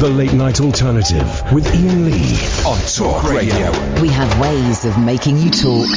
The Late Night Alternative with Iain Lee on Talk Radio. We have ways of making you talk.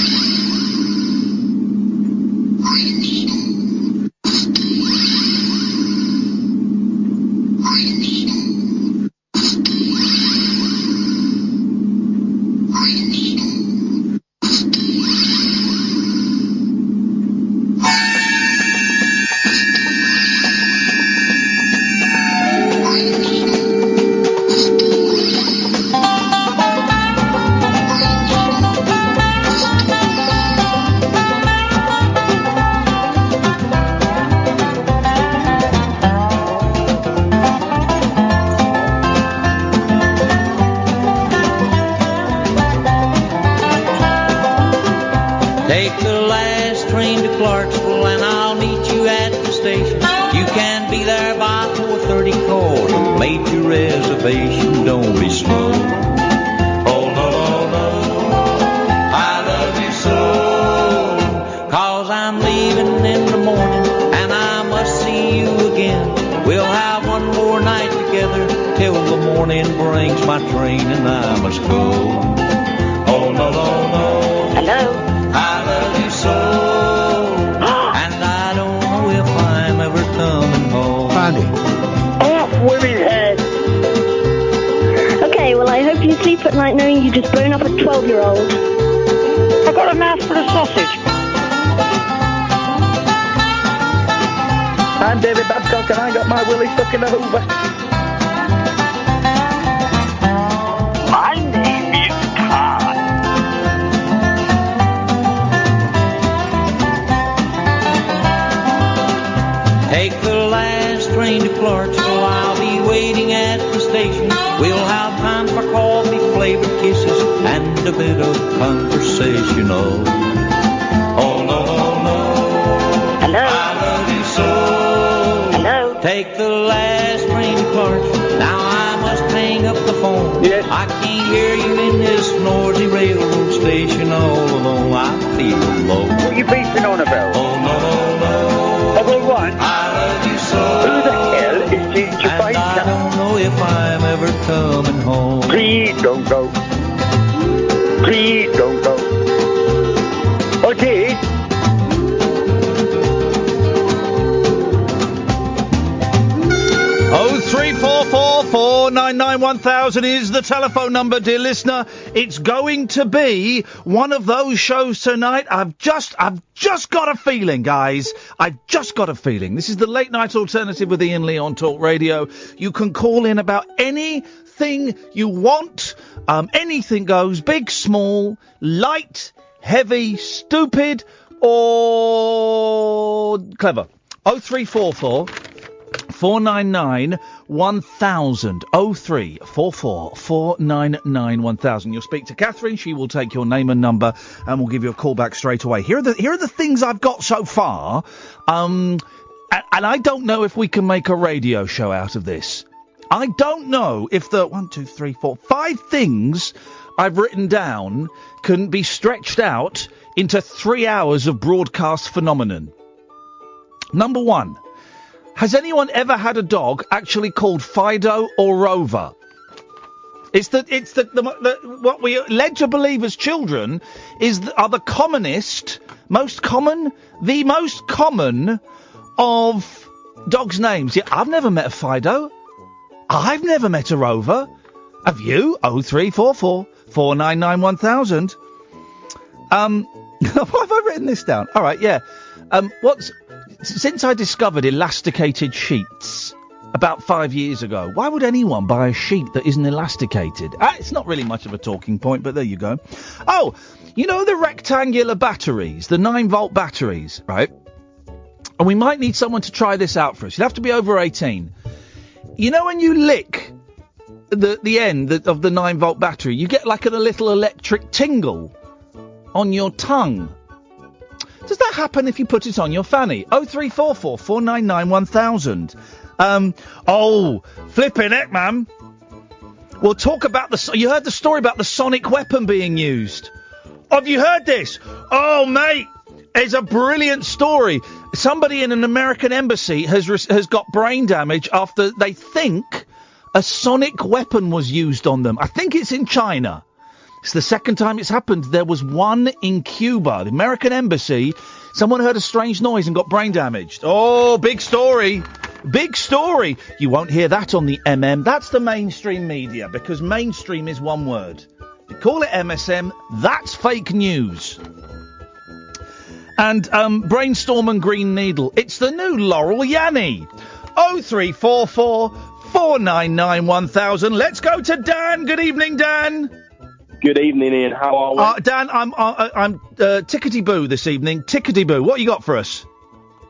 Is the telephone number, dear listener. It's going to be one of those shows tonight. I've just got a feeling, guys. I've just got a feeling. This is the Late Night Alternative with Iain Lee on Talk Radio. You can call in about anything you want. Anything goes. Big, small, light, heavy, stupid, or clever. 0344 499 1000 0344 499 1000. You'll speak to Catherine. She will take your name and number, and we'll give you a call back straight away. Here are the things I've got so far, and I don't know if we can make a radio show out of this. I don't know if the 1, 2, 3, 4, 5 things I've written down can be stretched out into 3 hours of broadcast phenomenon. Number 1. Has anyone ever had a dog actually called Fido or Rover? It's what we are led to believe as children are the most common of dogs' names. Yeah, I've never met a Fido. I've never met a Rover. Have you? 0344 499 1000. Why have I written this down? All right, yeah. Since I discovered elasticated sheets about 5 years ago, why would anyone buy a sheet that isn't elasticated? It's not really much of a talking point, but there you go. Oh, you know the rectangular batteries, the 9-volt batteries, right? And we might need someone to try this out for us. You'd have to be over 18. You know when you lick the end of the 9-volt battery, you get like a little electric tingle on your tongue. Does that happen if you put it on your fanny? 0344 499 1000. Flipping heck, man. We'll talk about you heard the story about the sonic weapon being used. Have you heard this? Oh, mate, it's a brilliant story. Somebody in an American embassy has got brain damage after they think a sonic weapon was used on them. I think it's in China. It's the second time it's happened. There was one in Cuba, the American embassy. Someone heard a strange noise and got brain damaged. Oh, big story. Big story. You won't hear that on the MM. That's the mainstream media, because mainstream is one word. You call it MSM, that's fake news. And Brainstorm and Green Needle. It's the new Laurel Yanny. 0344 499 1000. Let's go to Dan. Good evening, Dan. Good evening, Ian. How are we? Dan, I'm tickety-boo this evening. Tickety-boo. What you got for us?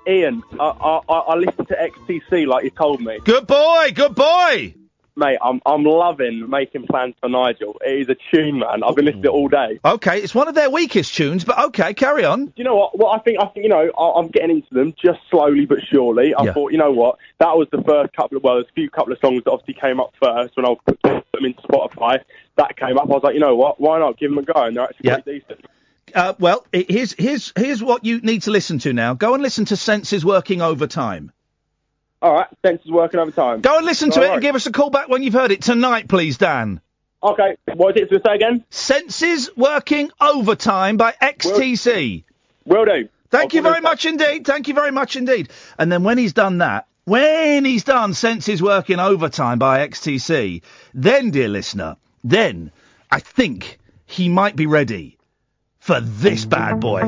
Ian, I listened to XTC like you told me. Good boy, good boy. Mate, I'm loving Making Plans for Nigel. It is a tune, man. I've been listening to it all day. Okay, it's one of their weakest tunes, but okay, carry on. Do you know what? Well, I think I'm getting into them just slowly but surely. I thought, you know what? That was the first there's a few couple of songs that obviously came up first when I put them into Spotify. That came up. I was like, you know what? Why not give them a go? And they're actually quite decent. Well, here's what you need to listen to now. Go and listen to Senses Working Overtime. All right, Senses Working Overtime. Go and listen to it and give us a call back when you've heard it tonight, please, Dan. Okay, what is it? So say again? Senses Working Overtime by XTC. Will do. Thank you very much indeed. Thank you very much indeed. And then when he's done that, when he's done Senses Working Overtime by XTC, then, dear listener, then I think he might be ready for this bad boy.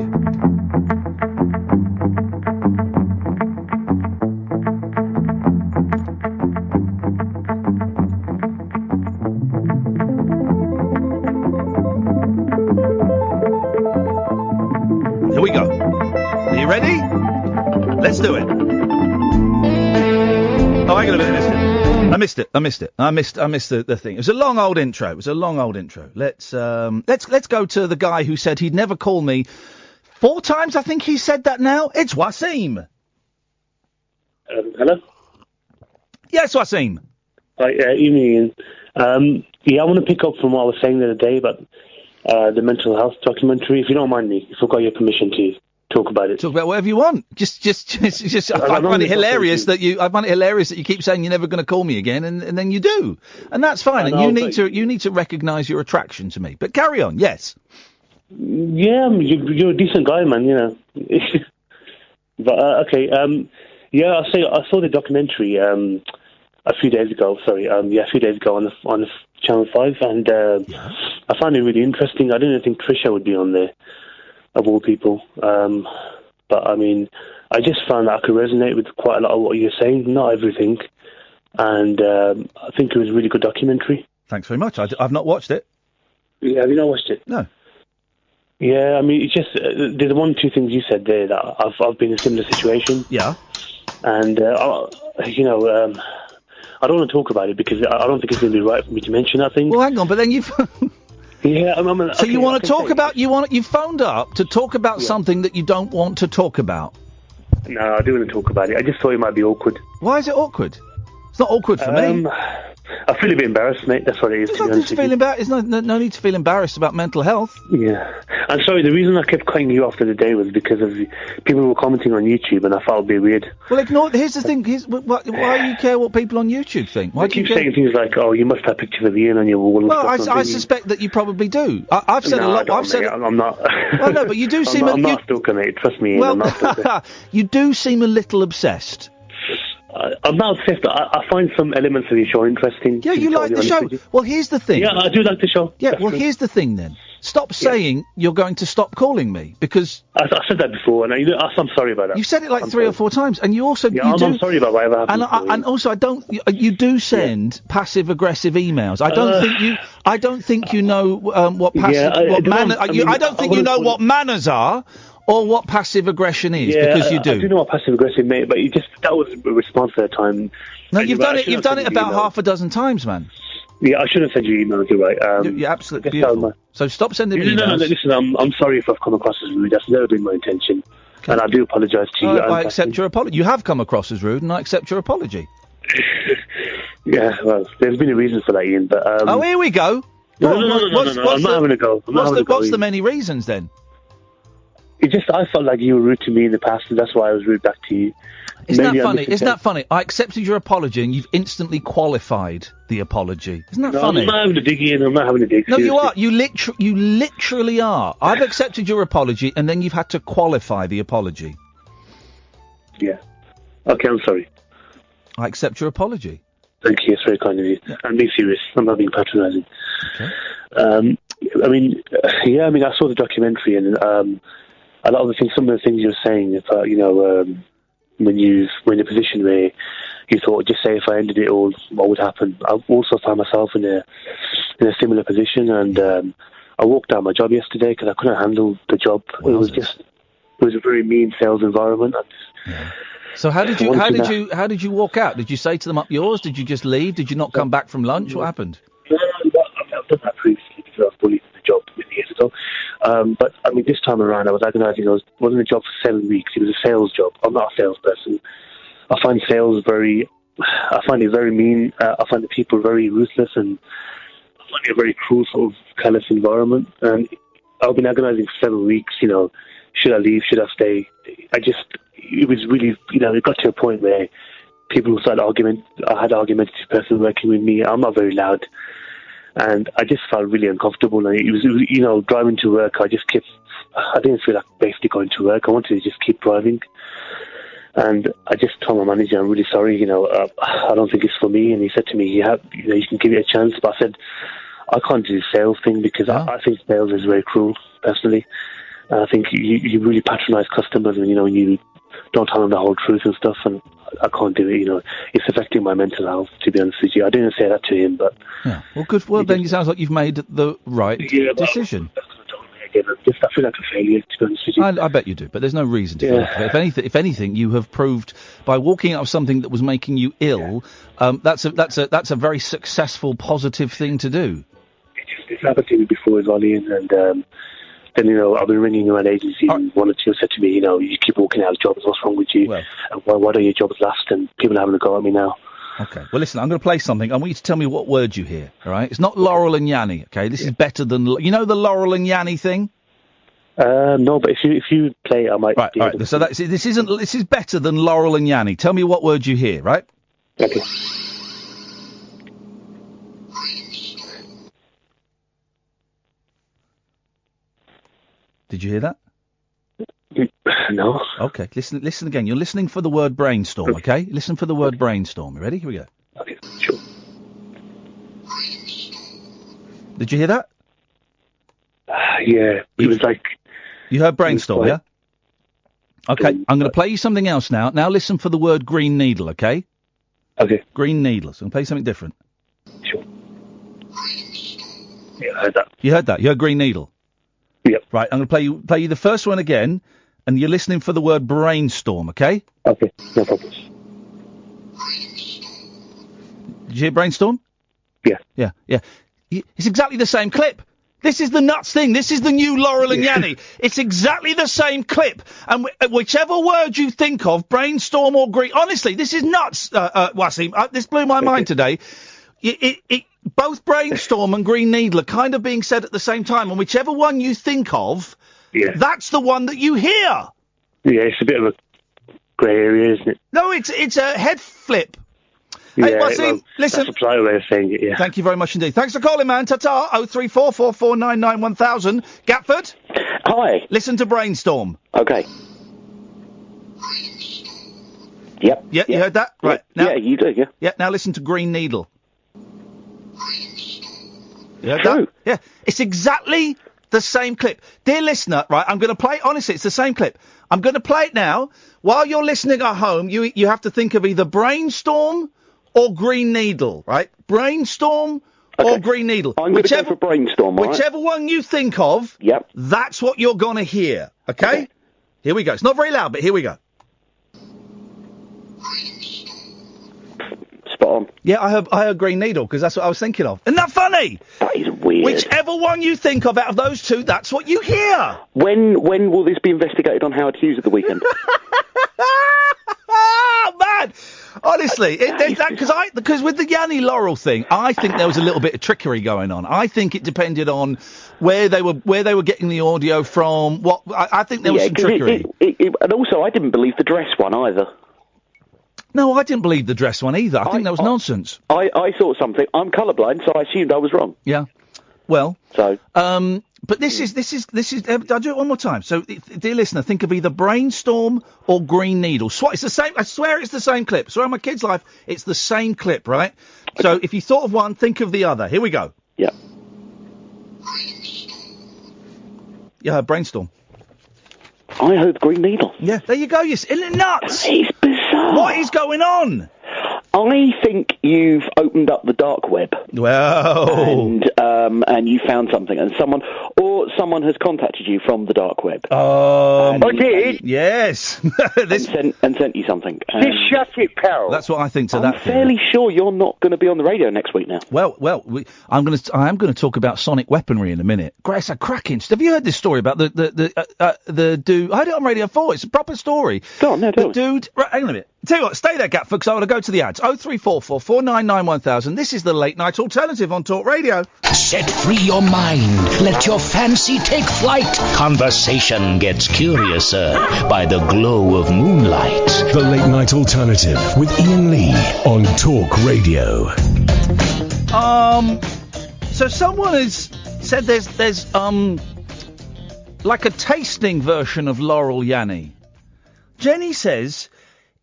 Here we go. Are you ready? Let's do it. Oh, hang on a minute. I missed it. I missed the thing. It was a long old intro. Let's go to the guy who said he'd never call me 4 times. I think he said that now. It's Waseem. Hello? Yes, Waseem. Hi, evening, Ian. I want to pick up from what I was saying the other day about the mental health documentary. If you don't mind me, if I've got your permission to talk about it. Talk about whatever you want. Just I find it hilarious that you keep saying you're never going to call me again, and then you do, and that's fine. And you need to recognise your attraction to me. But carry on. Yes. Yeah, you're a decent guy, man. You know. But okay. I saw the documentary a few days ago. A few days ago on the Channel 5, and I found it really interesting. I didn't think Trisha would be on there, of all people. But I mean, I just found that I could resonate with quite a lot of what you're saying, not everything. And I think it was a really good documentary. Thanks very much. I've not watched it. Yeah, have you not watched it? No. Yeah, I mean, it's just there's 1 or 2 things you said there that I've been in a similar situation. Yeah. And I don't want to talk about it because I don't think it's going to be right for me to mention that thing. Well, hang on, but then you've. Yeah, so you want to talk about you phoned up to talk about something that you don't want to talk about. No, I do want to talk about it. I just thought it might be awkward. Why is it awkward? It's not awkward for me. I feel a bit embarrassed, mate. That's what it is. There's no need to feel embarrassed about mental health. Yeah. I'm sorry, the reason I kept cutting you off the other day was because of people who were commenting on YouTube, and I thought it would be weird. Well, here's the thing. Why do you care what people on YouTube think? Why do you keep saying things like, "Oh, you must have pictures of Ian on your wall"? Well, I suspect that you probably do. I've said a lot. I'm not. Well, no, but you do seem. I'm not a stalker, mate. Trust me, Ian. Well, I'm not a stalker. You do seem a little obsessed. I'm not obsessed. I find some elements of your show interesting. Yeah, you like the show. Well, here's the thing. Yeah, I do like the show. Yeah, here's the thing then. Stop saying you're going to stop calling me, because... I said that before, and I'm sorry about that. You've said it like 3 or 4 times, and you also... Yeah, I'm sorry about whatever happened. And also, you do send passive-aggressive emails. I don't think you know what passive... I don't think you know what manners are, or what passive aggression is, because you do. I do know what passive aggression means, but that was a response at the time. No, you've done it about half a dozen times, man. Yeah, I should have sent you emails, you're right. You're absolutely beautiful. So stop sending me emails. No, listen, I'm sorry if I've come across as rude. That's never been my intention. Okay. And I do apologise to you. I accept your apology. You have come across as rude, and I accept your apology. Yeah, well, there's been a reason for that, Ian, but... Oh, here we go. No, I'm not having a go. What's the many reasons, then? I felt like you were rude to me in the past, and that's why I was rude back to you. Isn't that funny? Isn't that funny? I accepted your apology, and you've instantly qualified the apology. Isn't that funny? I'm not having a dig in. I'm not having a dig. No, seriously. you are. You literally are. I've accepted your apology, and then you've had to qualify the apology. Yeah. Okay, I'm sorry. I accept your apology. Thank you. It's very kind of you. Yeah. I'm being serious. I'm not being patronising. Okay. I saw the documentary, and a lot of the things, some of the things you were saying about, when you were in a position where you thought, just say if I ended it all, what would happen? I also found myself in a similar position, and I walked out my job yesterday because I couldn't handle the job. It was a very mean sales environment. Yeah. So how did you walk out? Did you say to them up yours? Did you just leave? Did you not come back from lunch? What happened? No, I've done that previously because I was bullied in the job many years ago. But this time around, I was agonising. I wasn't in a job for 7 weeks. It was a sales job. I'm not a salesperson. I find sales I find it very mean. I find the people very ruthless, and I find it a very cruel sort of callous environment. And I've been agonising for 7 weeks. Should I leave? Should I stay? It was really, it got to a point where people started arguing. I had arguments with this person working with me. I'm not very loud. And I just felt really uncomfortable. And it was driving to work, I didn't feel like basically going to work. I wanted to just keep driving. And I just told my manager, I'm really sorry, I don't think it's for me. And he said to me, you can give it a chance. But I said, I can't do the sales thing because I think sales is very cruel, personally. And I think you really patronise customers when you don't tell them the whole truth and stuff. And I can't do it, It's affecting my mental health, to be honest with you. I didn't say that to him, but... Yeah. Well, good. Well, then it sounds like you've made the right decision. I feel like a failure, to be honest with you. I bet you do, but there's no reason to feel like it. If anything, you have proved, by walking out of something that was making you ill, that's a very successful, positive thing to do. It's happened to me before as well, Ian, and... then, I've been ringing around agencies, and one or two said to me, you keep walking out of jobs, what's wrong with you? And why don't your jobs last? And people are having a go at me now. Okay. Well, listen, I'm going to play something. I want you to tell me what word you hear, all right? It's not Laurel and Yanny, okay? This is better than... You know the Laurel and Yanny thing? No, but if you play it, I might... Right, all right. So this is better than Laurel and Yanny. Tell me what word you hear, right? Okay. Did you hear that? No. Okay, listen again. You're listening for the word brainstorm, okay? Listen for the word brainstorm. You ready? Here we go. Okay, sure. Did you hear that? Yeah, it was like... You heard brainstorm, yeah? Okay, I'm going to play you something else now. Now listen for the word green needle, okay? Okay. Green needle. So I'm going to play something different. Sure. Yeah, I heard that. You heard that? You heard green needle? Yep. Right, I'm going to play you the first one again, and you're listening for the word brainstorm, okay? Okay, no problem. Did you hear brainstorm? Yeah. Yeah. It's exactly the same clip. This is the nuts thing. This is the new Laurel and Yanny. It's exactly the same clip. And whichever word you think of, brainstorm or green... Honestly, this is nuts, Waseem. This blew my mind today. Both brainstorm and green needle are kind of being said at the same time, and whichever one you think of, that's the one that you hear. Yeah, it's a bit of a grey area, isn't it? No, it's a head flip. Yeah, hey, Waseem, listen. That's a polite way of saying it, yeah. Thank you very much indeed. Thanks for calling, man. Ta-ta. 03444991000. Gatford? Hi. Listen to brainstorm. Okay. Yep. Yeah, you heard that? Right. Now, yeah, you do, yeah. Yeah, now listen to green needle. You heard True. that? Yeah, it's exactly the same clip. Dear listener, right, I'm going to play, honestly, it's the same clip. I'm going to play it now. While you're listening at home, you have to think of either brainstorm or green needle, right? Brainstorm or green needle. I'm going to go for brainstorm, all Whichever one you think of, that's what you're going to hear, okay? Here we go. It's not very loud, but here we go. Spot on. Yeah, I heard green needle, because that's what I was thinking of. Isn't that funny? That is weird. Whichever one you think of out of those two, that's what you hear. When will this be investigated on Howard Hughes at the weekend? Man! Honestly, because with the Yanni Laurel thing, I think there was a little bit of trickery going on. I think it depended on where they were getting the audio from. I think there was some trickery. And also, I didn't believe the dress one either. No, I didn't believe the dress one either. I think that was nonsense. I thought something. I'm colourblind, so I assumed I was wrong. Yeah. Well. So. But this is. I'll do it one more time. So, dear listener, think of either Brainstorm or Green Needle. It's the same. I swear it's the same clip. Swear on my kid's life, it's the same clip, right? Okay. So, if you thought of one, think of the other. Here we go. Yeah. Yeah, Brainstorm. I heard Green Needle. Yeah, there you go. Isn't it nuts? It's bizarre. What is going on? I think you've opened up the dark web. Well, and you found something, and someone has contacted you from the dark web. I did. Yes. and sent you something. Just shut it, pal. That's what I think to I'm that. fairly sure you're not going to be on the radio next week now. Well, I am going to talk about sonic weaponry in a minute. Grace, a cracking. Have you heard this story about the dude? I heard it on Radio 4. It's a proper story. Go on, no, the dude. Right, hang on a minute. Tell you what, stay there, Gatford, because I want to go to the ads. 0344 499 1000. This is the late night alternative on Talk Radio. Set free your mind. Let your fancy take flight. Conversation gets curiouser by the glow of moonlight. The late night alternative with Iain Lee on Talk Radio. So someone has said there's like a tasting version of Laurel Yanni. Jenny says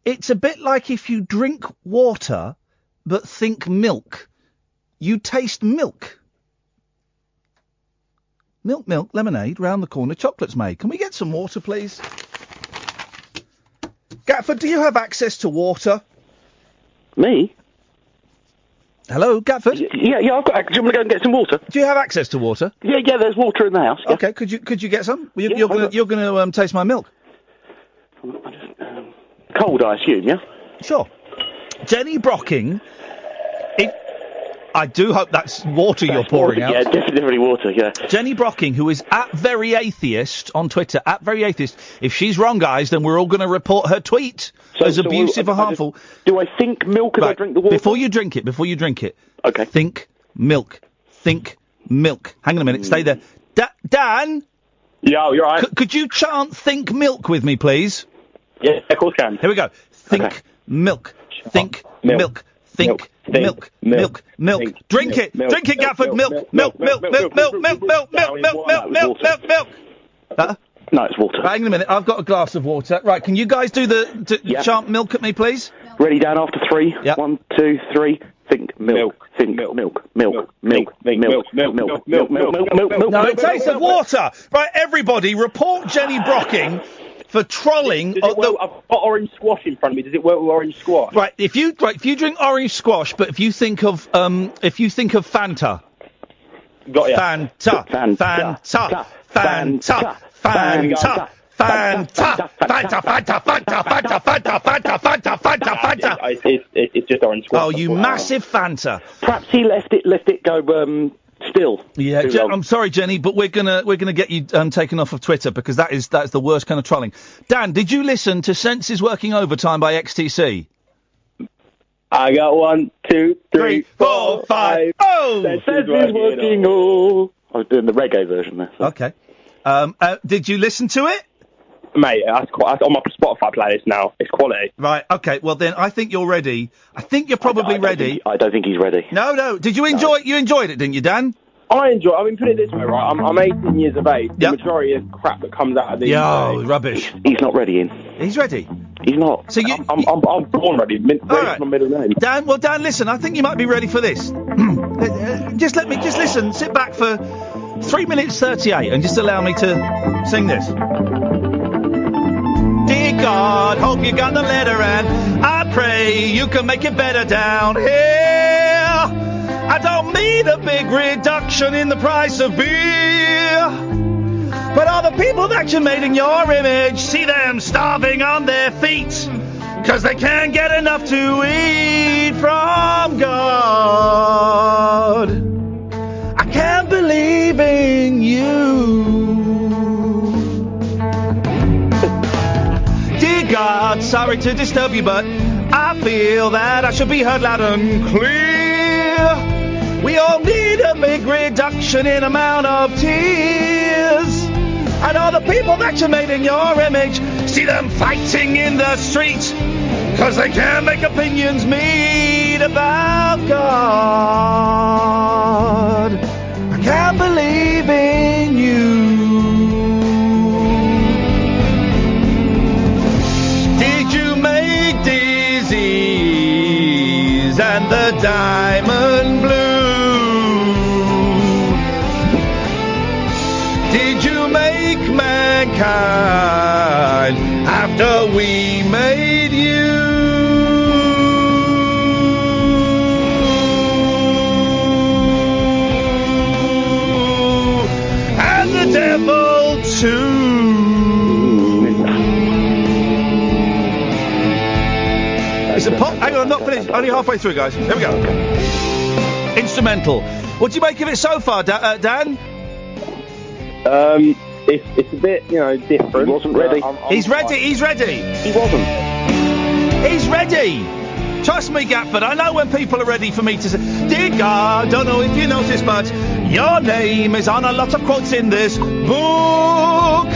it's a bit like if you drink water but think milk. You taste milk. Milk, lemonade, round the corner, chocolate's made. Can we get some water, please? Gatford, do you have access to water? Me? Hello, Gatford? Yeah, I've got access. Do you want to go and get some water? Do you have access to water? Yeah, there's water in the house. Yeah. Okay, could you get some? You're going to taste my milk. Cold, I assume, yeah? Sure. Jenny Brocking. I do hope that's water you're pouring out. Yeah, definitely water, yeah. Jenny Brocking, who is at Very Atheist on Twitter, at Very Atheist. If she's wrong, guys, then we're all going to report her tweet as abusive or harmful. Do I think milk as I drink the water? Before you drink it. Okay. Think milk. Hang on a minute, stay there. Dan? Yeah, you're right. Could you chant think milk with me, please? Yeah, of course can. Here we go. Think milk. Think milk. Think milk. Drink it, Gatford. Milk. No, it's water. Hang on a minute, I've got a glass of water. Right, can you guys do chant milk at me, please? Ready, down after three. Yep. 1, 2, 3. Think milk. Think milk. Milk. No, it tastes of water. Right, everybody, report Jenny Brocking for trolling. I've got orange squash in front of me. Does it work with orange squash? Right, if you drink orange squash, but if you think of Fanta. Got ya. Fanta. It's just orange squash. Oh, you massive Fanta. Perhaps he left it go still. Yeah, I'm sorry, Jenny, but we're gonna get you taken off of Twitter because that's the worst kind of trolling. Dan, did you listen to Senses Working Overtime by XTC? I got 1, 2, 3, 4, 5. Oh, Senses working all. I was doing the reggae version there. So. Okay. Did you listen to it? Mate, that's on my Spotify playlist now. It's quality. Right, okay, well then I think you're ready. I think you're probably ready. I don't think he's ready. No. Did you enjoy it? You enjoyed it, didn't you, Dan? I mean, put it this way, right? I'm 18 years of age. The majority of crap that comes out of these days. Rubbish. He's not ready, Ian. He's ready. He's not. So I'm born ready. Ready my middle name. Dan, listen, I think you might be ready for this. Just listen, sit back for 3 minutes 38 and just allow me to sing this. Dear God, hope you got the letter and I pray you can make it better down here. I don't mean a big reduction in the price of beer, but all the people that you made in your image, see them starving on their feet, 'cause they can't get enough to eat from God. I can't believe in you. Dear God, sorry to disturb you, but I feel that I should be heard loud and clear. We all need a big reduction in amount of tears. And all the people that you made in your image, see them fighting in the street, 'cause they can't make opinions meet about God. I can't believe in you. Did you make disease and the diamond blue? Did you make mankind after we made you? And the devil too. It's a pop. Hang on, I'm not finished. Only halfway through, guys. Here we go. Instrumental. What do you make of it so far, Dan? It's a bit, different. He wasn't ready. He's ready. He wasn't. He's ready. Trust me, Gatford, I know when people are ready for me to say, dear God, don't know if you noticed, but your name is on a lot of quotes in this book.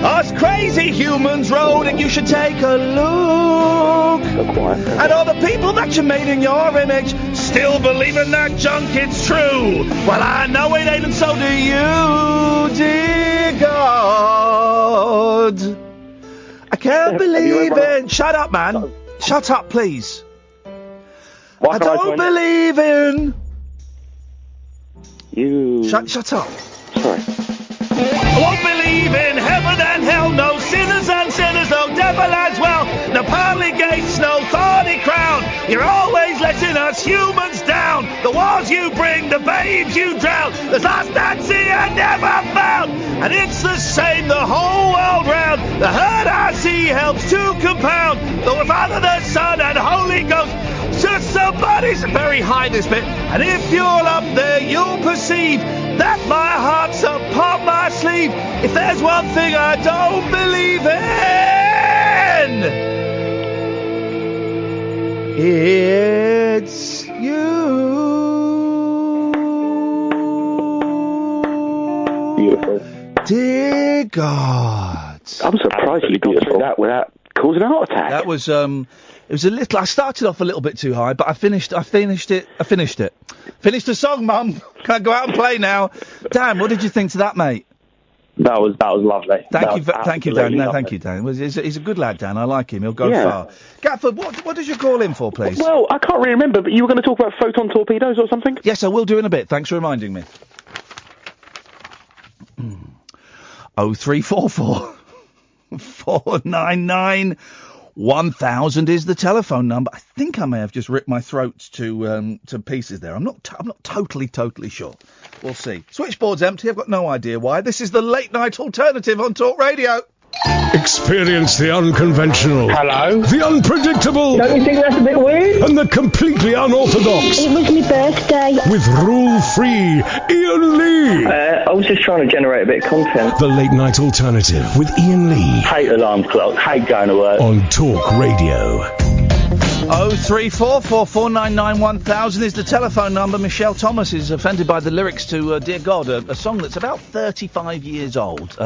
Us crazy humans wrote it, you should take a look. And all the people that you made in your image still believe in that junk, it's true. Well, I know it ain't, and so do you, dear God. I can't believe it. Shut up, man. Shut up, please. I don't believe in you. Shut up. Sorry. I won't believe in heaven and hell, no sinners and sinners, no devil as well, no pearly gates, no thorny crown. You're always letting us humans down. The wars you bring, the babes you drown, there's lost at sea and never found. And it's the same the whole world round. The herd I see helps to compound. The Father, the Son and Holy Ghost. Just somebody's very high this bit, and if you're up there, you'll perceive that my heart's upon my sleeve. If there's one thing I don't believe in, it's you. Beautiful. Dear God. I'm surprised you got through that without causing a heart attack. That was it was a little. I started off a little bit too high, but I finished it. Finished the song, Mum. Can I go out and play now? Dan, what did you think to that, mate? That was lovely. Thank you, Dan. No, thank you, Dan. He's a good lad, Dan. I like him. He'll go far. Gatford, what did you call in for, please? Well, I can't really remember, but you were going to talk about photon torpedoes or something? Yes, I will do in a bit. Thanks for reminding me. 0344 499 1000 is the telephone number. I think I may have just ripped my throat to pieces there. I'm not totally sure. We'll see. Switchboard's empty. I've got no idea why. This is the late night alternative on Talk Radio. Experience the unconventional. Hello. The unpredictable. Don't you think that's a bit weird? And the completely unorthodox. It was my birthday. With rule-free Iain Lee. I was just trying to generate a bit of content. The late night alternative with Iain Lee. Hate alarm clocks. Hate going to work. On Talk Radio. 0344 499 1000 is the telephone number. Michelle Thomas is offended by the lyrics to Dear God, a song that's about 35 years old.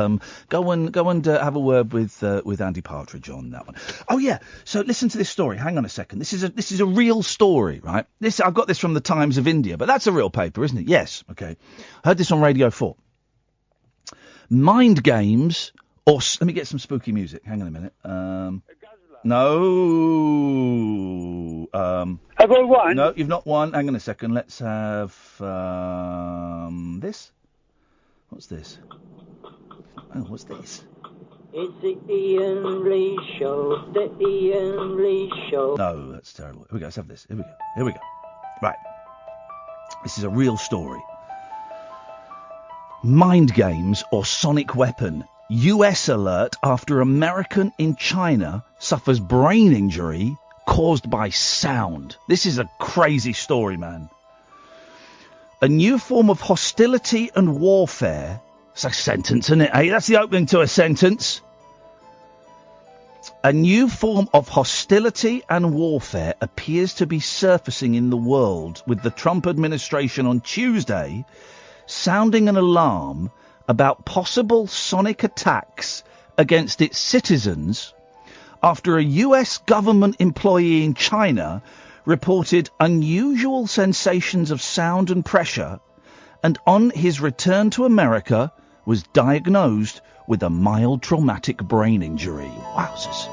Go and have a word with Andy Partridge on that one. Oh yeah, so listen to this story. Hang on a second. This is a real story, right? I've got this from the Times of India, but that's a real paper, isn't it? Yes. Okay. I heard this on Radio 4. Mind games, or let me get some spooky music. Hang on a minute. No. Have I won? No, you've not won. Hang on a second. Let's have this. What's this? Oh, what's this? It's the Iain Lee Show. The Iain Lee Show. No, that's terrible. Here we go. Let's have this. Here we go. Right. This is a real story. Mind games or sonic weapon. US alert after American in China suffers brain injury caused by sound. This is a crazy story, man. A new form of hostility and warfare. It's a sentence, isn't it? Hey, that's the opening to a sentence. A new form of hostility and warfare appears to be surfacing in the world, with the Trump administration on Tuesday sounding an alarm about possible sonic attacks against its citizens after a US government employee in China reported unusual sensations of sound and pressure, and on his return to America was diagnosed with a mild traumatic brain injury. Wowzers.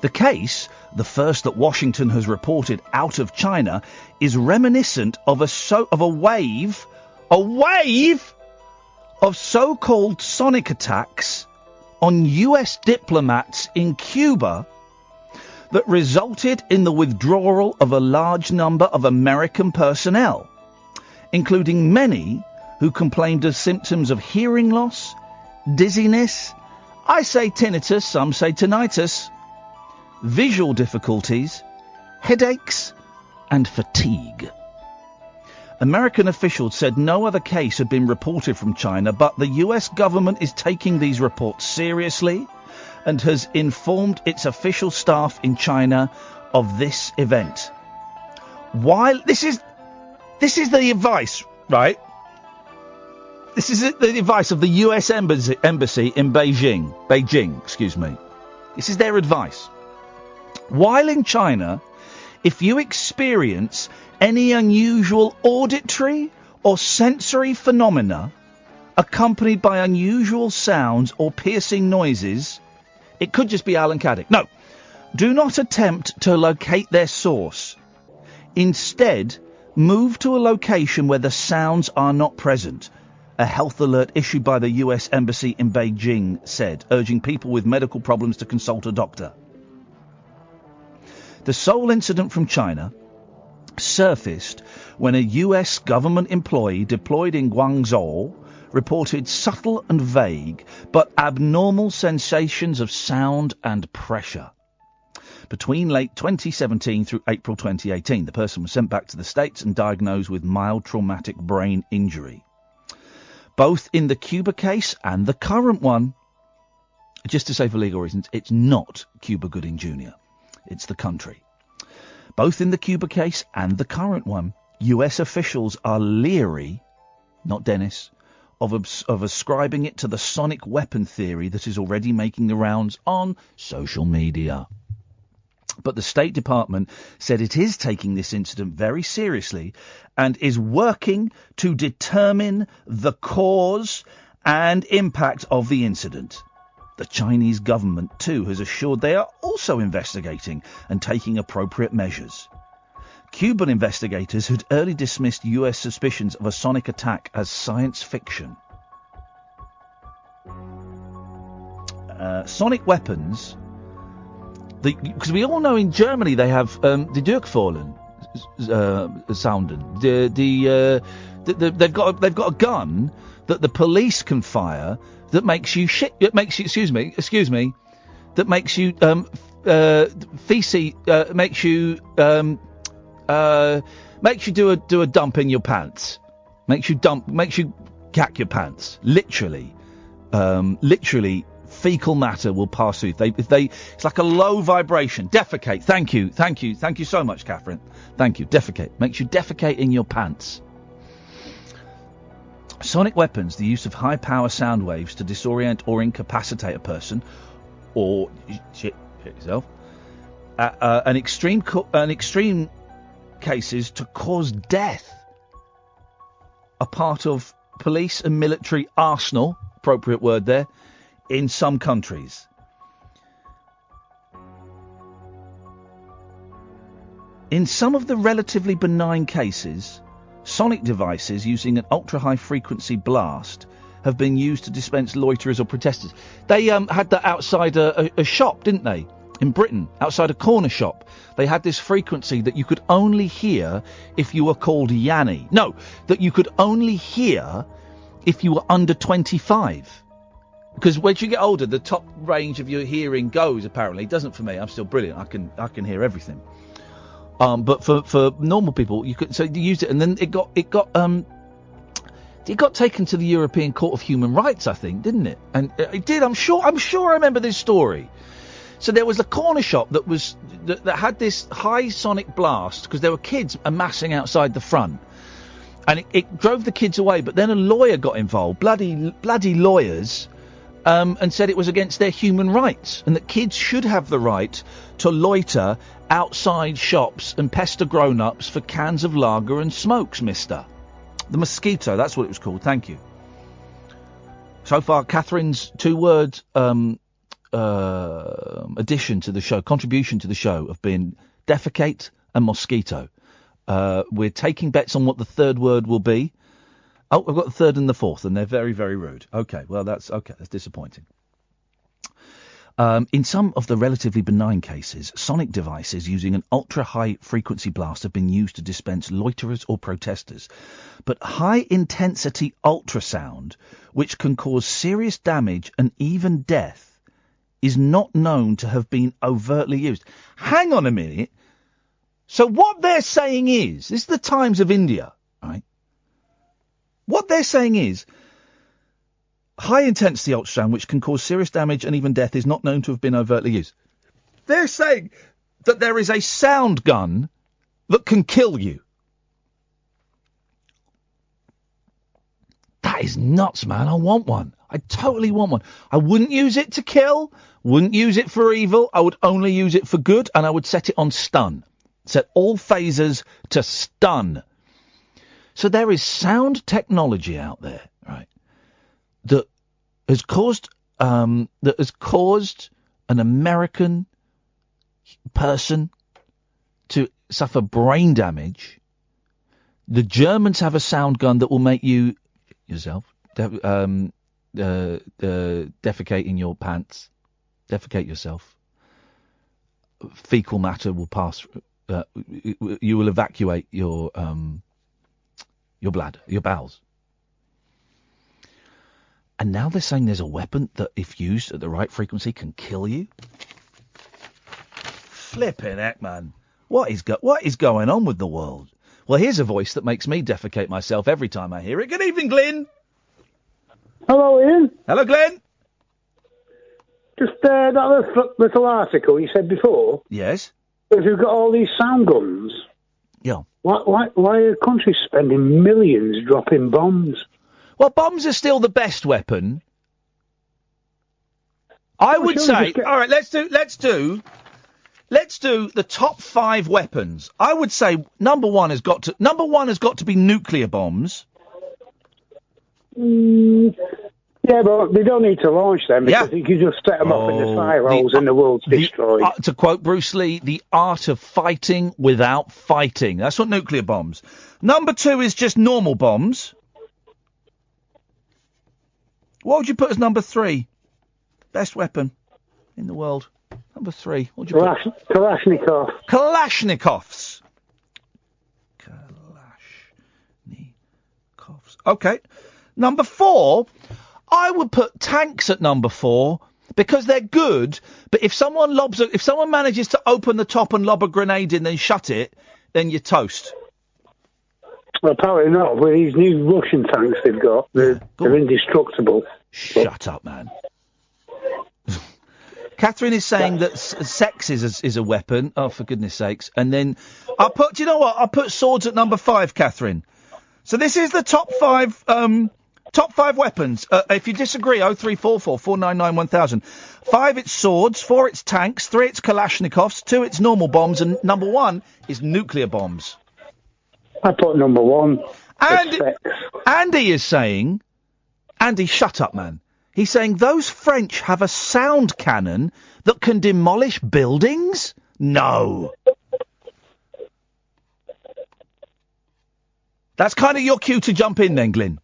The case, the first that Washington has reported out of China, is reminiscent of a wave of so-called sonic attacks on US diplomats in Cuba that resulted in the withdrawal of a large number of American personnel, including many who complained of symptoms of hearing loss, dizziness, I say tinnitus, some say tinnitus, visual difficulties, headaches, and fatigue. American officials said no other case had been reported from China, but the US government is taking these reports seriously and has informed its official staff in China of this event. While this is the advice, right? This is the advice of the US embassy in Beijing, excuse me. This is their advice. While in China, if you experience any unusual auditory or sensory phenomena accompanied by unusual sounds or piercing noises, it could just be Alan Caddick. No, do not attempt to locate their source. Instead, move to a location where the sounds are not present. A health alert issued by the US Embassy in Beijing said, urging people with medical problems to consult a doctor. The sole incident from China surfaced when a US government employee deployed in Guangzhou reported subtle and vague but abnormal sensations of sound and pressure. Between late 2017 through April 2018, the person was sent back to the States and diagnosed with mild traumatic brain injury. Both in the Cuba case and the current one, just to say for legal reasons, it's not Cuba Gooding Jr. It's the country. Both in the Cuba case and the current one, US officials are leery, not Dennis, of ascribing it to the sonic weapon theory that is already making the rounds on social media. But the State Department said it is taking this incident very seriously and is working to determine the cause and impact of the incident. The Chinese government, too, has assured they are also investigating and taking appropriate measures. Cuban investigators had early dismissed US suspicions of a sonic attack as science fiction. Sonic weapons... Because we all know in Germany they have the Durchfallen sounden. They've got a gun that the police can fire that makes you shit. That makes you excuse me. That makes you feces. Makes you do a dump in your pants. Makes you cack your pants. Literally. Fecal matter will pass through. It's like a low vibration. Defecate. Thank you so much, Catherine. Thank you. Defecate. Makes you defecate in your pants. Sonic weapons, the use of high-power sound waves to disorient or incapacitate a person, or shit yourself. An extreme cases to cause death. A part of police and military arsenal, appropriate word there, in some countries. In some of the relatively benign cases, sonic devices using an ultra-high frequency blast have been used to dispense loiterers or protesters. They had that outside a shop, didn't they? In Britain, outside a corner shop. They had this frequency that you could only hear if you were called Yanni. No, that you could only hear if you were under 25. Because when you get older, the top range of your hearing goes, apparently. It doesn't for me. I'm still brilliant. I can hear everything. But for normal people, you used it, and then it got It got taken to the European Court of Human Rights, I think, didn't it? And it did. I'm sure I remember this story. So there was a corner shop that had this high sonic blast because there were kids amassing outside the front, and it drove the kids away. But then a lawyer got involved, bloody lawyers, and said it was against their human rights and that kids should have the right to loiter outside shops and pester grown-ups for cans of lager and smokes, mister. The Mosquito, that's what it was called. Thank you. So far, Catherine's two-word addition to the show, contribution to the show, have been defecate and mosquito. We're taking bets on what the third word will be. Oh, I've got the third and the fourth, and they're very, very rude. Okay, well, that's disappointing. In some of the relatively benign cases, sonic devices using an ultra-high frequency blast have been used to dispense loiterers or protesters. But high-intensity ultrasound, which can cause serious damage and even death, is not known to have been overtly used. Hang on a minute. So what they're saying is, this is the Times of India, right? What they're saying is, high-intensity ultrasound, which can cause serious damage and even death, is not known to have been overtly used. They're saying that there is a sound gun that can kill you. That is nuts, man. I want one. I totally want one. I wouldn't use it to kill, wouldn't use it for evil. I would only use it for good, and I would set it on stun. Set all phasers to stun. So there is sound technology out there, right, that has caused an American person to suffer brain damage. The Germans have a sound gun that will make you yourself defecate in your pants, defecate yourself. Fecal matter will pass. You will evacuate your bladder, your bowels. And now they're saying there's a weapon that, if used at the right frequency, can kill you? Flippin' heck, man. What is going on with the world? Well, here's a voice that makes me defecate myself every time I hear it. Good evening, Glyn. Hello, Ian. Hello, Glenn. Just that little article you said before. Yes. If you've got all these sound guns, yeah, why are countries spending millions dropping bombs? Well, bombs are still the best weapon. I would say, all right, let's do the top 5 weapons. I would say number one has got to be nuclear bombs. Yeah, but they don't need to launch them because you can just set them up in the fire holes and the world's destroyed. To quote Bruce Lee, the art of fighting without fighting. That's what nuclear bombs. Number 2 is just normal bombs. What would you put as number 3? Best weapon in the world. Number 3. What would you put? Kalashnikov. Kalashnikovs. Okay. Number 4, I would put tanks at number 4 because they're good. But if someone manages to open the top and lob a grenade in, then shut it, then you're toast. Well, apparently not. With these new Russian tanks they've got, they're indestructible. Shut up, man. Catherine is saying that sex is a weapon. Oh, for goodness sakes. And then I'll put swords at number 5, Catherine. So this is the top 5 weapons. If you disagree, 0344 499 1000. 5, it's swords. 4, it's tanks. 3, it's Kalashnikovs. 2, it's normal bombs. And number 1 is nuclear bombs. I put number 1. Andy is saying... Andy, shut up, man. He's saying those French have a sound cannon that can demolish buildings? No. That's kind of your cue to jump in then, Glyn.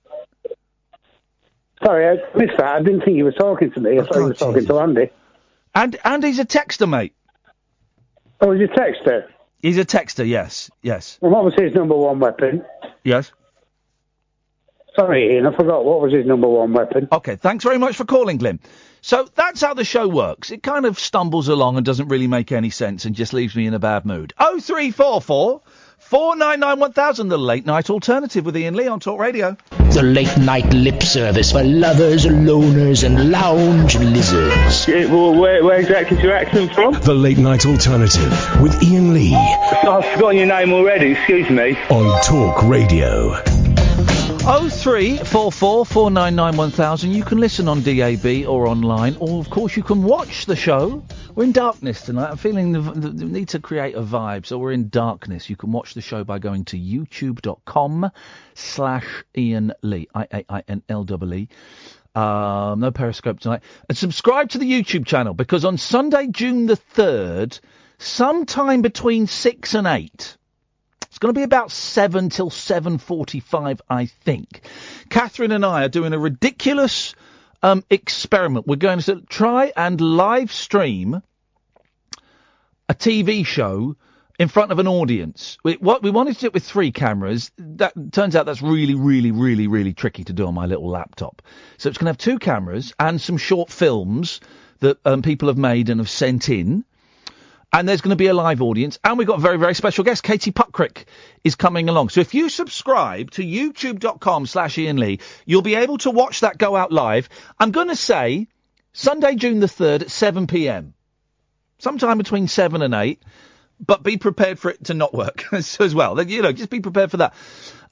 Sorry, I missed that. I didn't think you were talking to me. I thought you were talking to Andy. And Andy's a texter, mate. Oh, he's a texter? He's a texter, yes. Well, what was his number 1 weapon? Yes. Sorry, Ian, I forgot. What was his number 1 weapon? OK, thanks very much for calling, Glyn. So that's how the show works. It kind of stumbles along and doesn't really make any sense and just leaves me in a bad mood. 0344 499-1000, the late night alternative with Iain Lee on Talk Radio. The late night lip service for lovers, loners, and lounge lizards. Yeah, well, where exactly is your accent from? The late night alternative with Iain Lee. So I've forgotten your name already, excuse me. On Talk Radio. 0344 499 1000. You can listen on DAB or online, or of course you can watch the show. We're in darkness tonight. I'm feeling the need to create a vibe, so we're in darkness. You can watch the show by going to youtube.com/Iain Lee, IAINLEE. No Periscope tonight. And subscribe to the YouTube channel, because on Sunday, June the 3rd, sometime between 6 and 8, it's going to be about 7 till 7:45, I think, Catherine and I are doing a ridiculous experiment. We're going to try and live stream a TV show in front of an audience. We wanted to do it with 3 cameras. That turns out that's really, really, really, really tricky to do on my little laptop. So it's going to have 2 cameras and some short films that people have made and have sent in. And there's going to be a live audience. And we've got a very, very special guest. Katie Puckrick is coming along. So if you subscribe to youtube.com/Iain Lee, you'll be able to watch that go out live. I'm going to say Sunday, June the 3rd at 7 p.m. Sometime between 7 and 8. But be prepared for it to not work as well. You know, just be prepared for that.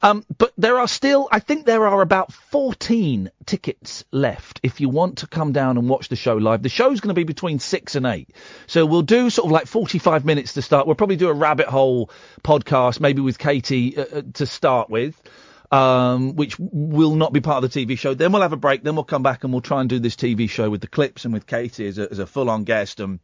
But there are still, I think there are about 14 tickets left if you want to come down and watch the show live. The show's going to be between 6 and 8. So we'll do sort of like 45 minutes to start. We'll probably do a rabbit hole podcast, maybe with Katie to start with, which will not be part of the TV show. Then we'll have a break. Then we'll come back and we'll try and do this TV show with the clips and with Katie as a full-on guest and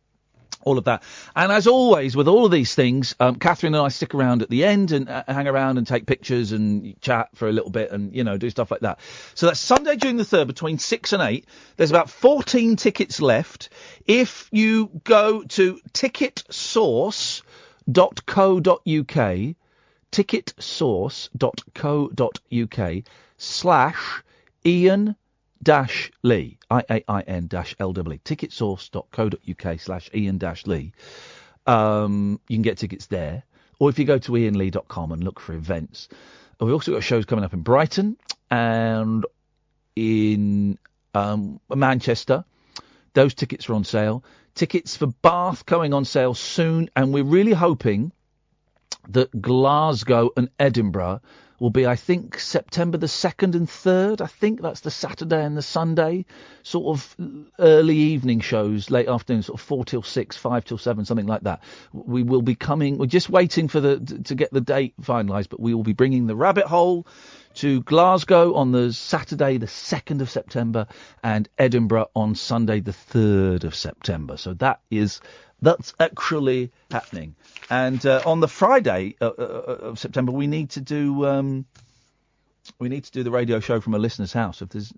all of that. And as always, with all of these things, Catherine and I stick around at the end and hang around and take pictures and chat for a little bit and, you know, do stuff like that. So that's Sunday, June the 3rd, between 6 and 8. There's about 14 tickets left. If you go to ticketsource.co.uk, ticketsource.co.uk/Iain Lee, IAIN-LEE, ticketsource.co.uk/Iain-Lee. You can get tickets there, or if you go to iainlee.com and look for events. We've also got shows coming up in Brighton and in Manchester. Those tickets are on sale. Tickets for Bath going on sale soon, and we're really hoping that Glasgow and Edinburgh will be, I think, September the 2nd and 3rd. I think that's the Saturday and the Sunday, sort of early evening shows, late afternoon, sort of 4 till 6, 5 till 7, something like that. We will be coming. We're just waiting for to get the date finalised, but we will be bringing the Rabbit Hole to Glasgow on the Saturday, the 2nd of September, and Edinburgh on Sunday, the 3rd of September. So that's actually happening. And on the Friday of September, we need to do the radio show from a listener's house. If there's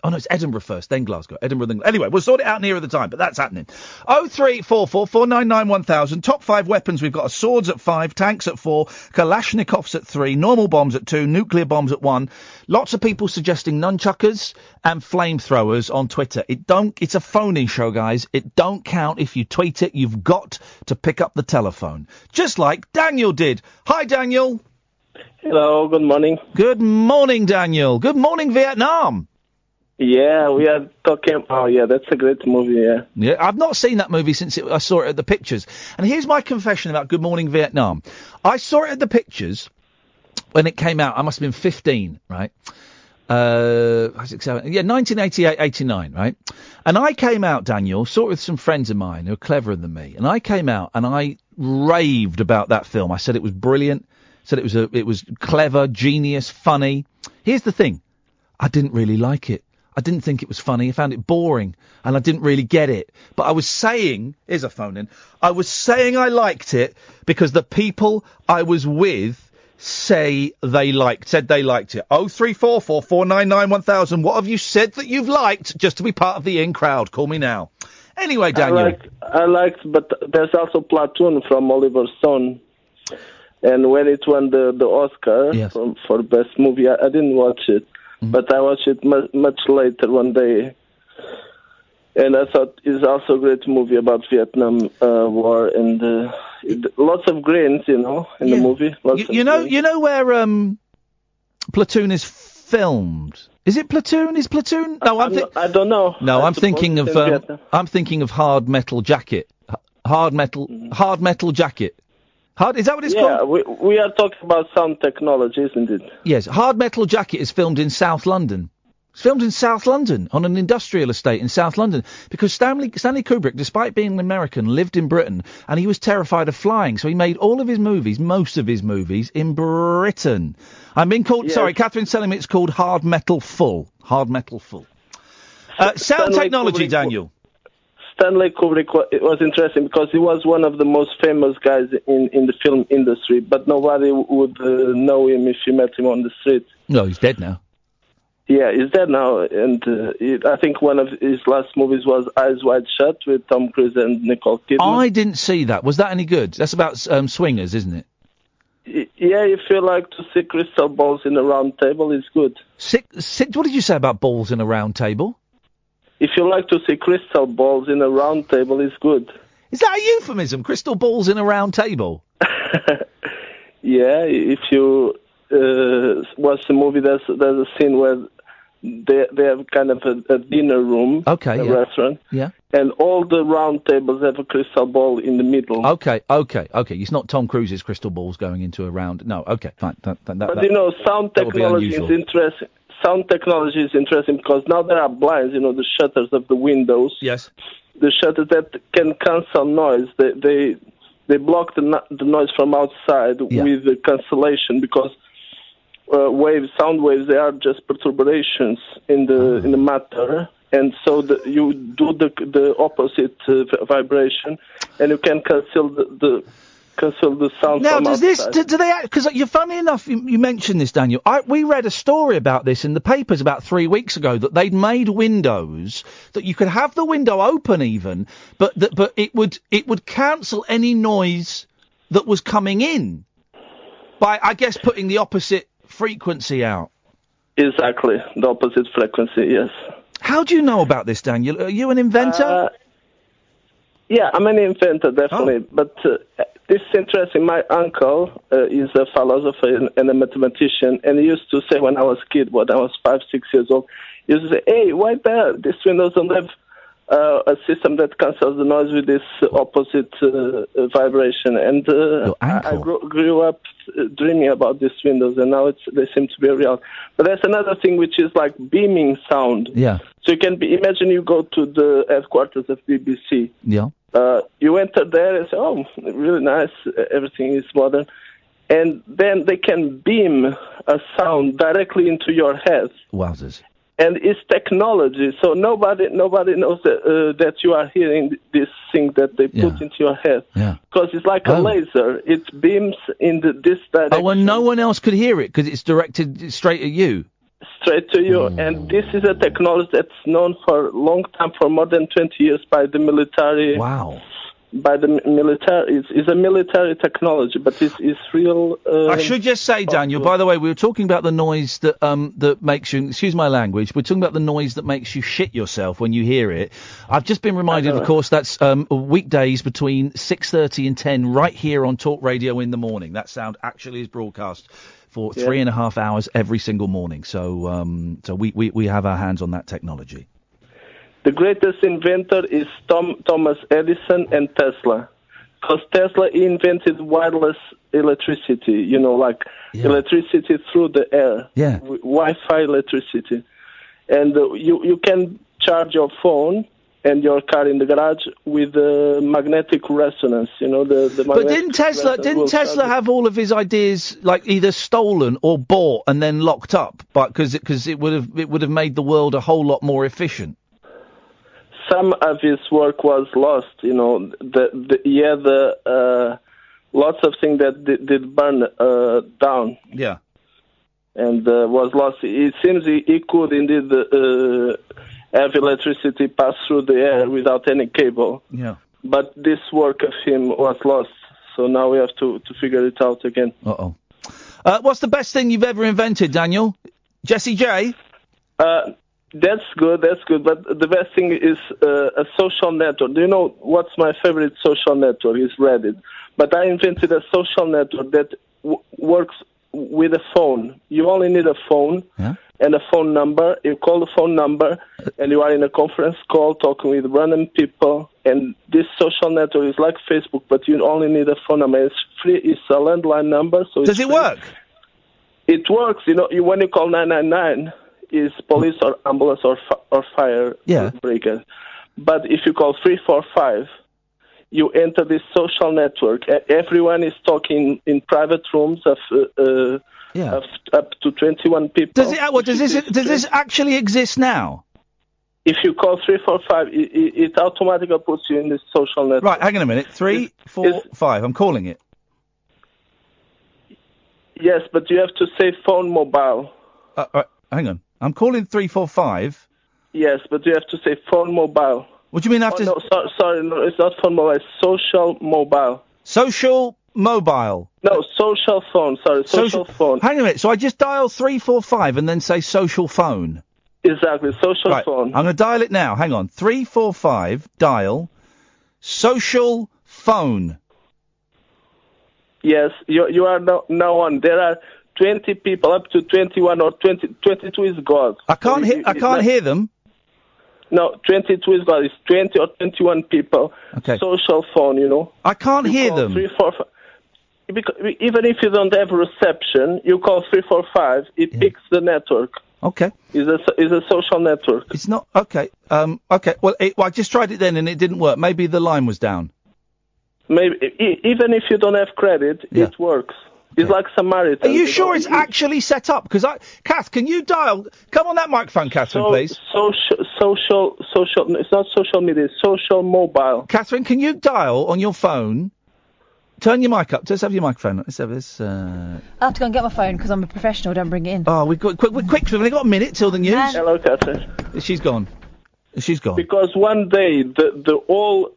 Oh, no, it's Edinburgh first, then Glasgow. Edinburgh, then... Anyway, we'll sort it out nearer the time, but that's happening. 0344 499 1000. Top 5 weapons. We've got swords at 5, tanks at 4, Kalashnikovs at 3, normal bombs at 2, nuclear bombs at 1. Lots of people suggesting nunchuckers and flamethrowers on Twitter. It's a phone-in show, guys. It don't count if you tweet it. You've got to pick up the telephone. Just like Daniel did. Hi, Daniel. Hello, good morning. Good morning, Daniel. Good morning, Vietnam. Yeah, we are talking. Oh, yeah, that's a great movie, yeah. Yeah, I've not seen that movie since I saw it at the pictures. And here's my confession about Good Morning Vietnam. I saw it at the pictures when it came out. I must have been 15, right? 1988, 89, right? And I came out, Daniel, saw it with some friends of mine who are cleverer than me. And I came out and I raved about that film. I said it was brilliant. Said it was clever, genius, funny. Here's the thing. I didn't really like it. I didn't think it was funny. I found it boring, and I didn't really get it. But I was saying, here's a phone in, I was saying I liked it because the people I was with said they liked it. 0344 499 1000. What have you said that you've liked just to be part of the in crowd? Call me now. Anyway, Daniel. I liked, but there's also Platoon from Oliver Stone. And when it won the Oscar for best movie, I didn't watch it. Mm-hmm. But I watched it much later one day, and I thought it's also a great movie about Vietnam War and lots of grains, in the movie. You know where Platoon is filmed? Is it Platoon? Is Platoon? No, I don't know. No, I'm thinking of Hard Metal Jacket. Hard Metal Jacket. Is that what it's called? Yeah, we are talking about sound technology, isn't it? Yes, Hard Metal Jacket is filmed in South London. It's filmed in South London, on an industrial estate in South London, because Stanley Kubrick, despite being an American, lived in Britain, and he was terrified of flying, so he made most of his movies, in Britain. I'm being called, sorry, Catherine's telling me it's called Hard Metal Full. Hard Metal Full. Sound technology, Daniel. Stanley Kubrick was interesting because he was one of the most famous guys in the film industry, but nobody would know him if you met him on the street. No, he's dead now. Yeah, he's dead now, and I think one of his last movies was Eyes Wide Shut with Tom Cruise and Nicole Kidman. I didn't see that. Was that any good? That's about swingers, isn't it? Yeah, if you like to see crystal balls in a round table, it's good. What did you say about balls in a round table? If you like to see crystal balls in a round table, it's good. Is that a euphemism? Crystal balls in a round table? Yeah, if you watch the movie, there's a scene where they have kind of a dinner room, a restaurant, and all the round tables have a crystal ball in the middle. Okay. It's not Tom Cruise's crystal balls going into a round. No, okay, fine. But sound technology is interesting. Sound technology is interesting because now there are blinds, the shutters of the windows. Yes. The shutters that can cancel noise. They block the noise from outside with the cancellation because sound waves, they are just perturbations in the matter, and so you do the opposite vibration, and you can cancel the sound. Now, from outside. Do they? Because you're funny enough, you mentioned this, Daniel. We read a story about this in the papers about 3 weeks ago that they'd made windows that you could have the window open even, but it would cancel any noise that was coming in by, I guess, putting the opposite frequency out. Exactly, the opposite frequency. Yes. How do you know about this, Daniel? Are you an inventor? Yeah, I'm an inventor, definitely. But this is interesting. My uncle is a philosopher and a mathematician, and he used to say when I was a kid, when I was 5, 6 years old, he used to say, "Hey, why this window doesn't have a system that cancels the noise with this opposite vibration?" And I grew up dreaming about these windows, and now they seem to be real. But there's another thing which is like beaming sound. Yeah. So you can imagine you go to the headquarters of BBC. Yeah. You enter there and say, "Oh, really nice. Everything is modern," and then they can beam a sound directly into your head. Wowzers. And it's technology, so nobody knows that you are hearing this thing that they put into your head. Yeah. Because it's like a laser. It beams in this direction. Oh, and no one else could hear it because it's directed straight at you. Straight to you. And this is a technology that's known for a long time, for more than 20 years by the military. Wow. By the military. It's a military technology, but it's real. I should just say, Daniel, by the way, we were talking about the noise that makes you, excuse my language, we're talking about the noise that makes you shit yourself when you hear it. I've just been reminded, of course, that's weekdays between 6:30 and 10 right here on Talk Radio in the morning. That sound actually is broadcast for 3.5 hours every single morning. So we have our hands on that technology. The greatest inventor is Thomas Edison and Tesla. Because Tesla invented wireless electricity, electricity through the air. Yeah. Wi-Fi electricity. And you can charge your phone and your car in the garage with magnetic resonance, the But didn't Tesla have all of his ideas like either stolen or bought and then locked up? But because it would have made the world a whole lot more efficient. Some of his work was lost, lots of things that did burn down. Yeah. And was lost. It seems he could indeed have electricity pass through the air without any cable. Yeah. But this work of him was lost, so now we have to figure it out again. Uh-oh. What's the best thing you've ever invented, Daniel? Jessie J? That's good, but the best thing is a social network. Do you know what's my favorite social network? Is Reddit. But I invented a social network that works with a phone. You only need a phone and a phone number. You call the phone number, and you are in a conference call talking with random people. And this social network is like Facebook, but you only need a phone number. It's free. It's a landline number. So does it work? It works. You know, when you call 999, is police or ambulance or fire breaker. But if you call 345, you enter this social network. Everyone is talking in private rooms of up to 21 people. Does this actually exist now? If you call 345, it automatically puts you in this social network. Right, hang on a minute. 345. I'm calling it. Yes, but you have to say phone mobile. Right, hang on. I'm calling 345. Yes, but you have to say phone mobile. What do you mean after? No, sorry, no, it's not phone mobile. It's social mobile. Social mobile. No, social phone. Sorry, social phone. Hang on a minute. So I just dial 345 and then say social phone. Exactly, social phone. I'm going to dial it now. Hang on. 345 dial social phone. Yes, you are now on. There are 20 people, up to 21 or 20. 22 is God. I can't hear them. No, 22 is God. It's 20 or 21 people. Okay. Social phone, you know. I can't hear them. 345. Because even if you don't have reception, you call 345. It picks the network. Okay. It's a social network. It's not okay. Okay. Well, I just tried it then and it didn't work. Maybe the line was down. Maybe even if you don't have credit, it works. It's like Samaritan. Are you sure it's actually set up? Because Kath, can you dial? Come on that microphone, Catherine, please. Social. It's not social media. It's social mobile. Catherine, can you dial on your phone? Turn your mic up. Let's have your microphone. Let's have this. I have to go and get my phone because I'm a professional. Don't bring it in. Oh, we've got quick. We've only got a minute till the news. Hello, Catherine. She's gone. She's gone. Because one day the whole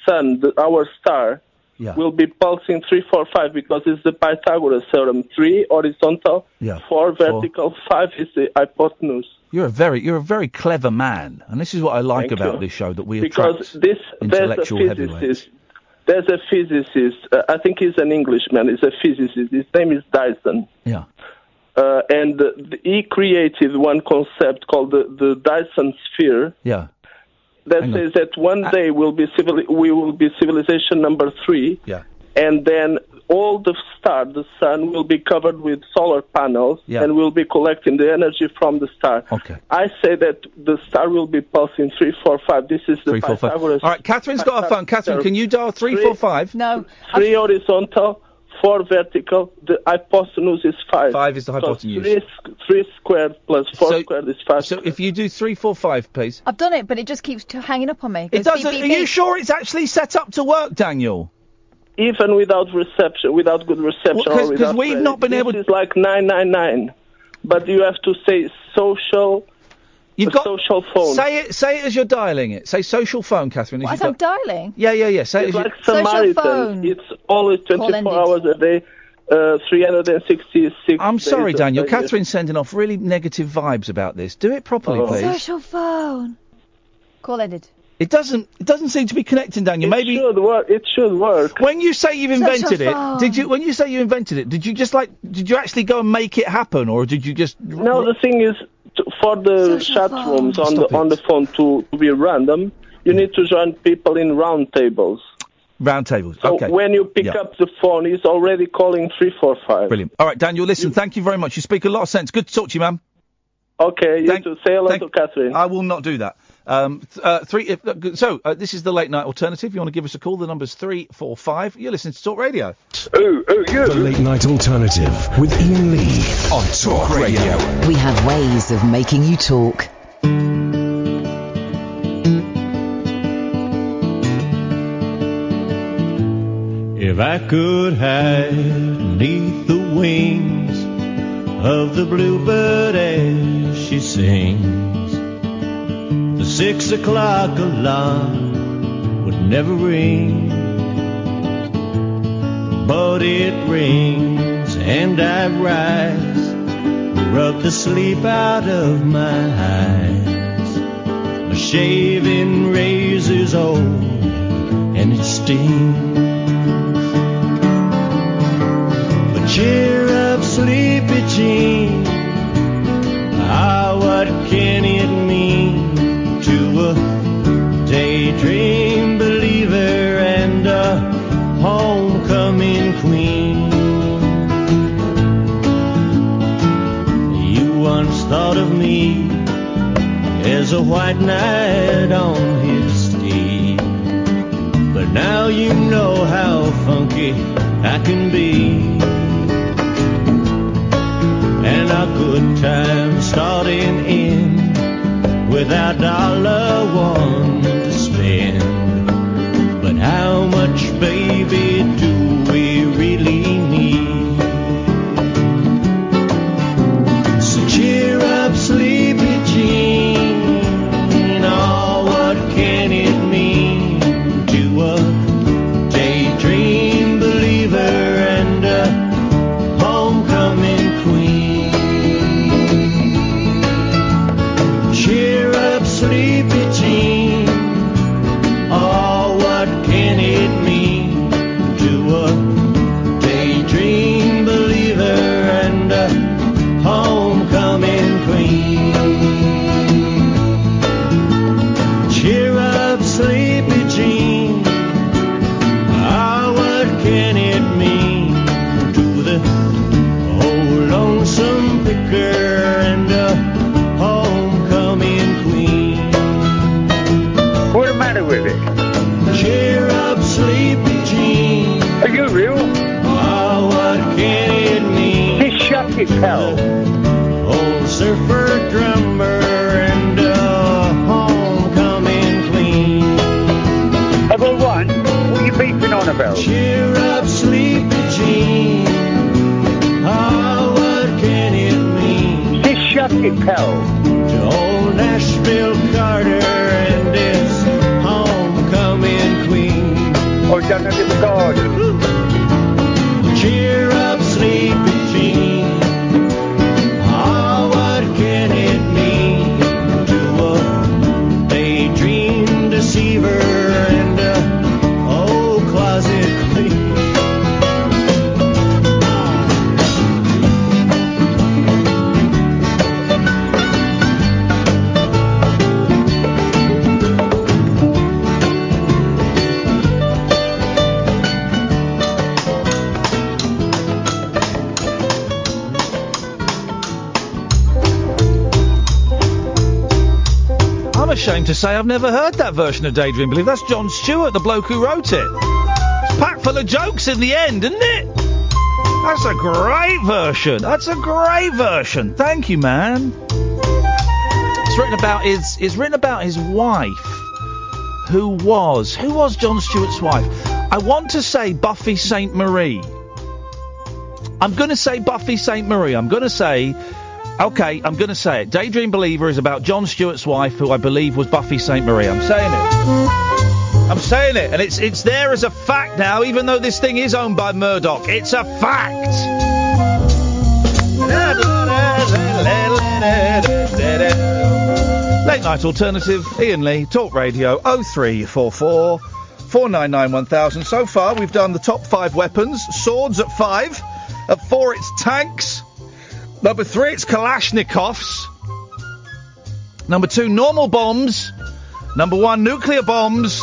sun, our star, will be pulsing 345 because it's the Pythagoras theorem. 3 horizontal, 4 vertical, 5 is the hypotenuse. You're a very clever man, and this is what I like about this show, that we attract intellectual heavyweights. There's a physicist. I think he's an Englishman. He's a physicist. His name is Dyson. Yeah. And he created one concept called the Dyson sphere. Yeah. That says that one day we will be civilization number 3. Yeah. And then all the sun will be covered with solar panels and we'll be collecting the energy from the star. Okay. I say that the star will be pulsing 345. This is the Pythagoras. All right, Catherine's got her phone. Catherine, can you dial 345? No. 3 horizontal, 4 vertical. The hypotenuse is 5. 5 is the hypotenuse. 3 squared plus 4 squared is 5. So if you do 345, please. I've done it, but it just keeps hanging up on me. It doesn't. Are you sure it's actually set up to work, Daniel? Even without reception, without good reception, or without because we've not been able. This is like 999, but you have to say social. You've got social phone. Say it as you're dialing it. Say social phone, Catherine. As I'm dialing. Yeah. Say it's it. Like Samaritan. Social phone. It's always 24 hours a day, 366. I'm sorry, days Daniel. a year. Catherine's sending off really negative vibes about this. Do it properly, please. Social phone. Call ended. It doesn't seem to be connecting, Daniel. Maybe it should work. When you say you've invented it, when you say you invented it, did you actually go and make it happen, or did you just? No, the thing is, for the chat rooms on the phone to be random, you need to join people in round tables. Round tables. So okay. when you pick up the phone, he's already calling 345. Brilliant. All right, Daniel. Listen, thank you very much. You speak a lot of sense. Good to talk to you, man. Okay, you too. Say hello to Catherine. I will not do that. This is the late night alternative. If you want to give us a call, the number's 345. You're listening to Talk Radio. You. The late night alternative with Iain Lee on Talk Radio. We have ways of making you talk. If I could hide beneath the wings of the bluebird as she sings, the 6 o'clock alarm would never ring, but it rings and I rise, rub the sleep out of my eyes. My shaving razor's old and it stings. cheer up, sleepy Jean. Ah, what can it mean to a daydream believer and a homecoming queen? You once thought of me as a white knight on his steed, but now you know how funky I can be. And our good times starting in without $1 to spend. But how much, baby, do we really need? So cheer up, sleepy Jean. Oh, what can it mean to a daydream believer and a homecoming queen? Cheer up, sleepy Jean. Oh, what can it mean to a daydream believer and a homecoming queen? Cheer up, sleepy Jean. Oh, what can it mean to the old lonesome picker and a homecoming queen? What's the matter with it? Cheer up, sleepy Jean. Are you real? Oh, what can it mean? Just shut it, pal. Old surfer drummer and a homecoming queen. Have I won? What are you beeping on about? Cheer up, sleepy Jean. Oh, what can it mean? Just shut it, pal. To old Nashville Carter and his homecoming queen. Oh, down at the garden. Cheer up, sleepy Jean. Oh, what can it mean to a daydream deceiver and a old closet queen? I'm ashamed to say I've never heard that version of Daydream Believer. That's John Stewart, the bloke who wrote it. It's packed full of jokes in the end, isn't it? That's a great version. That's a great version. Thank you, man. It's written about his wife, who was John Stewart's wife. I want to say Buffy St. Marie. I'm going to say Buffy St. Marie. I'm going to say it. Daydream Believer is about John Stewart's wife, who I believe was Buffy St. Marie. I'm saying it. And it's there as a fact now, even though this thing is owned by Murdoch. It's a fact. Late Night Alternative, Iain Lee, Talk Radio, 0344 499 1000. So far, we've done the top 5 weapons. Swords at 5. At 4, it's tanks. Number 3, it's Kalashnikovs. Number 2, normal bombs. Number 1, nuclear bombs.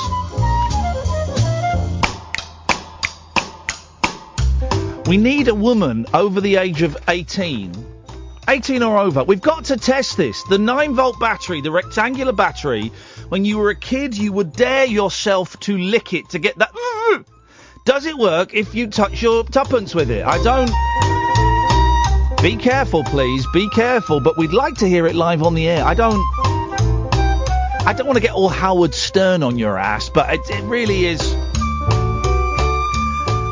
We need a woman over the age of 18. 18 or over. We've got to test this. The 9-volt battery, the rectangular battery, when you were a kid, you would dare yourself to lick it to get that... Does it work if you touch your tuppence with it? I don't... Be careful, please. Be careful. But we'd like to hear it live on the air. I don't want to get all Howard Stern on your ass, but it really is.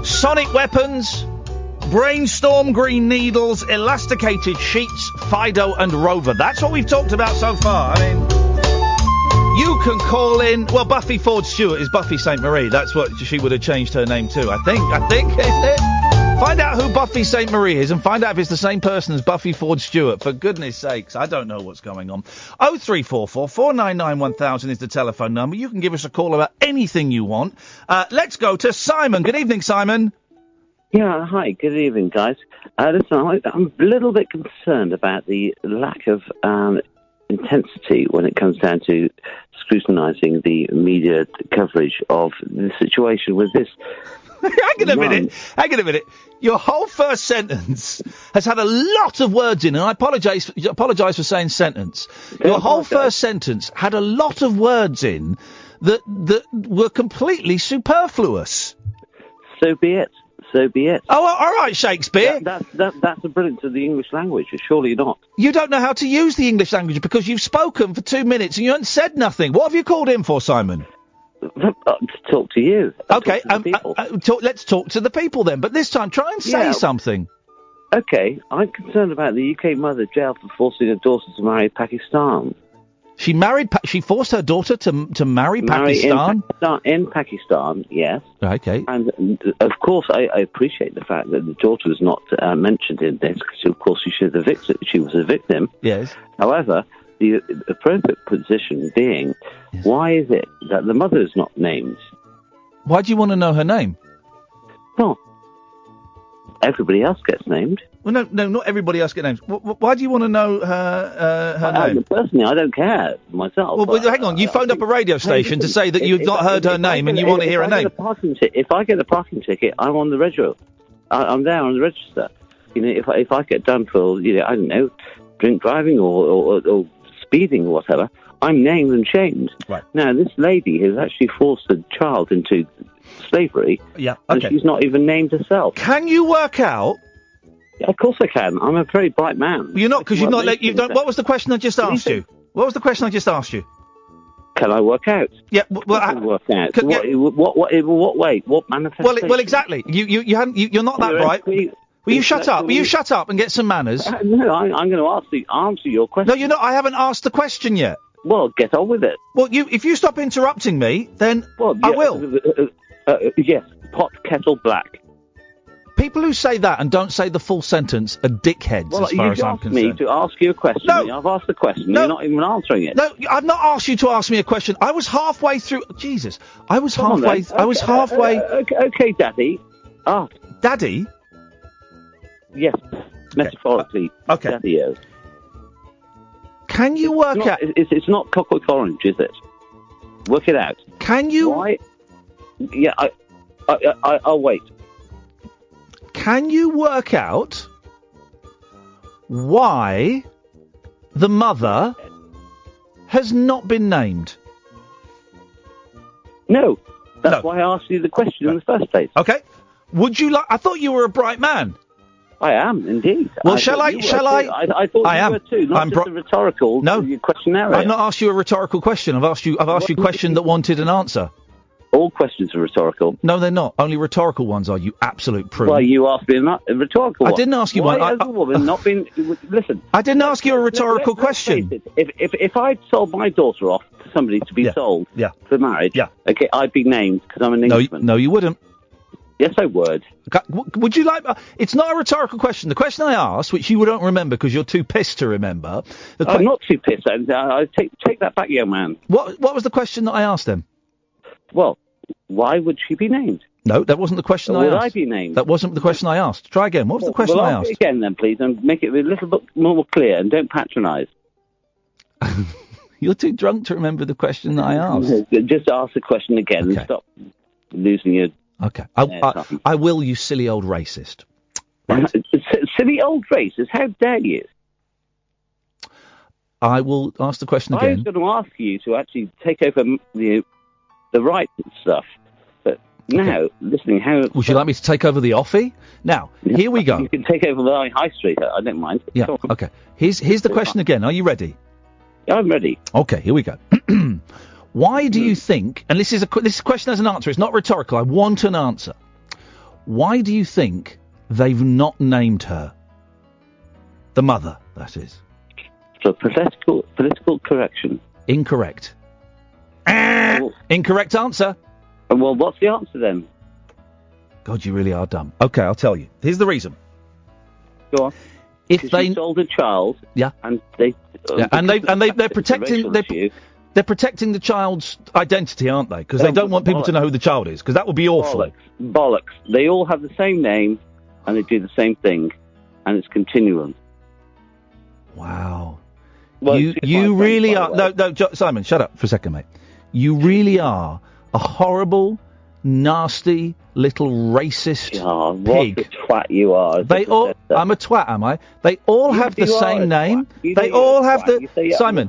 Sonic weapons, Brainstorm green needles, elasticated sheets, Fido and Rover. That's what we've talked about so far. I mean, you can call in. Well, Buffy Ford Stewart is Buffy St. Marie. That's what she would have changed her name to, I think, isn't it? Find out who Buffy St. Marie is and find out if it's the same person as Buffy Ford Stewart. For goodness sakes, I don't know what's going on. 0344 499 1000 is the telephone number. You can give us a call about anything you want. Let's go to Simon. Good evening, Simon. Yeah, hi, good evening, guys. Listen, I'm a little bit concerned about the lack of intensity when it comes down to scrutinising the media coverage of the situation with this. Hang on a minute. Your whole first sentence has had a lot of words in, and I apologise for saying sentence. Your whole first sentence had a lot of words in that were completely superfluous. So be it. Oh, all right, Shakespeare. That's the brilliance of the English language. Surely not. You don't know how to use the English language because you've spoken for 2 minutes and you haven't said nothing. What have you called in for, Simon? To talk to you. Okay, let's talk to the people then. But this time, try and say something. Okay, I'm concerned about the UK mother jailed for forcing her daughter to marry Pakistan. She forced her daughter to marry Pakistan? In Pakistan, yes. Okay. And, of course, I appreciate the fact that the daughter was not mentioned in this, because, of course, she was a victim. Yes. However, the appropriate position being, why is it that the mother is not named? Why do you want to know her name? Well, everybody else gets named. Well, no, not everybody else gets named. Why do you want to know her name? Personally, I don't care myself. Well, hang on. You phoned up a radio station to say that you've not heard her name and you want to hear her name. If I get a parking ticket, I'm on the register. I'm there on the register. You know, if I get done for, I don't know, drink driving or speeding or whatever, I'm named and shamed. Right. Now, this lady has actually forced a child into slavery. Yeah. Okay. And she's not even named herself. Can you work out? Yeah, of course I can. I'm a very bright man. You're not, because you've not. What was the question I just asked you? What was the question I just asked you? Can I work out? Yeah. Well, I work out. What way? What manifestation? Well, exactly. You're not that bright. Will you shut up? Will you shut up and get some manners? No, I'm going to answer your question. No, you're not. I haven't asked the question yet. Well, get on with it. Well, if you stop interrupting me, then I will. Yes, pot, kettle, black. People who say that and don't say the full sentence are dickheads, as far as I'm concerned. Well, you asked me to ask you a question. No. I've asked the question. No. You're not even answering it. No, I've not asked you to ask me a question. I was halfway through. Jesus. I was halfway. Okay, Daddy. Daddy? Yes, metaphorically. Okay. Daddy-o. Can you work out... It's not Clockwork Orange, is it? Work it out. Can you... Why? Yeah, I'll wait. Can you work out why the mother has not been named? No. That's why I asked you the question in the first place. Okay. Would you like... I thought you were a bright man. I am, indeed. Well, I thought you were too, not just a rhetorical questionnaire. I've not asked you a rhetorical question. I've asked you a question that wanted an answer. All questions are rhetorical. No, they're not. Only rhetorical ones are, you absolute prune. Well, you asked me a rhetorical one. I didn't ask you one. Why has a woman not been... Listen. I didn't ask you a rhetorical question. If I'd sold my daughter off to somebody to be sold for marriage, okay, I'd be named because I'm an Englishman. No, you wouldn't. Yes, I would. Would you like... It's not a rhetorical question. The question I asked, which you don't remember because you're too pissed to remember... I'm not too pissed. I take that back, young man. What was the question that I asked them? Well, why would she be named? No, that wasn't the question I asked. Would I be named? That wasn't the question I asked. Try again. What was the question I asked? Ask it again then, please, and make it a little bit more clear, and don't patronise. You're too drunk to remember the question that I asked. Just ask the question again and stop losing your... Okay. I will, you silly old racist. Right. Silly old racist? How dare you? I will ask the question again. I was going to ask you to actually take over the right stuff, but now, listening how... Would you like me to take over the offie? Now, here we go. You can take over the high street, I don't mind. Yeah, okay. Here's the question again. Are you ready? Yeah, I'm ready. Okay, here we go. Why do you think, and this question has an answer, it's not rhetorical, I want an answer. Why do you think they've not named her? The mother, that is. For political correction. Incorrect. Incorrect answer. Well, what's the answer then? God, you really are dumb. Okay, I'll tell you. Here's the reason. Go on. If they sold a child, yeah, and they're protecting They're protecting the child's identity, aren't they? Because they don't want people to know who the child is, because that would be awful. Bollocks. They all have the same name, and they do the same thing, and it's continuum. Wow. Well, you really are... No, Simon, shut up for a second, mate. You really are a horrible, nasty, little racist pig. What a twat you are. I'm a twat, am I? They all have the same name. They all have the... Simon.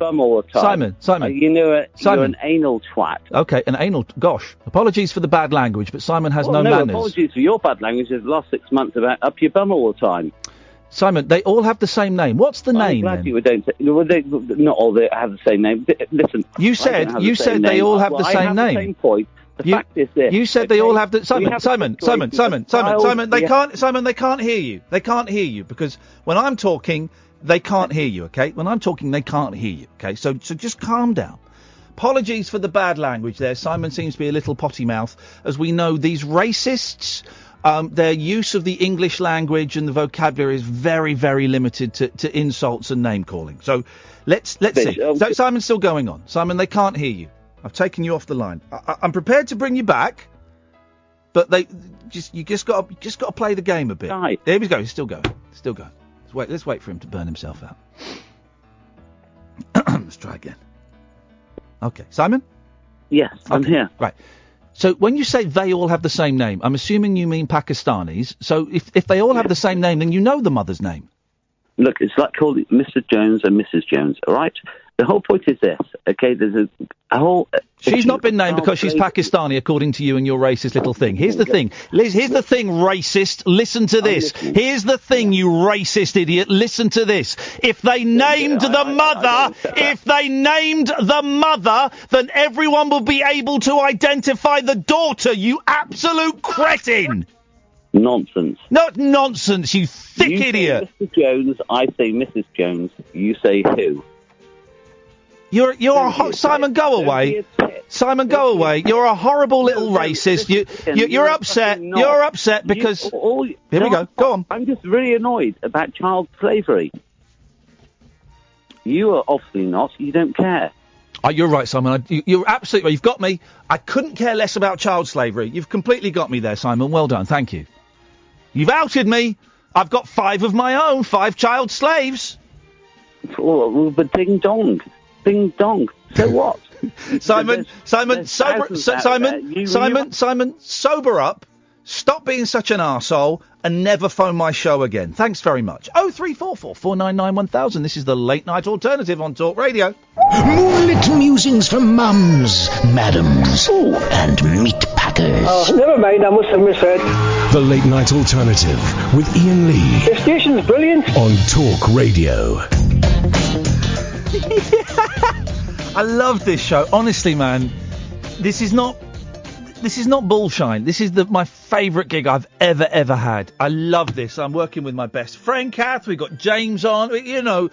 Simon. You're an anal twat. Okay, an anal... Gosh, apologies for the bad language, but Simon has no manners. Apologies for your bad language of the last 6 months about up your bum all the time. Simon, they all have the same name. What's the name, then? Not all they have the same name. Listen, you said they all have the same name. The same point. The fact is this. You said they all have the... Simon, they can't hear you. They can't hear you, because when I'm talking, they can't hear you, okay? When I'm talking, they can't hear you, okay? So just calm down. Apologies for the bad language there. Simon seems to be a little potty mouth. As we know, these racists... their use of the English language and the vocabulary is very, very limited to insults and name calling. So let's see. So Simon's still going on. Simon, they can't hear you. I've taken you off the line. I'm prepared to bring you back, but you just got to play the game a bit. Right. There we go. He's still going. Let's wait for him to burn himself out. Let's try again. Okay, Simon. Yes, I'm here. Right. So when you say they all have the same name, I'm assuming you mean Pakistanis. So if they all have the same name, then you know the mother's name. Look, it's like calling Mr. Jones and Mrs. Jones, all right? The whole point is this, okay? There's a whole... She's not been named because she's Pakistani, according to you and your racist little thing. Here's the thing. Liz, here's the thing, racist. Listen to this. Here's the thing, you racist idiot. Listen to this. If they named the mother, then everyone will be able to identify the daughter, you absolute cretin. Nonsense. Not nonsense, you thick idiot. Say Mr. Jones, I say Mrs. Jones. You say who? You're Simon, go away. Simon, go away. You're a horrible little racist. You're upset. You're upset because... Here we go. Go on. I'm just really annoyed about child slavery. You are obviously not. You don't care. Oh, you're right, Simon. You're absolutely right. You've got me. I couldn't care less about child slavery. You've completely got me there, Simon. Well done. Thank you. You've outed me. I've got 5 of my own. 5 child slaves. Oh, but ding dong. Ding dong. So what? Simon, sober up. Stop being such an arsehole and never phone my show again. Thanks very much. 0344 499 1000. This is the Late Night Alternative on Talk Radio. Moonlit musings from mums, madams, and meat packers. Oh, never mind, I must have misheard. The Late Night Alternative with Iain Lee. The station's brilliant. On Talk Radio. I love this show. Honestly, man, this is not bullshine. This is my favourite gig I've ever had. I love this. I'm working with my best friend, Kath. We've got James on, who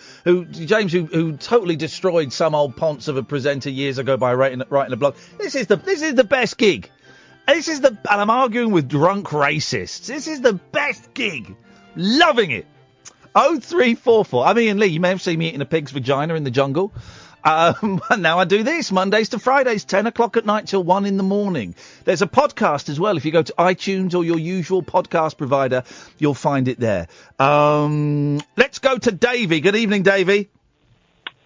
totally destroyed some old ponce of a presenter years ago by writing a blog. This is the best gig. And I'm arguing with drunk racists. This is the best gig. Loving it. 0344. I'm Iain Lee. You may have seen me eating a pig's vagina in the jungle. Now I do this Mondays to Fridays, 10 o'clock at night till 1 in the morning. There's a podcast as well. If you go to iTunes or your usual podcast provider, you'll find it there. Let's go to Davey. Good evening, Davey.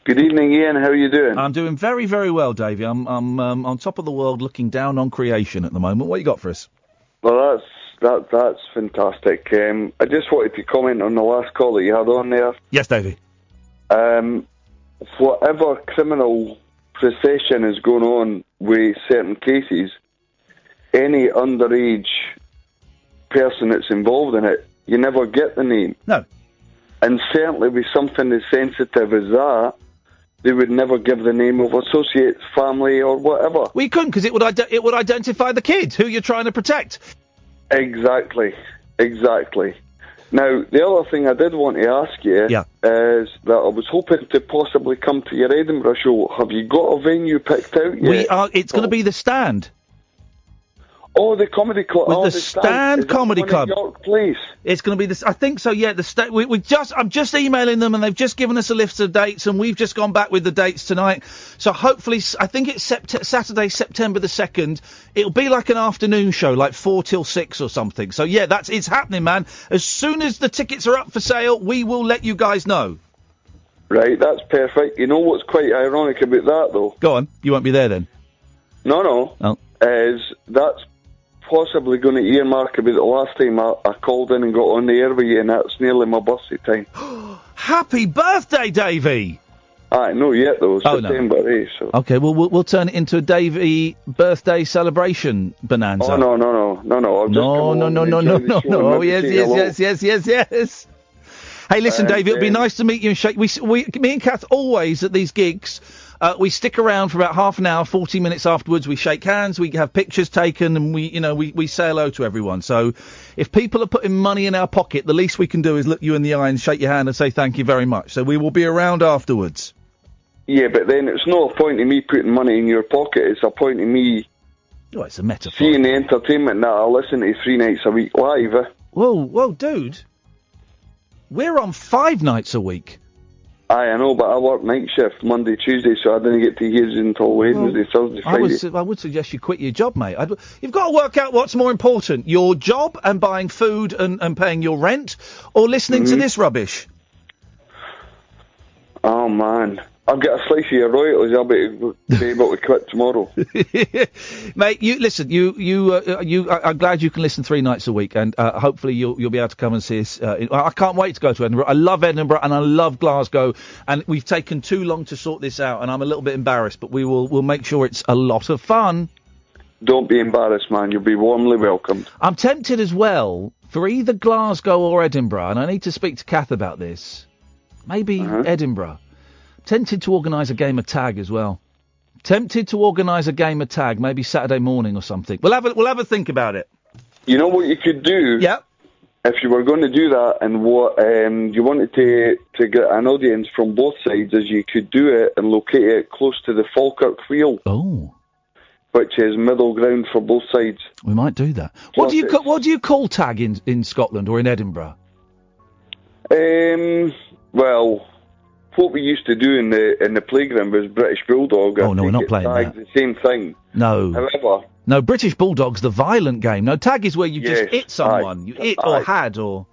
Good evening, Ian. How are you doing? I'm doing very, very well, Davey. I'm on top of the world, looking down on creation at the moment. What you got for us? Well, that's fantastic. I just wanted to comment on the last call that you had on there. Yes, Davey. Whatever criminal procession is going on with certain cases, any underage person that's involved in it, you never get the name. No. And certainly with something as sensitive as that, they would never give the name of associates, family, or whatever. We couldn't, because it would identify the kid who you're trying to protect. Exactly. Now, the other thing I did want to ask you is that I was hoping to possibly come to your Edinburgh show. Have you got a venue picked out yet? It's going to be the Stand. Oh, the comedy club. With oh, the Stand Comedy Club. York Place. It's going to be this. I think so. Yeah. I'm just emailing them, and they've just given us a list of dates, and we've just gone back with the dates tonight. So hopefully, I think it's Saturday, September the 2nd. It'll be like an afternoon show, like 4 till 6 or something. So yeah, it's happening, man. As soon as the tickets are up for sale, we will let you guys know. Right, that's perfect. You know what's quite ironic about that, though? Go on. You won't be there then. No. Oh. Is that's possibly going to earmark about the last time I called in and got on the air with you, and that's nearly my birthday time. Happy birthday, Davey! Not yet, though. September, no. So. Okay, well, we'll turn it into a Davey birthday celebration bonanza. Oh, no. No. Oh, yes. Hey, listen, Dave, it'll be nice to meet you and shake. Me and Kath always at these gigs, we stick around for about half an hour, 40 minutes afterwards. We shake hands, we have pictures taken, and we say hello to everyone. So if people are putting money in our pocket, the least we can do is look you in the eye and shake your hand and say thank you very much. So we will be around afterwards. Yeah, but then it's not a point in me putting money in your pocket. It's a point in me... Oh, it's a metaphor. Seeing the entertainment that I listen to 3 nights a week live. Whoa, dude. We're on 5 nights a week. I know, but I work night shift Monday, Tuesday, so I didn't get to hear you until Wednesday, Thursday, Friday. I would suggest you quit your job, mate. You've got to work out what's more important, your job and buying food and paying your rent, or listening to this rubbish. Oh, man. I'll get a slice of your royalties. I'll be able to quit tomorrow. Mate, you listen. I'm glad you can listen 3 nights a week, and hopefully you'll be able to come and see us. I can't wait to go to Edinburgh. I love Edinburgh and I love Glasgow, and we've taken too long to sort this out, and I'm a little bit embarrassed, but we'll make sure it's a lot of fun. Don't be embarrassed, man. You'll be warmly welcomed. I'm tempted as well for either Glasgow or Edinburgh, and I need to speak to Kath about this. Maybe Edinburgh. Tempted to organise a game of tag as well. Maybe Saturday morning or something. We'll have a think about it. You know what you could do? Yeah. If you were going to do that, and what you wanted to get an audience from both sides, is you could do it and locate it close to the Falkirk Wheel. Oh. Which is middle ground for both sides. We might do that. What do you call tag in Scotland or in Edinburgh? Well, what we used to do in the playground was British Bulldog. Oh, no, we're not playing that. The same thing. No. However... No, British Bulldog's the violent game. No, tag is where you just hit someone. You hit or had or...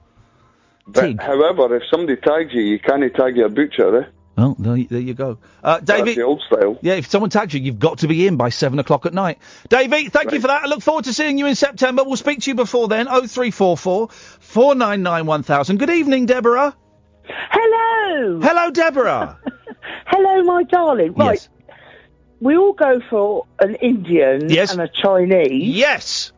But, however, if somebody tags you, you can't tag your butcher, eh? Well, there you go. Davey, that's the old style. Yeah, if someone tags you, you've got to be in by 7 o'clock at night. Davey, thank you for that. I look forward to seeing you in September. We'll speak to you before then. 0344 499 1000. Good evening, Deborah. Hello. Hello, Deborah. Hello, my darling. Right. Yes. We all go for an Indian and a Chinese. Yes.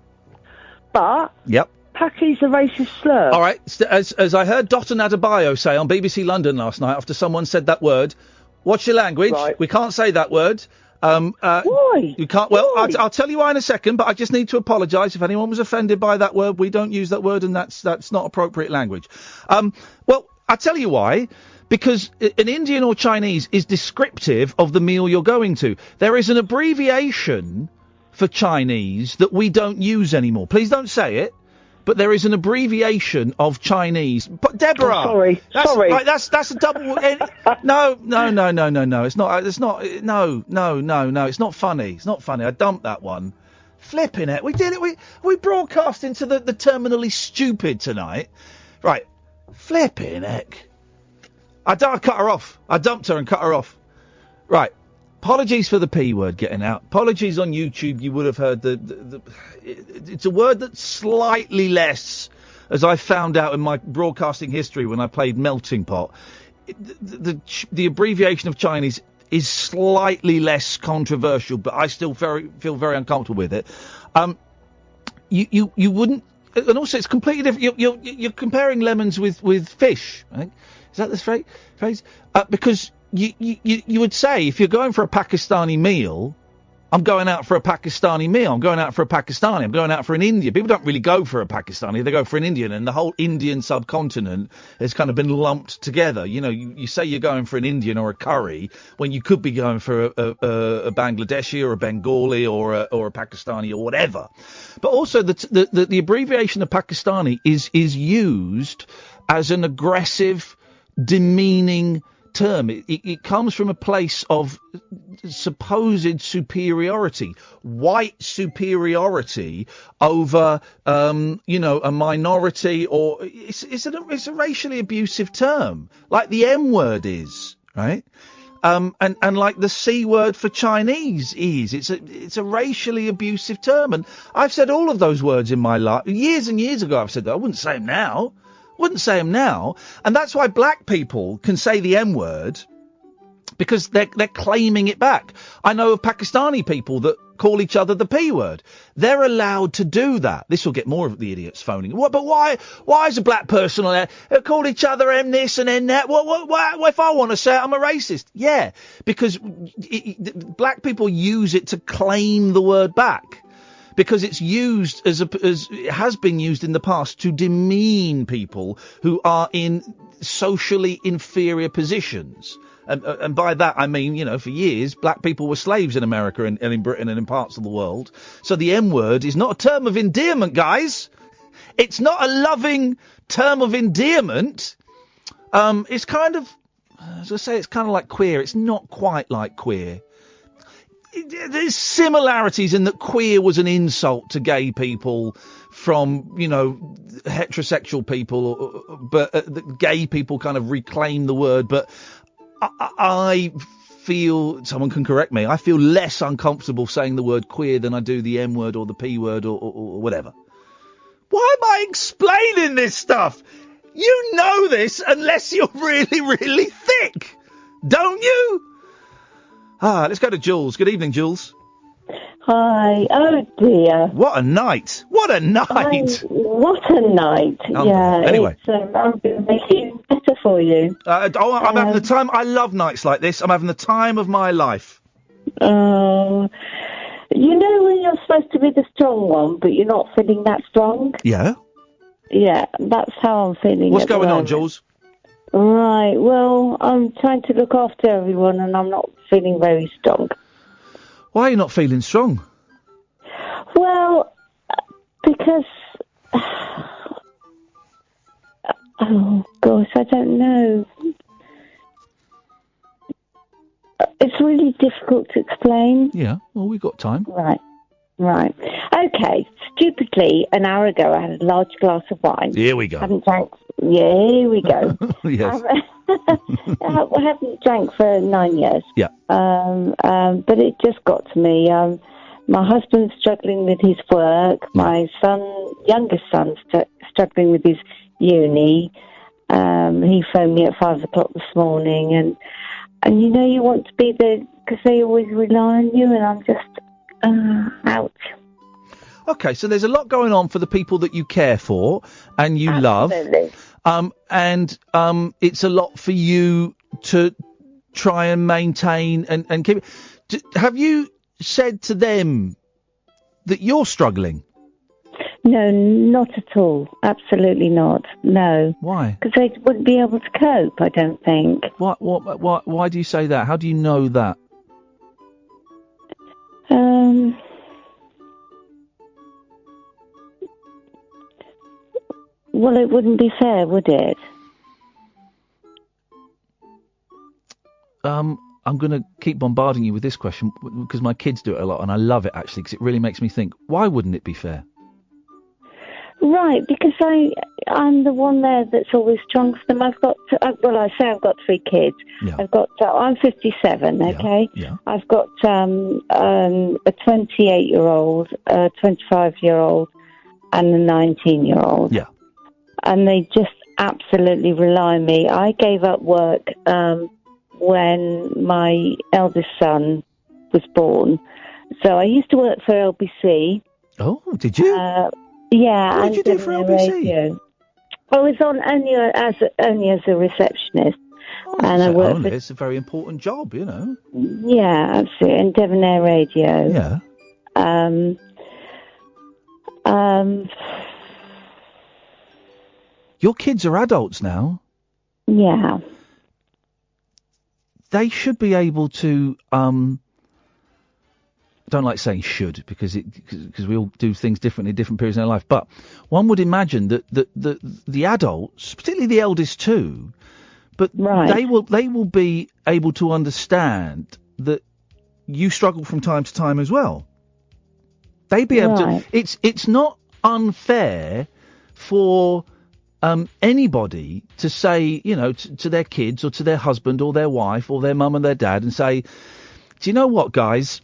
But... Yep. Paki's a racist slur. All right. As I heard Dr. Adebayo say on BBC London last night after someone said that word, what's your language? Right. We can't say that word. Why? You can't. Well, I'll tell you why in a second, but I just need to apologise if anyone was offended by that word. We don't use that word, and that's not appropriate language. Well, I'll tell you why. Because an Indian or Chinese is descriptive of the meal you're going to. There is an abbreviation for Chinese that we don't use anymore. Please don't say it, but there is an abbreviation of Chinese. But Deborah, sorry. Right, that's a double. No. It's not. It's not funny. It's not funny. I dumped that one. Flipping it. We did it. We broadcast into the terminally stupid tonight. Right. Flipping heck. I cut her off. I dumped her and cut her off. Right. Apologies for the P word getting out. Apologies on YouTube. You would have heard it's a word that's slightly less, as I found out in my broadcasting history when I played Melting Pot. The abbreviation of Chinese is slightly less controversial, but I still feel very uncomfortable with it. You wouldn't, and also it's completely different. You're comparing lemons with fish, right? Is that the phrase? Because you would say if you're going for a Pakistani meal, I'm going out for a Pakistani meal. I'm going out for a Pakistani. I'm going out for an Indian. People don't really go for a Pakistani. They go for an Indian. And the whole Indian subcontinent has kind of been lumped together. You know, you say you're going for an Indian or a curry when you could be going for a Bangladeshi or a Bengali or a Pakistani or whatever. But also the abbreviation of Pakistani is used as an aggressive, demeaning term. It comes from a place of supposed superiority, white superiority over, a minority, or it's a racially abusive term, like the M word is, right? And like the C word for Chinese is. It's a racially abusive term, and I've said all of those words in my life years and years ago. I've said that. I wouldn't say them now. And that's why black people can say the M word, because they're claiming it back. I know of Pakistani people that call each other the P word. They're allowed to do that. This will get more of the idiots phoning. But why is a black person on there call each other M this and M that? What if I want to say it, I'm a racist? Yeah, because black people use it to claim the word back. Because it's used as it has been used in the past to demean people who are in socially inferior positions. And by that, I mean, for years, black people were slaves in America and in Britain and in parts of the world. So the M word is not a term of endearment, guys. It's not a loving term of endearment. It's kind of, as I say, it's kind of like queer. It's not quite like queer. There's similarities in that queer was an insult to gay people from, heterosexual people, but gay people kind of reclaim the word. But I feel, someone can correct me, I feel less uncomfortable saying the word queer than I do the M word or the P word or whatever. Why am I explaining this stuff? You know this unless you're really, really thick, don't you? Let's go to Jules. Good evening, Jules. Hi. Oh, dear. What a night. What a night. What a night. Yeah. Anyway. I'm going to make it better for you. I'm having the time. I love nights like this. I'm having the time of my life. Oh. You know when you're supposed to be the strong one, but you're not feeling that strong? Yeah. Yeah, that's how I'm feeling. What's going on, Jules? Right, well, I'm trying to look after everyone and I'm not feeling very strong. Why are you not feeling strong? Well, because... Oh, gosh, I don't know. It's really difficult to explain. Yeah, well, we've got time. Right. Okay, stupidly, an hour ago I had a large glass of wine. Here we go. Haven't drank... Yeah, here we go. Yes. I haven't drank for 9 years. Yeah. But it just got to me. My husband's struggling with his work. My youngest son's struggling with his uni. He phoned me at 5 o'clock this morning, and you want to be there because they always rely on you, and I'm just ouch. Okay, so there's a lot going on for the people that you care for and you Absolutely. love. And it's a lot for you to try and maintain and keep it. Have you said to them that you're struggling? No, not at all. Absolutely not. No. Why? Because they wouldn't be able to cope, I don't think. Why do you say that? How do you know that? Well, it wouldn't be fair, would it? I'm going to keep bombarding you with this question because my kids do it a lot and I love it actually because it really makes me think, why wouldn't it be fair? Right, because I'm the one there that's always strong for them. I've got 3 kids. Yeah. I'm 57, okay? Yeah. I've got a 28-year-old, a 25-year-old, and a 19-year-old. Yeah. And they just absolutely rely on me. I gave up work when my eldest son was born. So I used to work for LBC. Oh, did you? Yeah. What did you do for LBC? Radio. I was on only as a receptionist. And I work for... It's a very important job, you know. Yeah, absolutely. And Devon Radio. Yeah. Your kids are adults now. Yeah. They should be able to. Don't like saying should because we all do things differently at different periods in our life. But one would imagine that the adults, particularly the eldest two, but they will be able to understand that you struggle from time to time as well. They'd be able to. It's not unfair for anybody to say, you know, to their kids or to their husband or their wife or their mum and their dad and say, do you know what, guys?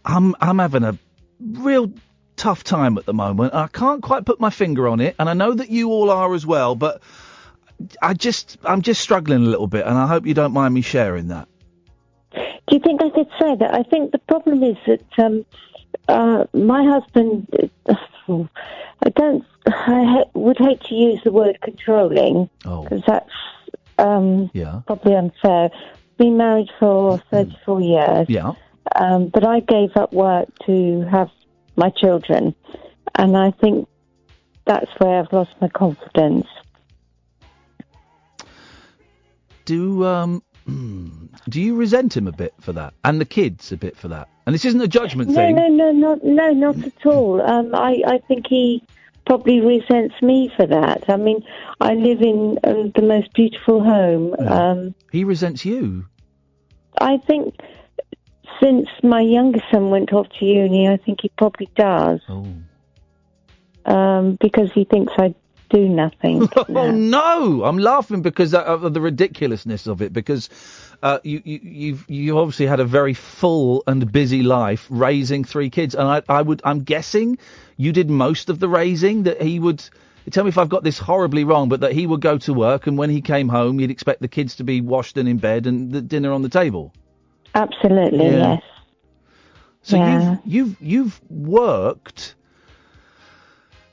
I'm having a real tough time at the moment. I can't quite put my finger on it, and I know that you all are as well, but I'm just struggling a little bit, and I hope you don't mind me sharing that. Do you think I could say that? I think the problem is that my husband, I would hate to use the word controlling, because that's probably unfair. Been married for 34 years. Yeah. But I gave up work to have my children, and I think that's where I've lost my confidence. Do you resent him a bit for that, and the kids a bit for that? And this isn't a judgment thing. No, not at all. I think he probably resents me for that. I mean, I live in the most beautiful home. Yeah. He resents you. I think since my youngest son went off to uni, I think he probably does. Because he thinks I do nothing. Oh no! I'm laughing because of the ridiculousness of it. Because you obviously had a very full and busy life raising 3 kids, and I'm guessing you did most of the raising. That he would tell me if I've got this horribly wrong, but that he would go to work, and when he came home, you'd expect the kids to be washed and in bed and the dinner on the table. Absolutely, yes. So you've worked,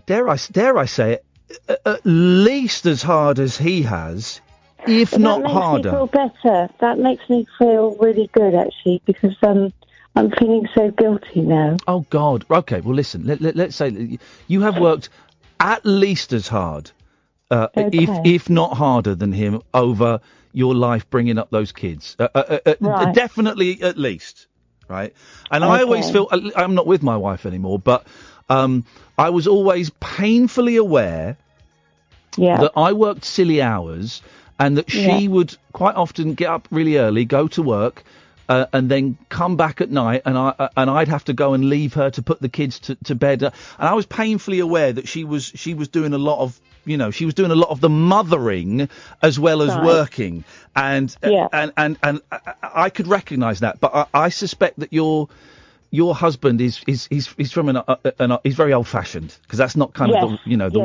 dare I say it, at least as hard as he has, if not harder. That makes me feel better. That makes me feel really good, actually, because I'm feeling so guilty now. Oh God. Okay. Well, listen. Let's say you have worked at least as hard, if not harder than him over your life bringing up those kids. Definitely at least, right? And I always feel, I'm not with my wife anymore, but I was always painfully aware that I worked silly hours and that she would quite often get up really early, go to work, and then come back at night, and I'd have to go and leave her to put the kids to bed. And I was painfully aware that she was doing a lot of, you know, she was doing a lot of the mothering as well as working, and I could recognise that. But I suspect that your husband is from he's very old fashioned, because that's not kind of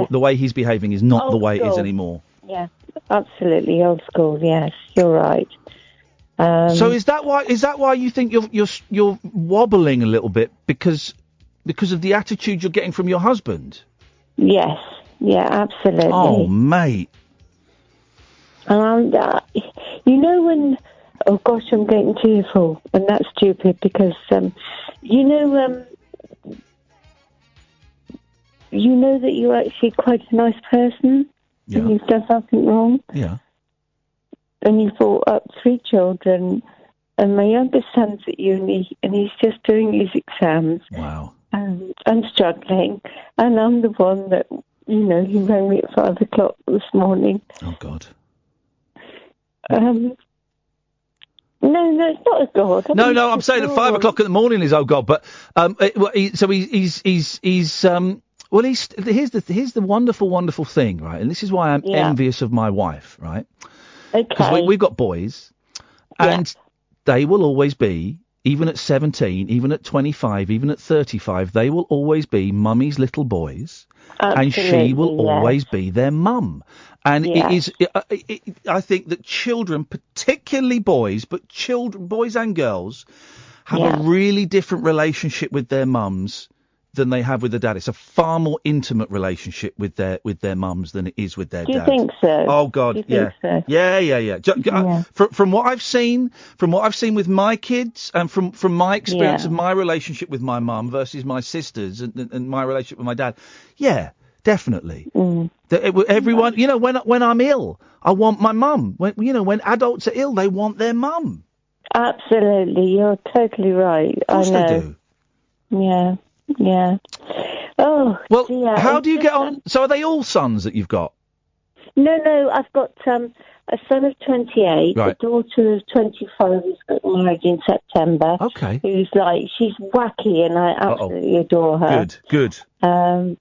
the way he's behaving is not old the way school. it is anymore. Yeah, absolutely old school. Yes, you're right. So is that why you think you're wobbling a little bit because of the attitude you're getting from your husband? Yes. Yeah, absolutely. Oh, mate. And you know when... Oh, gosh, I'm getting tearful, and that's stupid because, you know that you're actually quite a nice person, and you've done something wrong. Yeah. And you brought up 3 children, and my youngest son's at uni, and he's just doing his exams. Wow. And I'm struggling, and I'm the one that... You know, he rang me at 5 o'clock this morning. Oh, God. No, it's not a God. No, I'm saying at 5 o'clock in the morning is oh God, but here's the wonderful thing, right? And this is why I'm envious of my wife, right? Okay. Because we've got boys, and they will always be, even at 17, even at 25, even at 35, they will always be mummy's little boys. Absolutely, and she will always be their mum. And it is, I think that children, particularly boys, but boys and girls, have a really different relationship with their mums than they have with their dad. It's a far more intimate relationship with their mums than it is with their Do you dad. think so? Oh God, Do you think so? Yeah. From what I've seen with my kids, and from my experience of my relationship with my mum versus my sisters and my relationship with my dad, yeah, definitely. Everyone, when I'm ill, I want my mum. When adults are ill, they want their mum. Absolutely, you're totally right. Of course I know. they do. Yeah. Yeah. Oh, well, dear. how do you get on? So are they all sons that you've got? No, I've got a son of 28, Right. a daughter of 25 who's got married in September. Okay. Who's she's wacky and I absolutely adore her. Good. And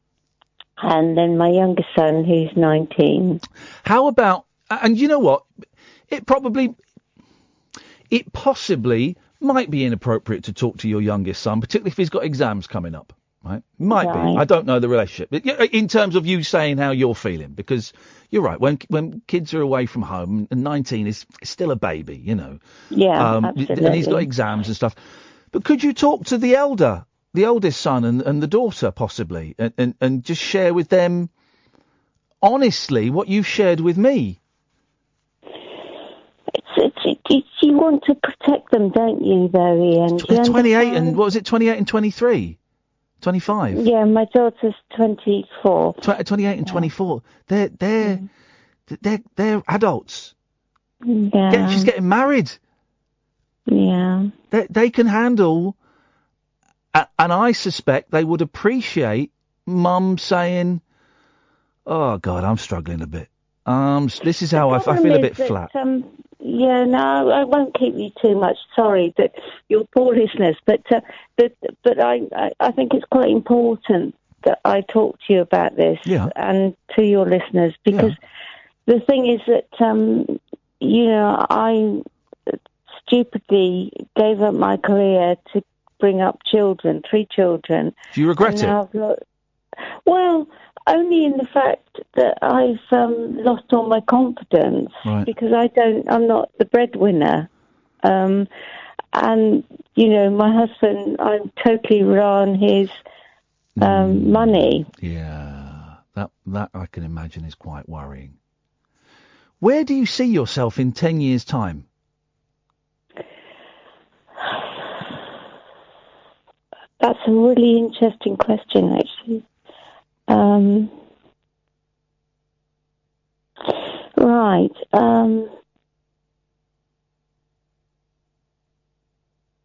then my youngest son who's 19. How about, and you know what? It possibly might be inappropriate to talk to your youngest son, particularly if he's got exams coming up, right? Might be. I don't know the relationship. In terms of you saying how you're feeling, because you're right, when kids are away from home, and 19 is still a baby, Yeah, absolutely. And he's got exams and stuff. But could you talk to the eldest son and the daughter, possibly, and just share with them, honestly, what you've shared with me? You want to protect them, don't you, though, Ian? 28 and, what was it, 28 and 23? 25? Yeah, my daughter's 24. 28 and 24. They're adults. Yeah. She's getting married. Yeah. They can handle, and I suspect they would appreciate Mum saying, oh, God, I'm struggling a bit. This is how I feel a bit flat. Yeah, no, I won't keep you too much. Sorry that your poor listeners, but I think it's quite important that I talk to you about this and to your listeners, because the thing is that I stupidly gave up my career to bring up 3 children. Do you regret it? Well, only in the fact that I've lost all my confidence, because I'm not the breadwinner. And, my husband, I'm totally rely on his money. Yeah, that I can imagine is quite worrying. Where do you see yourself in 10 years' time? That's a really interesting question, actually. Right.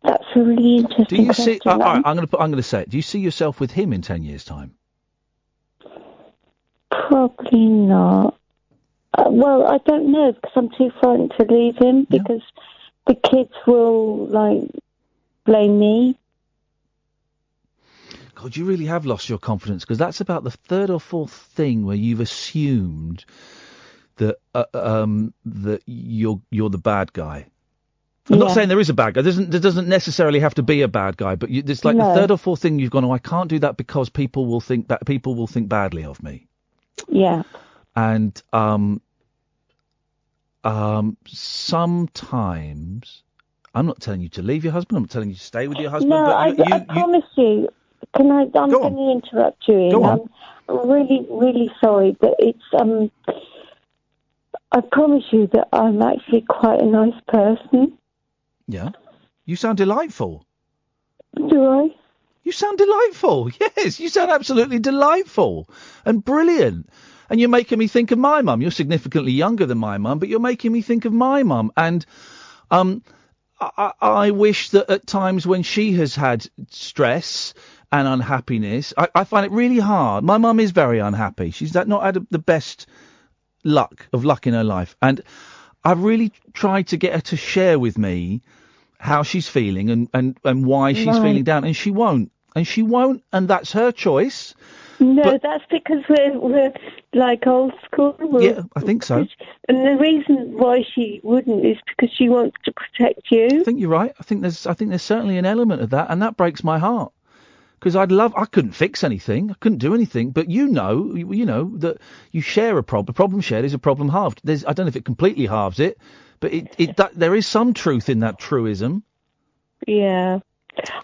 That's a really interesting Do you question. see? All right, I'm going to say it. Do you see yourself with him in 10 years' time? Probably not. Well, I don't know, because I'm too frightened to leave him, because the kids will blame me. God, you really have lost your confidence, because that's about the third or fourth thing where you've assumed that that you're the bad guy. I'm not saying there is a bad guy. There doesn't necessarily have to be a bad guy, but it's the third or fourth thing you've gone, I can't do that because people will think badly of me. Yeah. And sometimes, I'm not telling you to leave your husband. I'm not telling you to stay with your husband. No, but I promise you. I'm going to interrupt you, Ian. Go on. I'm really, really sorry, but it's I promise you that I'm actually quite a nice person. Yeah. You sound delightful. Do I? You sound delightful. Yes, you sound absolutely delightful and brilliant. And you're making me think of my mum. You're significantly younger than my mum, but you're making me think of my mum. And I wish that at times when she has had stress and unhappiness, I find it really hard. My mum is very unhappy. She's not had the best luck in her life. And I've really tried to get her to share with me how she's feeling and why she's feeling down. And she won't. And that's her choice. No, that's because we're like old school. Yeah, I think so. And the reason why she wouldn't is because she wants to protect you. I think you're right. I think there's certainly an element of that, and that breaks my heart. Because I couldn't fix anything, I couldn't do anything, but you know that you share a problem. A problem shared is a problem halved. I don't know if it completely halves it, but there is some truth in that truism. Yeah.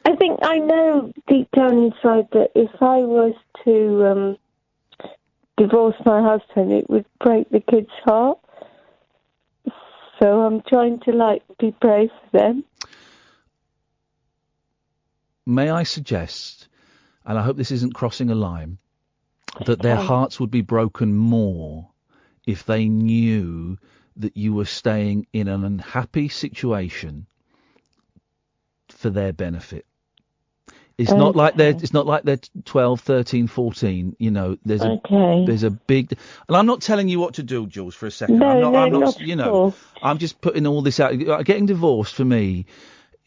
I think I know deep down inside that if I was to divorce my husband, it would break the kid's heart. So I'm trying to, be brave for them. May I suggest, and I hope this isn't crossing a line, that their hearts would be broken more if they knew that you were staying in an unhappy situation for their benefit. It's not like they're 12, 13, 14. You know, there's a big, and I'm not telling you what to do, Jules, for a second. I'm not. You know, I'm just putting all this out. Getting divorced for me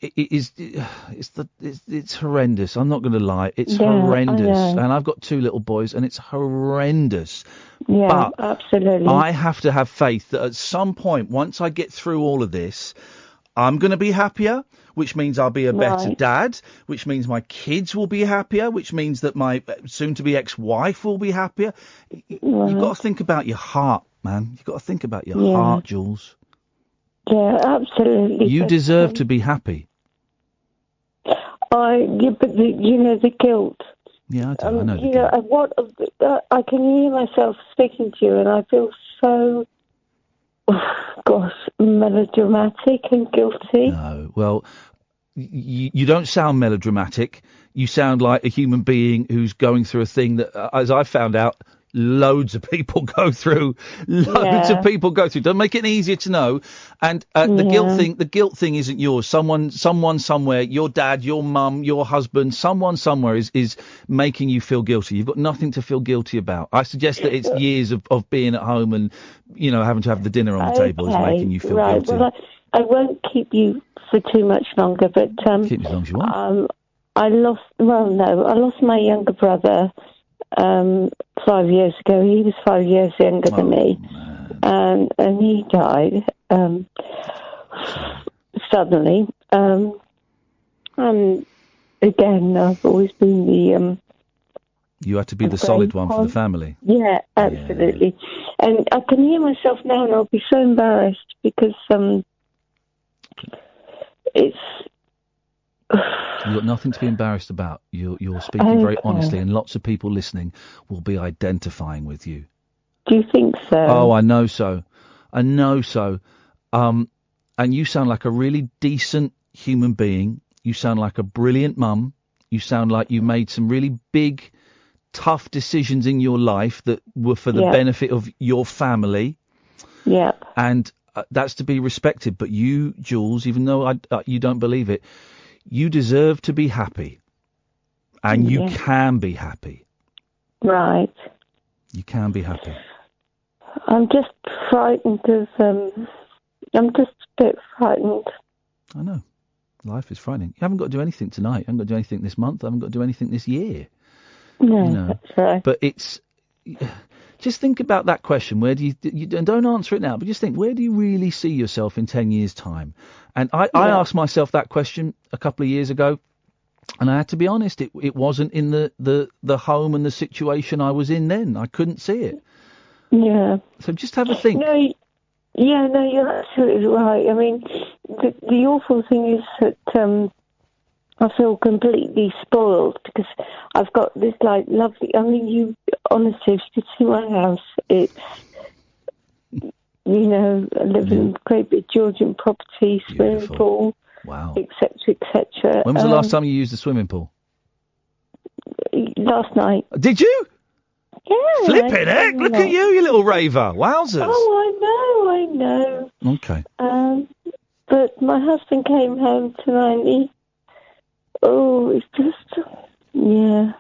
it's horrendous. I'm not going to lie. It's horrendous. And I've got 2 little boys, and it's horrendous. Yeah, but absolutely. I have to have faith that at some point, once I get through all of this, I'm going to be happier, which means I'll be a better dad, which means my kids will be happier, which means that my soon-to-be ex-wife will be happier. You've got to think about your heart, man. You've got to think about your heart, Jules. Yeah, absolutely. You deserve to be happy. But the guilt. Yeah, I know. I can hear myself speaking to you, and I feel so, melodramatic and guilty. No, well, you don't sound melodramatic. You sound like a human being who's going through a thing that, as I found out, loads of people go through. Don't make it easier to know. And the guilt thing isn't yours. Someone somewhere, your dad, your mum, your husband, someone somewhere is making you feel guilty. You've got nothing to feel guilty about. I suggest that it's years of being at home and, having to have the dinner on the table is making you feel guilty. Well, I won't keep you for too much longer, but keep as long as you want. I lost my younger brother 5 years ago. He was 5 years younger than me, and he died suddenly. And again, I've always been the you had to be the solid one for the family. Yeah, absolutely. Yeah. And I can hear myself now, and I'll be so embarrassed because it's. You've got nothing to be embarrassed about. You're speaking very honestly, and lots of people listening will be identifying with you. Do you think so? Oh, I know so. And you sound like a really decent human being. You sound like a brilliant mum. You sound like you made some really big, tough decisions in your life that were for the benefit of your family. Yeah. And that's to be respected. But you, Jules, even though you don't believe it, you deserve to be happy, and you can be happy. Right. You can be happy. I'm just frightened of. I'm just a bit frightened. I know. Life is frightening. You haven't got to do anything tonight. You haven't got to do anything this month. You haven't got to do anything this year. No, that's right. But it's. Just think about that question. Where do you don't answer it now, but just think, where do you really see yourself in 10 years' time? And I asked myself that question a couple of years ago, and I had to be honest, it wasn't in the home and the situation I was in then. I couldn't see it. Yeah. So just have a think. No, you're absolutely right. I mean, the awful thing is that I feel completely spoiled because I've got this lovely. I mean, you honestly, if you could see my house, it's I live in great big Georgian property, swimming pool, etc., etc. When was the last time you used the swimming pool? Last night. Did you? Yeah. Flipping heck! Look at you little raver! Wowzers! Oh, I know. Okay. But my husband came home tonight. It's just, yeah.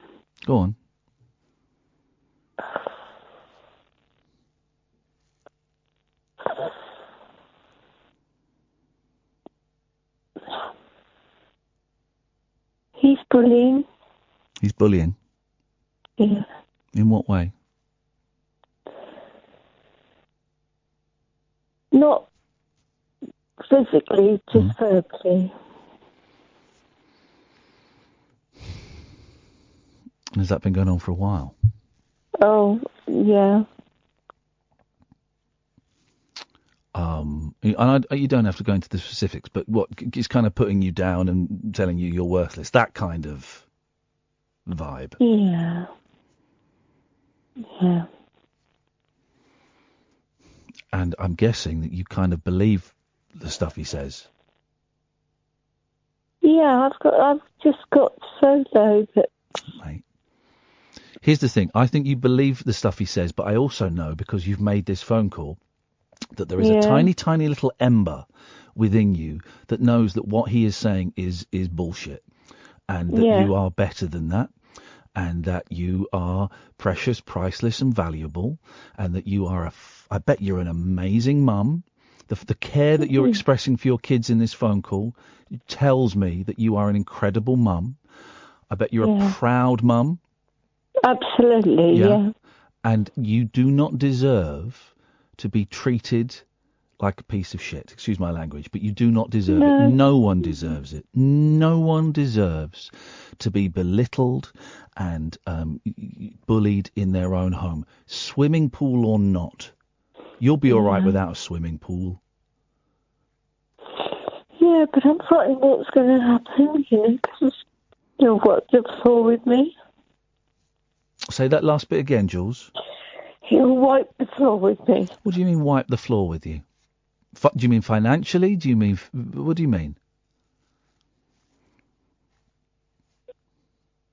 Go on. He's bullying. He's bullying? Yeah. In what way? Not physically, just verbally. Has that been going on for a while? Oh, yeah. And you don't have to go into the specifics, but what is kind of putting you down and telling you you're worthless, that kind of vibe. Yeah. Yeah. And I'm guessing that you kind of believe the stuff he says. Yeah, I've just got so low that... Mate. Here's the thing. I think you believe the stuff he says, but I also know, because you've made this phone call, that there is a tiny, tiny little ember within you that knows that what he is saying is bullshit, and that you are better than that, and that you are precious, priceless and valuable, and that you are I bet you're an amazing mum. The care that you're expressing for your kids in this phone call tells me that you are an incredible mum. I bet you're a proud mum. Absolutely, yeah. And you do not deserve to be treated like a piece of shit. Excuse my language, but you do not deserve it. No one deserves it. No one deserves to be belittled and bullied in their own home. Swimming pool or not, you'll be all right without a swimming pool. Yeah, but I'm frightened what's going to happen, because you'll wipe the floor with me. Say that last bit again, Jules. You'll wipe the floor with me. What do you mean, wipe the floor with you? Do you mean financially? Do you mean... What do you mean?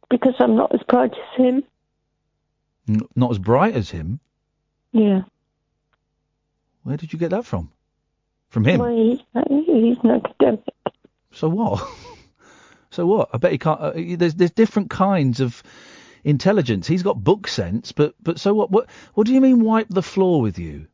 Because I'm not as bright as him. Not as bright as him? Yeah. Where did you get that from? From him? Well, he's an academic. So what? So what? I bet he can't... there's different kinds of intelligence. He's got book sense, but so what? What do you mean wipe the floor with you?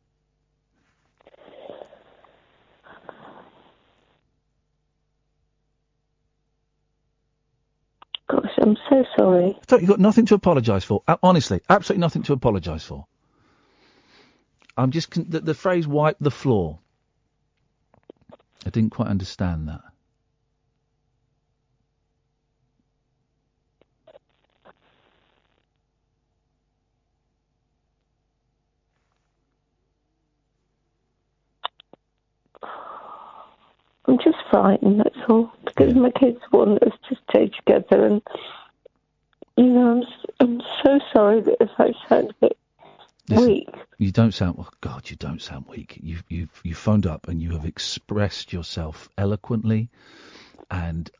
Gosh, I'm so sorry. You've got nothing to apologise for. Honestly, absolutely nothing to apologise for. I'm just... the phrase wipe the floor. I didn't quite understand that. I'm just frightened, that's all. Because my kids want us to stay together, and I'm so sorry that if I sound a bit weak. You don't sound... Oh God, you don't sound weak. You've phoned up and you have expressed yourself eloquently and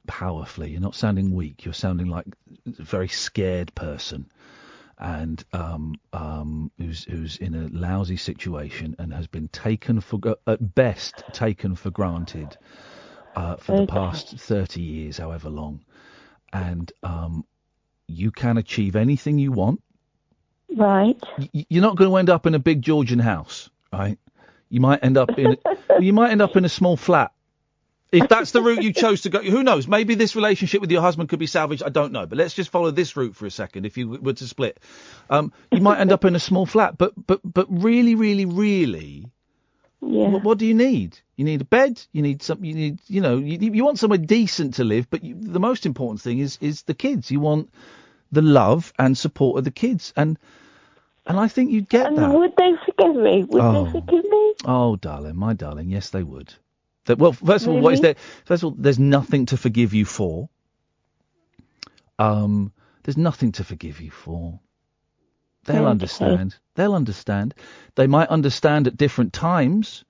powerfully. You're not sounding weak. You're sounding like a very scared person, and who's in a lousy situation and has been at best taken for granted for the past 30 years, however long. And you can achieve anything you want. Right. You're not going to end up in a big Georgian house, right? You might end up in a small flat. If that's the route you chose to go, who knows? Maybe this relationship with your husband could be salvaged. I don't know, but let's just follow this route for a second. If you were to split, you might end up in a small flat. But really, really, really, what do you need? You need a bed. You need you want somewhere decent to live. But the most important thing is the kids. You want the love and support of the kids, and I think you'd get that. Would they forgive me? Would they forgive me? Oh, darling, my darling, yes, they would. Well, first of all, what is there? First of all, there's nothing to forgive you for. There's nothing to forgive you for. They'll understand. They'll understand. They might understand at different times.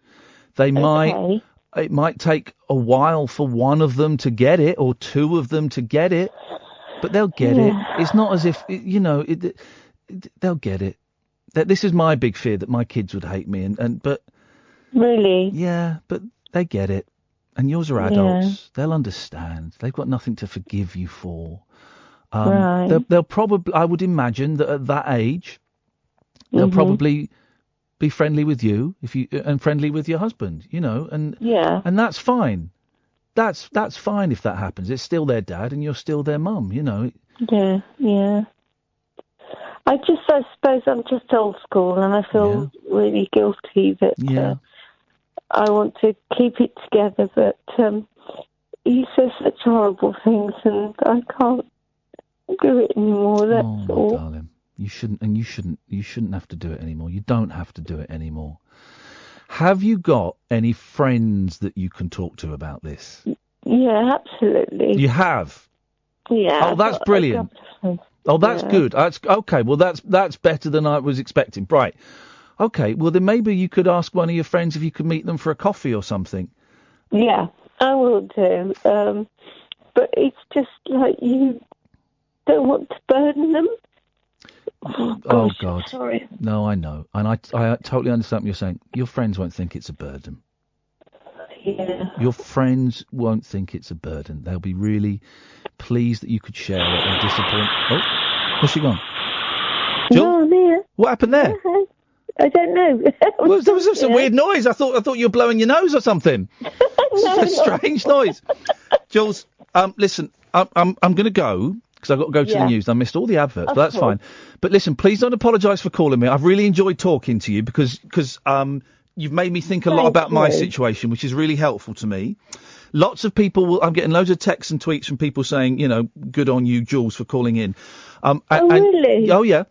They might. It might take a while for one of them to get it, or two of them to get it, but they'll get it. It's not as if they'll get it. This is my big fear, that my kids would hate me, but really, yeah, but. They get it, and yours are adults. Yeah. They'll understand. They've got nothing to forgive you for. Right. They'll probably, I would imagine that at that age, they'll probably be friendly with you and friendly with your husband. And that's fine. That's fine if that happens. It's still their dad, and you're still their mum. Yeah. I suppose I'm just old school, and I feel really guilty that. I want to keep it together, but he says such horrible things, and I can't do it anymore. That's all. Darling, you shouldn't have to do it anymore. You don't have to do it anymore. Have you got any friends that you can talk to about this? Yeah, absolutely. You have? Yeah. Oh, that's brilliant. Oh, that's good. That's okay. Well, that's better than I was expecting. Right. Okay. Well, then maybe you could ask one of your friends if you could meet them for a coffee or something. Yeah, I will do. But it's just like you don't want to burden them. Oh, God. Sorry. No, I know. And I totally understand what you're saying. Your friends won't think it's a burden. Yeah. Your friends won't think it's a burden. They'll be really pleased that you could share it and disappoint. Oh, where's she gone? Jill? No, I'm here. What happened there? I don't know. Well, there was some weird noise. I thought you were blowing your nose or something. It's a strange noise. Jules, listen, I'm going to go because I've got to go to the news. I missed all the adverts, but that's fine. But listen, please don't apologise for calling me. I've really enjoyed talking to you because you've made me think a lot about my situation, which is really helpful to me. Lots of people I'm getting loads of texts and tweets from people saying, good on you, Jules, for calling in. Really? Oh, yeah.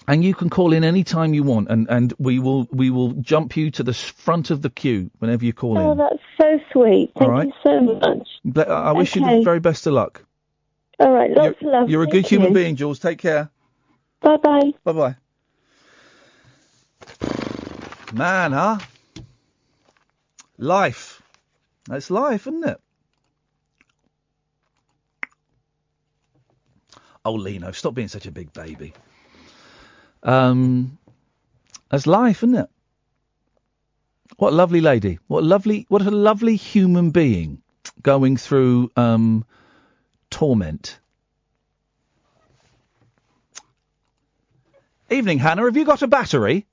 And you can call in any time you want, and we will jump you to the front of the queue whenever you call in. Oh, that's so sweet. Thank you so much. I wish you the very best of luck. All right, lots of love. You're a good human being, Jules. Take care. Bye-bye. Bye-bye. Man, huh? Life. That's life, isn't it? Oh, Lino, stop being such a big baby. That's life, isn't it? What a lovely lady. What a lovely human being going through torment. Evening, Hannah. Have you got a battery?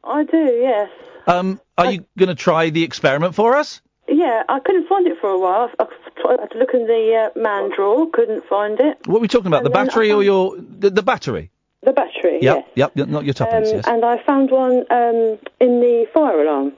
I do, yes. Are you going to try the experiment for us? Yeah, I couldn't find it for a while. I had to look in the man drawer, couldn't find it. What are we talking about, the battery or the battery? The battery, Yep, not your tuppence, yes. And I found one in the fire alarm.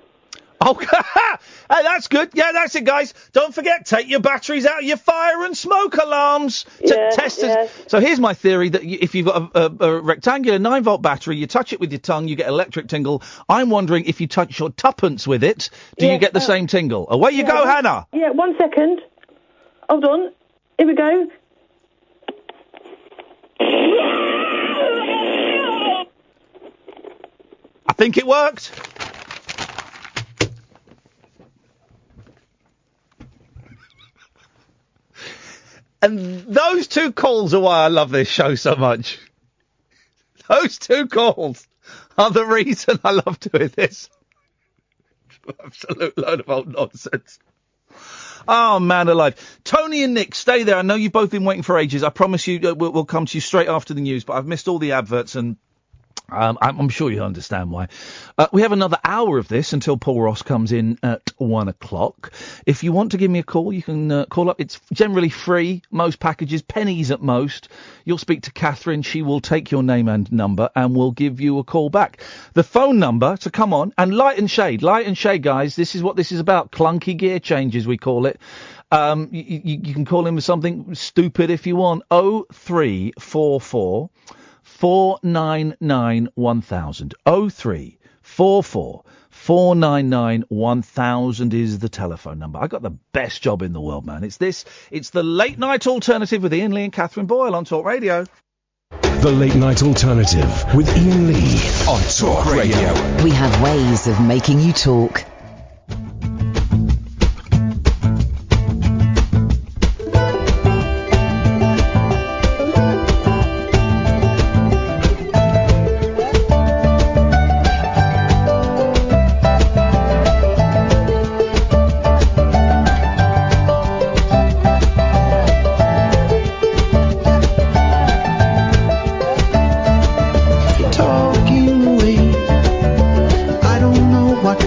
Oh, hey, that's good. Yeah, that's it, guys. Don't forget, take your batteries out of your fire and smoke alarms. Testers. Yes. So here's my theory that if you've got a rectangular 9-volt battery, you touch it with your tongue, you get electric tingle. I'm wondering if you touch your tuppence with it, do you get the same tingle? Away you go, Hannah. Yeah, 1 second. Hold on. Here we go. I think it worked. And those two calls are why I love this show so much. Those two calls are the reason I love doing this. Absolute load of old nonsense. Oh, man alive. Tony and Nick, stay there. I know you've both been waiting for ages. I promise you we'll come to you straight after the news, but I've missed all the adverts and I'm sure you'll understand why. We have another hour of this until Paul Ross comes in at 1 o'clock. If you want to give me a call, you can call up. It's generally free, most packages, pennies at most. You'll speak to Catherine. She will take your name and number and will give you a call back. The phone number to come on, and light and shade, guys. This is what this is about. Clunky gear changes, we call it. You can call in with something stupid if you want. 0344 499 1000. 0344 499 1000 is the telephone number. I got the best job in the world, man. It's the Late Night Alternative with Iain Lee and Catherine Boyle on Talk Radio. The Late Night Alternative with Iain Lee on Talk Radio. We have ways of making you talk. Talking away, I don't know what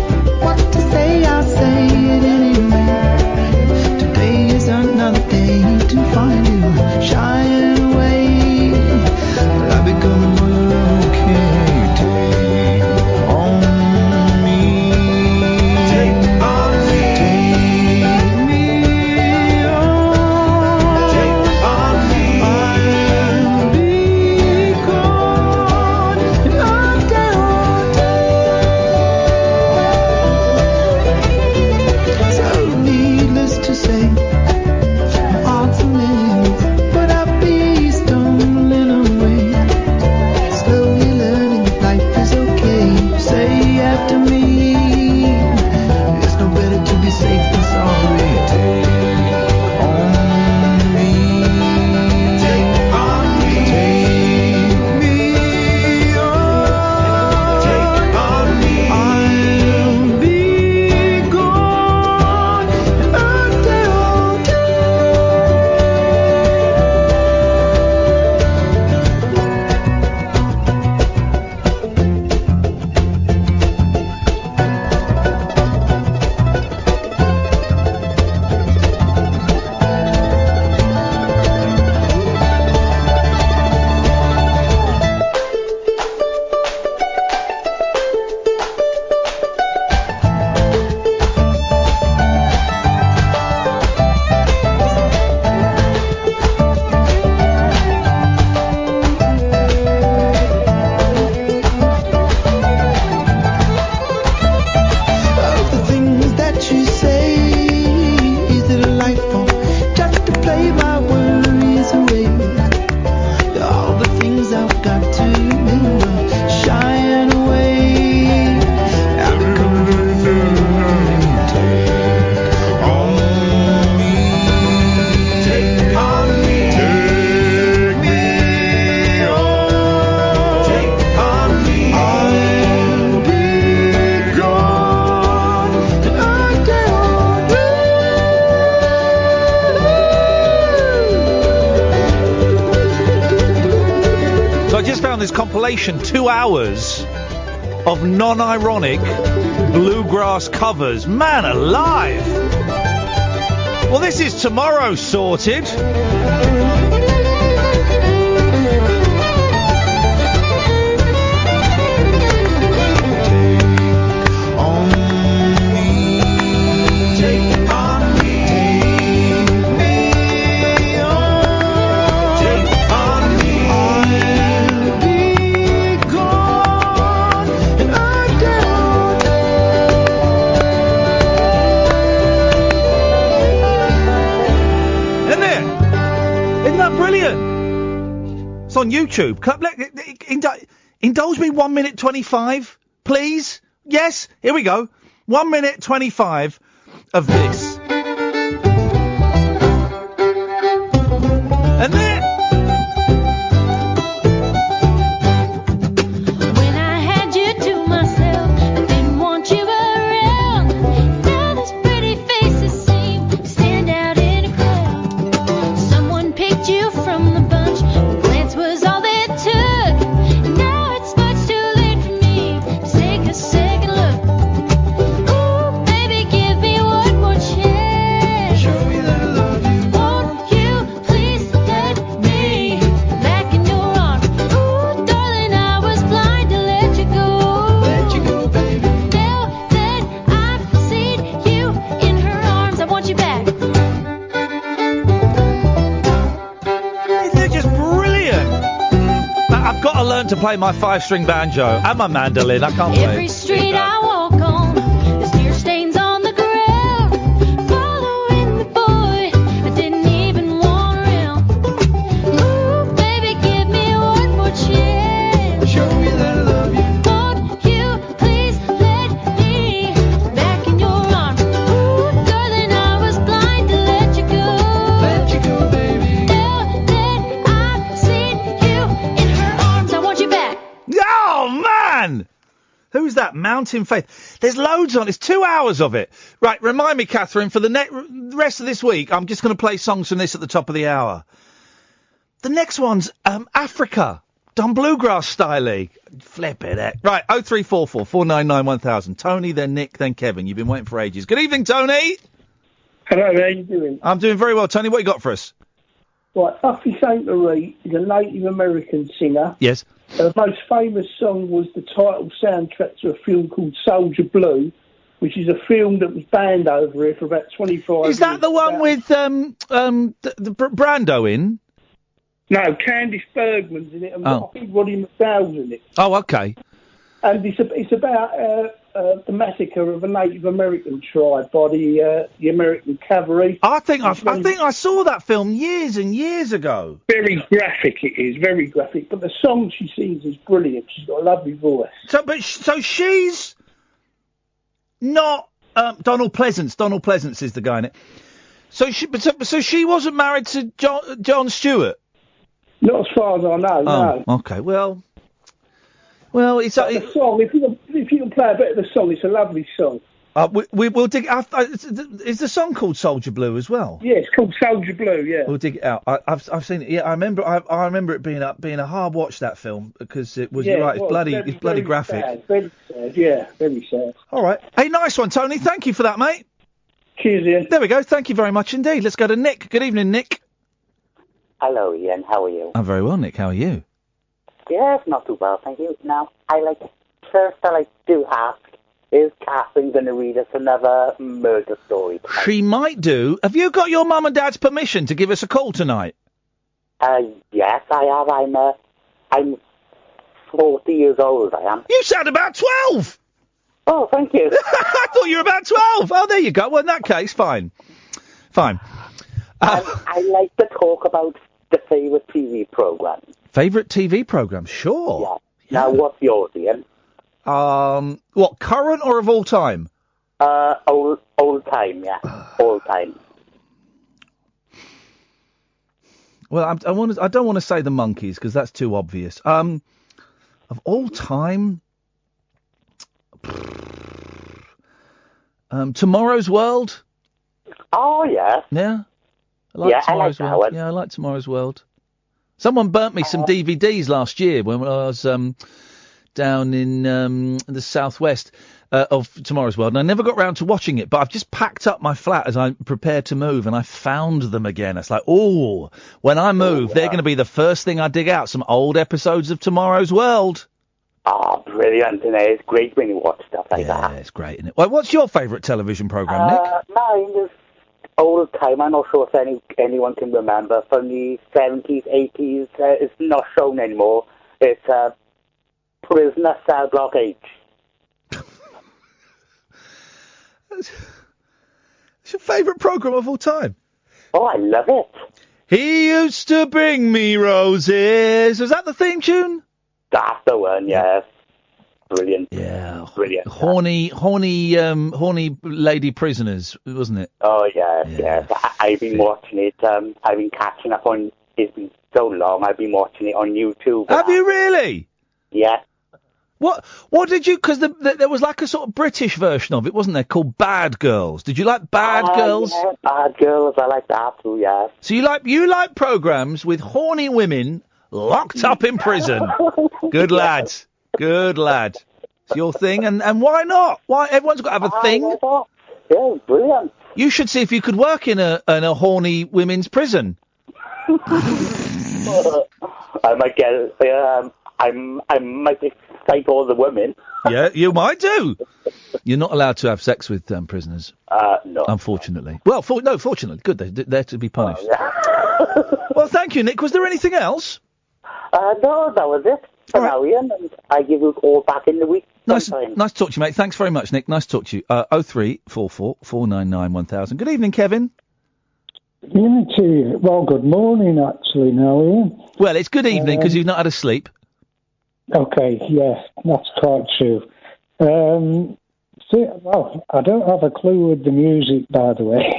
play my worries away. All the things I've got to remember, shying away. I'm gonna take on me, take on me, take me on, take on me. I'll be gone, and I can't So I just found this compilation, 2 hours of non-ironic bluegrass covers. Man alive! Well, this is Tomorrow sorted. It's on YouTube. Indulge me 1 minute 25, please. Yes, here we go. 1 minute 25 of this. And then... When I had you to myself, I didn't want you around. Now those pretty faces seem to stand out in a crowd. Someone picked you from the bunch. A glance was all it took. Now it's much too late for me to take a second look. Ooh, baby, give me one more chance. Show me that I love you. Won't you please let me back in your arms? Ooh, darling, I was blind to let you go. Let you go, baby. Now that I've seen you in her arms, I want you back. They're just brilliant. I've got to learn to play my 5-string banjo and my mandolin. I can't play. Every street I walk on, there's tear stains on the ground. Following the boy I didn't even want around. Ooh, baby, give me one more chance. Show me that I love you. Won't you please let me back in your arms? Ooh, darling, I was blind to let you go. Let you go, baby. Now that I've seen you in her arms, I want you back. Oh, man! Who's that? Mountain Faith. There's loads on. It's 2 hours of it. Right, remind me, Catherine, for the rest of this week, I'm just going to play songs from this at the top of the hour. The next one's Africa. Done bluegrass style. Flip it, heck. Right, 0344 499 1000. Tony, then Nick, then Kevin. You've been waiting for ages. Good evening, Tony. Hello, how you doing? I'm doing very well, Tony. What you got for us? Right, Buffy St. Marie is a Native American singer. Yes. Her most famous song was the title soundtrack to a film called Soldier Blue, which is a film that was banned over here for about 25 years. Is that the one with the Brando in? No, Candice Bergman's in it, and I think Roddy McDowell's in it. Oh, okay. And it's about the massacre of a Native American tribe by the American cavalry. I think I saw that film years and years ago. Very graphic it is, very graphic. But the song she sings is brilliant. She's got a lovely voice. So she's not Donald Pleasance. Donald Pleasance is the guy in it. So she wasn't married to John Stewart. Not as far as I know. No. Okay. Well, it's the song. If you can play a bit of the song, it's a lovely song. We'll dig. Is the song called Soldier Blue as well? Yeah, it's called Soldier Blue. Yeah. We'll dig it out. I've seen it. Yeah, I remember. I remember it being a hard watch, that film, because it was. Yeah, you're right. It's bloody very graphic. Sad, very sad. Yeah, very sad. All right. Hey, nice one, Tony. Thank you for that, mate. Cheers, Ian. There we go. Thank you very much indeed. Let's go to Nick. Good evening, Nick. Hello, Ian. How are you? I'm very well, Nick. How are you? Yes, not too well, thank you. Now, first I do ask, is Catherine going to read us another murder story tonight? She might do. Have you got your mum and dad's permission to give us a call tonight? Yes, I have. I'm 40 years old, I am. You sound about 12! Oh, thank you. I thought you were about 12. Oh, there you go. Well, in that case, fine. I like to talk about the favourite TV programme. Favourite TV programme? Sure. Yeah. Now, what's yours, Ian? What, current or of all time? Old time, yeah. Old time. Well, I don't want to say the Monkees because that's too obvious. Of all time, Tomorrow's World. Oh yeah. Yeah. I like that one. Yeah, I like Tomorrow's World. Someone burnt me some DVDs last year when I was down in the southwest of Tomorrow's World, and I never got round to watching it, but I've just packed up my flat as I prepared to move, and I found them again. It's like, when I move, they're going to be the first thing I dig out, some old episodes of Tomorrow's World. Oh, brilliant, and it's great when you watch stuff like that. Yeah, it's great, isn't it? Well, what's your favourite television programme, Nick? Mine is old time. I'm not sure if anyone can remember, from the 70s, 80s. It's not shown anymore. It's Prisoner Cell Block H. It's your favourite programme of all time? Oh, I love it. He used to bring me roses. Was that the theme tune? That's the one, yes. Brilliant. Yeah. Brilliant. Horny lady prisoners, wasn't it? Oh, yes. I've been watching it. I've been catching up on. It's been so long. I've been watching it on YouTube. Have you really? Yeah. What did you? Because there was like a sort of British version of it, wasn't there? Called Bad Girls. Did you like Bad Girls? Yeah, Bad Girls. I like that too. Yeah. So you like programs with horny women locked up in prison? Good lad. Good lad. It's your thing, and why not? Why everyone's got to have a thing? Yeah, brilliant. You should see if you could work in a horny women's prison. I might get. I might excite all the women. Yeah, you might do. You're not allowed to have sex with prisoners. No. Unfortunately. Well, fortunately. Good. They're to be punished. Oh, yeah. Well, thank you, Nick. Was there anything else? No, that was it. For now, Ian, and I give you all back in the week. Nice to talk to you, mate. Thanks very much, Nick. Nice to talk to you. 0344 499 1000. Good evening, Kevin. Evening to you. Well, good morning, actually, now, Ian. Well, it's good evening because you've not had a sleep. Okay, yes, that's quite true. Well, I don't have a clue with the music, by the way.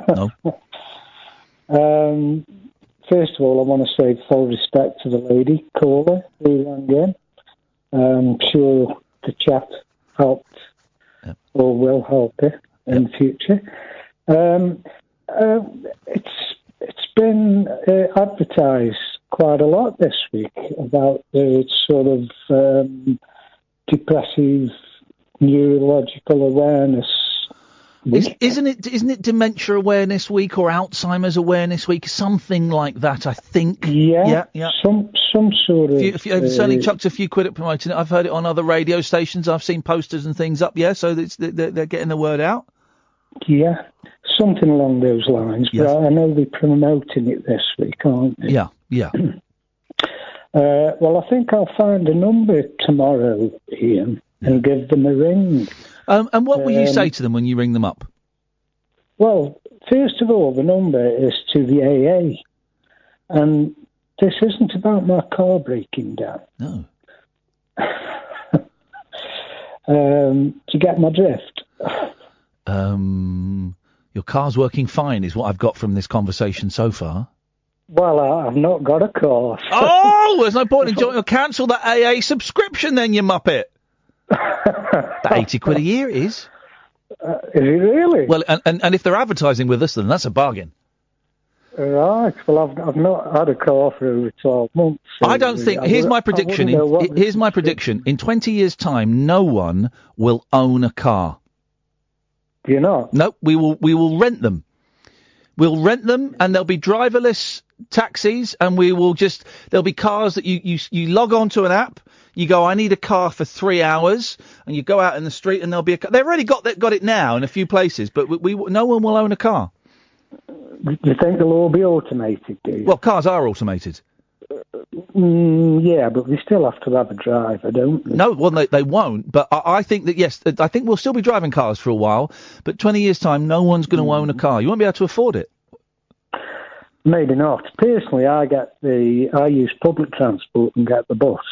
No. First of all, I want to say full respect to the lady caller who rang in. I'm sure the chat helped or will help her in the future. It's been advertised quite a lot this week about the sort of depressive neurological awareness week. Isn't it Dementia Awareness Week or Alzheimer's Awareness Week? Something like that, I think. Yeah. Some sort of. I've certainly chucked a few quid at promoting it. I've heard it on other radio stations. I've seen posters and things up. Yeah, so they're getting the word out. Yeah, something along those lines. Yes. But I know they're promoting it this week, aren't they? Yeah. Well, I think I'll find a number tomorrow, Ian, and give them a ring. And what will you say to them when you ring them up? Well, first of all, the number is to the AA. And this isn't about my car breaking down. No. Do you get my drift? Your car's working fine is what I've got from this conversation so far. Well, I've not got a car. So. Oh, there's no point in joining. Cancel that AA subscription then, you muppet. That 80 quid a year it is. Is it really? Well, and if they're advertising with us, then that's a bargain. Right. Well, I've not had a car for over 12 months. So I don't think. Here's my prediction. Here's my prediction. In 20 years' time, no one will own a car. Do you not? No, we will rent them. We'll rent them, and there'll be driverless taxis, and there'll be cars that you log on to an app. You go, I need a car for 3 hours, and you go out in the street, and there'll be a car. They've already got it now in a few places, but no one will own a car. Do you think they'll all be automated, do you? Well, cars are automated. Yeah, but we still have to have a driver, don't we? No, well, they won't, but I think that, yes, I think we'll still be driving cars for a while, but 20 years' time, no one's going to own a car. You won't be able to afford it. Maybe not. Personally, I use public transport and get the bus.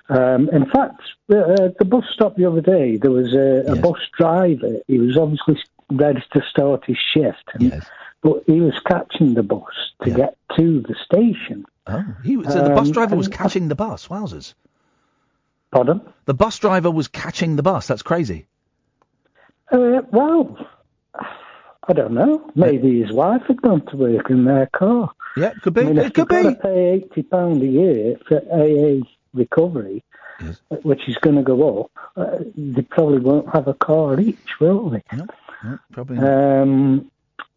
In fact, the bus stop the other day, there was a bus driver. He was obviously ready to start his shift, but he was catching the bus to get to the station. Oh, so the bus driver was catching the bus. Wowzers! Pardon? The bus driver was catching the bus. That's crazy. Well, I don't know. Maybe his wife had gone to work in their car. Yeah, it could be. I mean, it could be. If you've got to pay £80 a year for AA recovery, which is going to go up, they probably won't have a car each, will they? No, probably not.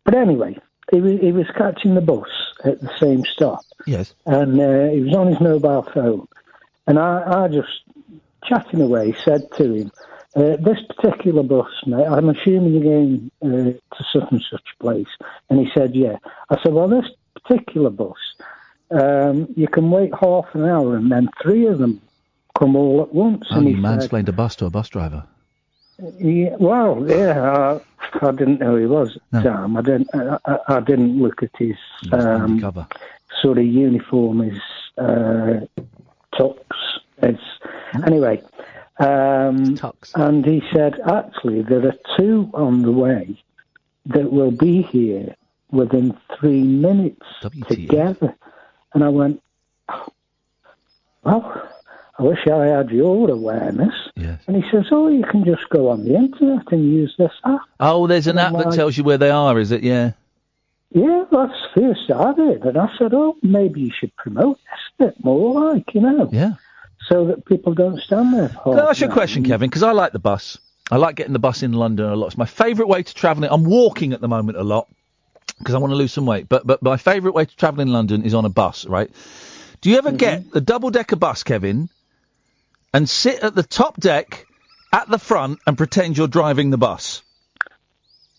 But anyway, he was catching the bus at the same stop. Yes. And he was on his mobile phone. And I just, chatting away, said to him, this particular bus, mate, I'm assuming you're going to such and such place. And he said, yeah. I said, well, this particular bus, you can wait half an hour and then 3 of them come all at once. Oh, and you mansplained a bus to a bus driver. Yeah, well, yeah, I didn't know he was at the time. I didn't look at his sort of uniform, his tux. Anyway, and he said, actually, there are 2 on the way that will be here within 3 minutes together. And I went, well, I wish I had your awareness. Yes. And he says, oh, you can just go on the internet and use this app. Oh, there's an app that tells you where they are, is it? Yeah. Yeah, that's the first I did. And I said, oh, maybe you should promote this a bit more, Yeah. So that people don't stand there. Can I ask you a question, Kevin? Because I like the bus. I like getting the bus in London a lot. It's my favourite way to travel. I'm walking at the moment a lot because I want to lose some weight. But my favourite way to travel in London is on a bus, right? Do you ever get a double-decker bus, Kevin, and sit at the top deck at the front and pretend you're driving the bus?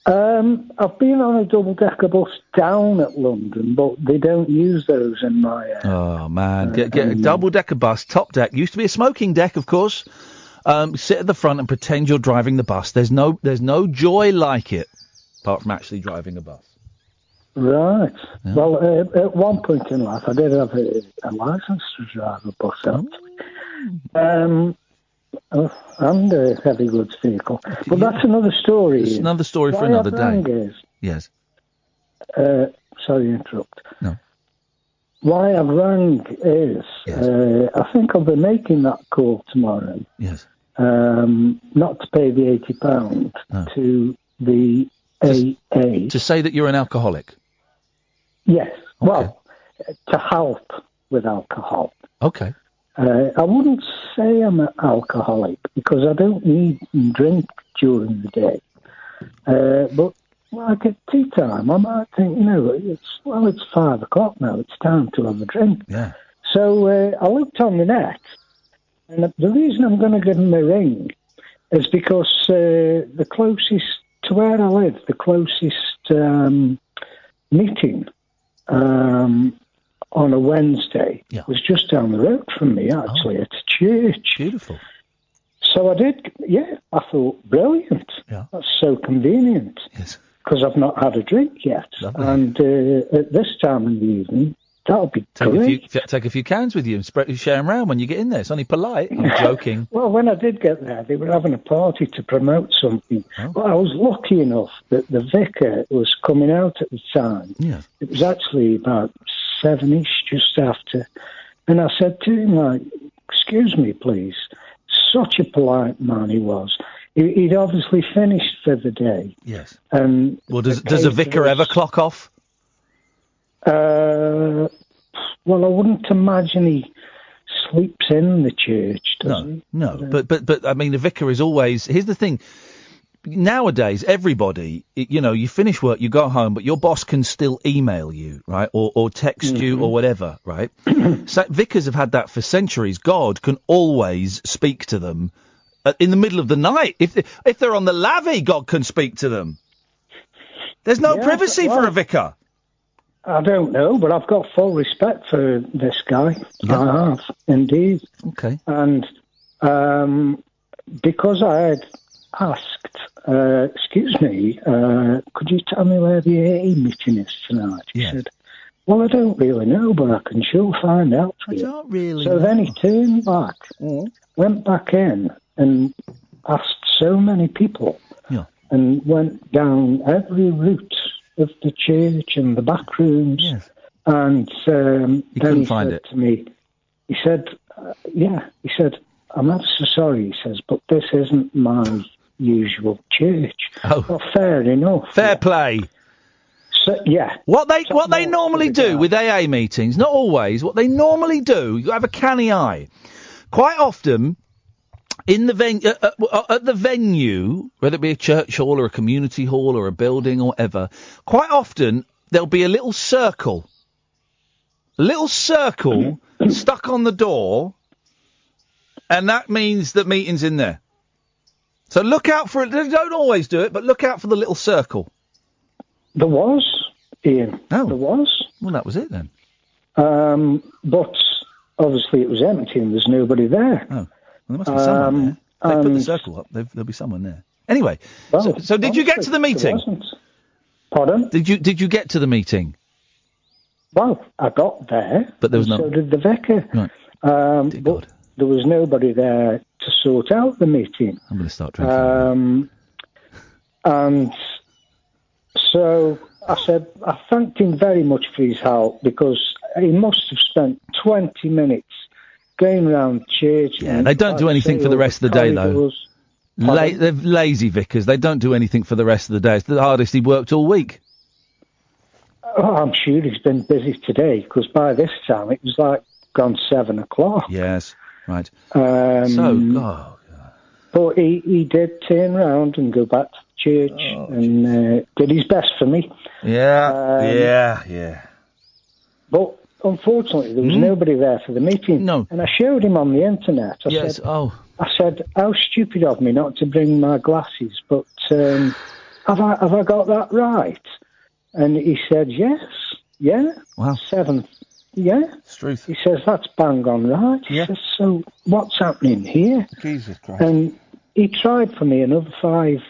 I've been on a double-decker bus down at London, but they don't use those in my area. Oh, man. Get a double-decker bus, top deck. Used to be a smoking deck, of course. Sit at the front and pretend you're driving the bus. There's no joy like it, apart from actually driving a bus. Right. Yeah. Well, at one point in life, I did have a licence to drive a bus, actually. And a heavy goods vehicle. But that's another story. It's another story for another day. Yes. Sorry to interrupt. No. Why I've rang is, I think I'll be making that call tomorrow. Yes. Not to pay the £80 to the AA. To say that you're an alcoholic? Yes. Okay. Well, to help with alcohol. Okay. I wouldn't say I'm an alcoholic because I don't need to drink during the day. But like at tea time, I might think, it's 5 o'clock now. It's time to have a drink. Yeah. So I looked on the net, and the reason I'm going to give them a ring is because the closest to where I live, the closest meeting on a Wednesday was just down the road from me, actually, at a church. Beautiful. So I did, I thought, brilliant. Yeah. That's so convenient. Yes. Because I've not had a drink yet. Lovely. And at this time in the evening, that'll be great. Take a few cans with you and share them around when you get in there. It's only polite. I'm joking. Well, when I did get there, they were having a party to promote something. Well, I was lucky enough that the vicar was coming out at the time. Yeah. It was actually about 7-ish, just after. And I said to him, excuse me, please. Such a polite man he was. He'd obviously finished for the day. Yes. And well, does a vicar ever clock off? Well, I wouldn't imagine he sleeps in the church, does he? No. But I mean, the vicar is always. Here's the thing. Nowadays, everybody, you finish work, you go home, but your boss can still email you, right, or text you or whatever, right? So vicars have had that for centuries. God can always speak to them in the middle of the night. If they're on the lavvy, God can speak to them. There's no privacy for a vicar. I don't know, but I've got full respect for this guy. Yeah. I have, indeed. Okay. And because I had asked, excuse me, could you tell me where the AA meeting is tonight? He said, well, I don't really know, but I can sure find out for you. I don't really So know. then he turned back, went back in, and asked so many people, and went down every route of the church and the back rooms, and then he said to me, he said, he said, I'm ever so sorry, he says, but this isn't my usual church. Oh. Well, fair enough. Fair play. So, What they normally do with AA meetings, not always, what they normally do, you have a canny eye. Quite often, in the at the venue, whether it be a church hall or a community hall or a building or whatever, quite often there'll be a little circle stuck on the door, and that means that meeting's in there. So look out for it. They don't always do it, but look out for the little circle. There was, Ian. Oh. There was. Well, that was it then. But obviously it was empty and there's nobody there. Oh, well, there must be someone there. They put the circle up. There'll be someone there. Anyway, so did you get to the meeting? There wasn't. Pardon? Did you get to the meeting? Well, I got there. But there was so did the vicar. Right. But there was nobody there to sort out the meeting. I'm going to start drinking. And so I said, I thanked him very much for his help, because he must have spent 20 minutes going around church. Yeah, they don't do anything for the rest of the day, though. They're lazy vicars. They don't do anything for the rest of the day. It's the hardest he worked all week. Oh, I'm sure he's been busy today, because by this time it was like gone 7 o'clock. Yes, right. But he did turn round and go back to church and did his best for me. Yeah. But unfortunately, there was nobody there for the meeting. No. And I showed him on the internet. I said, how stupid of me not to bring my glasses, but have I got that right? And he said, yes. Yeah. Wow. 7th. Yeah. It's truth. He says, that's bang on right. He says, so what's happening here? Jesus Christ. And he tried for me another 10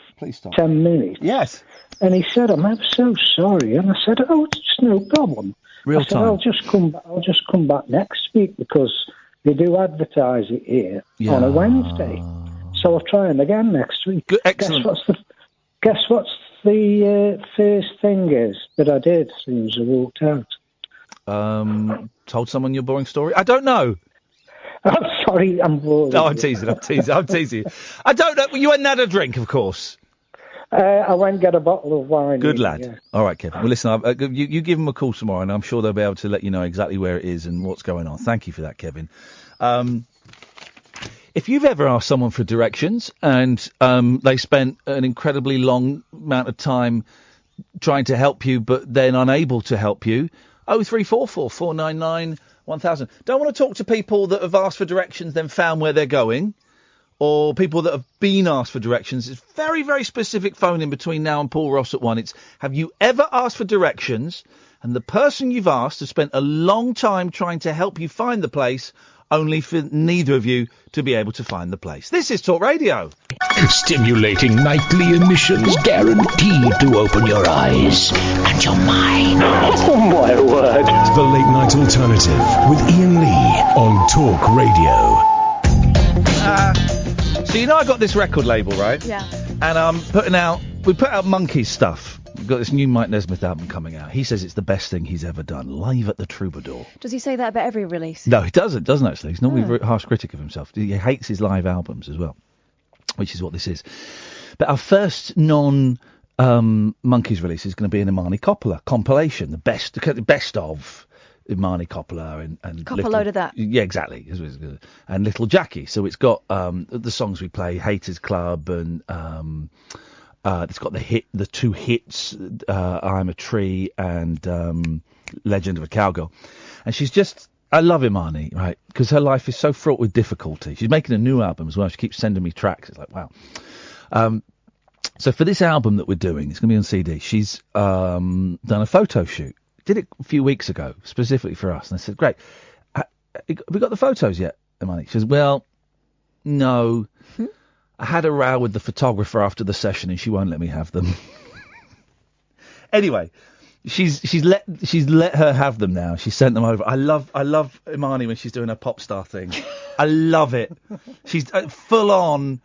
minutes. Yes. And he said, I'm ever so sorry. And I said, oh, it's no problem. I said, I'll just come back next week, because they do advertise it here on a Wednesday. So I'll try him again next week. Good, excellent. Guess what's the first thing is that I did as soon as I walked out? Told someone your boring story? I don't know. I'm sorry, I'm bored. No, I'm teasing. I don't know. You hadn't had a drink, of course. I went and got a bottle of wine. Good lad. Yeah. All right, Kevin. Well, listen, you give them a call tomorrow, and I'm sure they'll be able to let you know exactly where it is and what's going on. Thank you for that, Kevin. If you've ever asked someone for directions and they spent an incredibly long amount of time trying to help you, but then unable to help you, 0344 499 1000. Don't want to talk to people that have asked for directions, then found where they're going, or people that have been asked for directions. It's very, very specific phone in between now and Paul Ross at 1. It's, have you ever asked for directions and the person you've asked has spent a long time trying to help you find the place, only for neither of you to be able to find the place? This is Talk Radio. Stimulating nightly emissions guaranteed to open your eyes and your mind. Oh, my word. The Late Night Alternative with Iain Lee on Talk Radio. So you know I got this record label, right? Yeah. And we put out Monkeys stuff. We've got this new Mike Nesmith album coming out. He says it's the best thing he's ever done, live at the Troubadour. Does he say that about every release? No, he doesn't actually. He's normally a very harsh critic of himself. He hates his live albums as well, which is what this is. But our first non-Monkeys release is going to be an Imani Coppola compilation, the best of Imani Coppola and Cop a load of that. Yeah, exactly. And Little Jackie. So it's got the songs we play, Haters Club, and it's got the two hits, I'm a Tree and Legend of a Cowgirl. And I love Imani, right? Because her life is so fraught with difficulty. She's making a new album as well. She keeps sending me tracks. It's like, wow. So for this album that we're doing, it's going to be on CD. She's done a photo shoot. Did it a few weeks ago, specifically for us. And I said, great. Have we got the photos yet, Imani? She says, well, no. I had a row with the photographer after the session and she won't let me have them. Anyway, She's let her have them now. She sent them over. I love Imani when she's doing her pop star thing. I love it. She's full on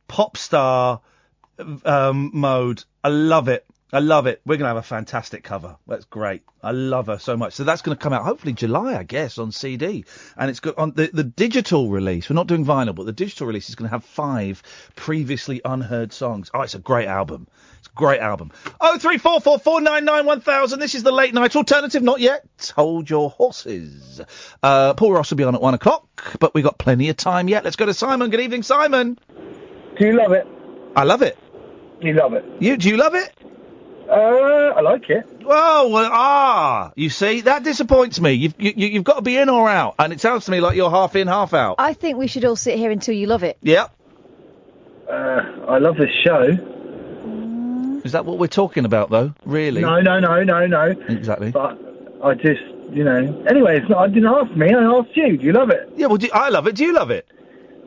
pop star mode. I love it. We're going to have a fantastic cover. That's great. I love her so much. So that's going to come out hopefully July, I guess, on CD. And it's got on the digital release. We're not doing vinyl, but the digital release is going to have 5 previously unheard songs. Oh, it's a great album. It's a great album. 0344 499 1000. This is the late night alternative. Not yet. Hold your horses. Paul Ross will be on at 1 o'clock, but we've got plenty of time yet. Let's go to Simon. Good evening, Simon. Do you love it? I love it. You love it? Do you love it? I like it. Well, you see, that disappoints me. You've got to be in or out, and it sounds to me like you're half in, half out. I think we should all sit here until you love it. Yep. I love this show. Is that what we're talking about, though? Really? No. Exactly. But I just, Anyway, it's not. I didn't ask me. I asked you. Do you love it? Yeah. Well, I love it. Do you love it?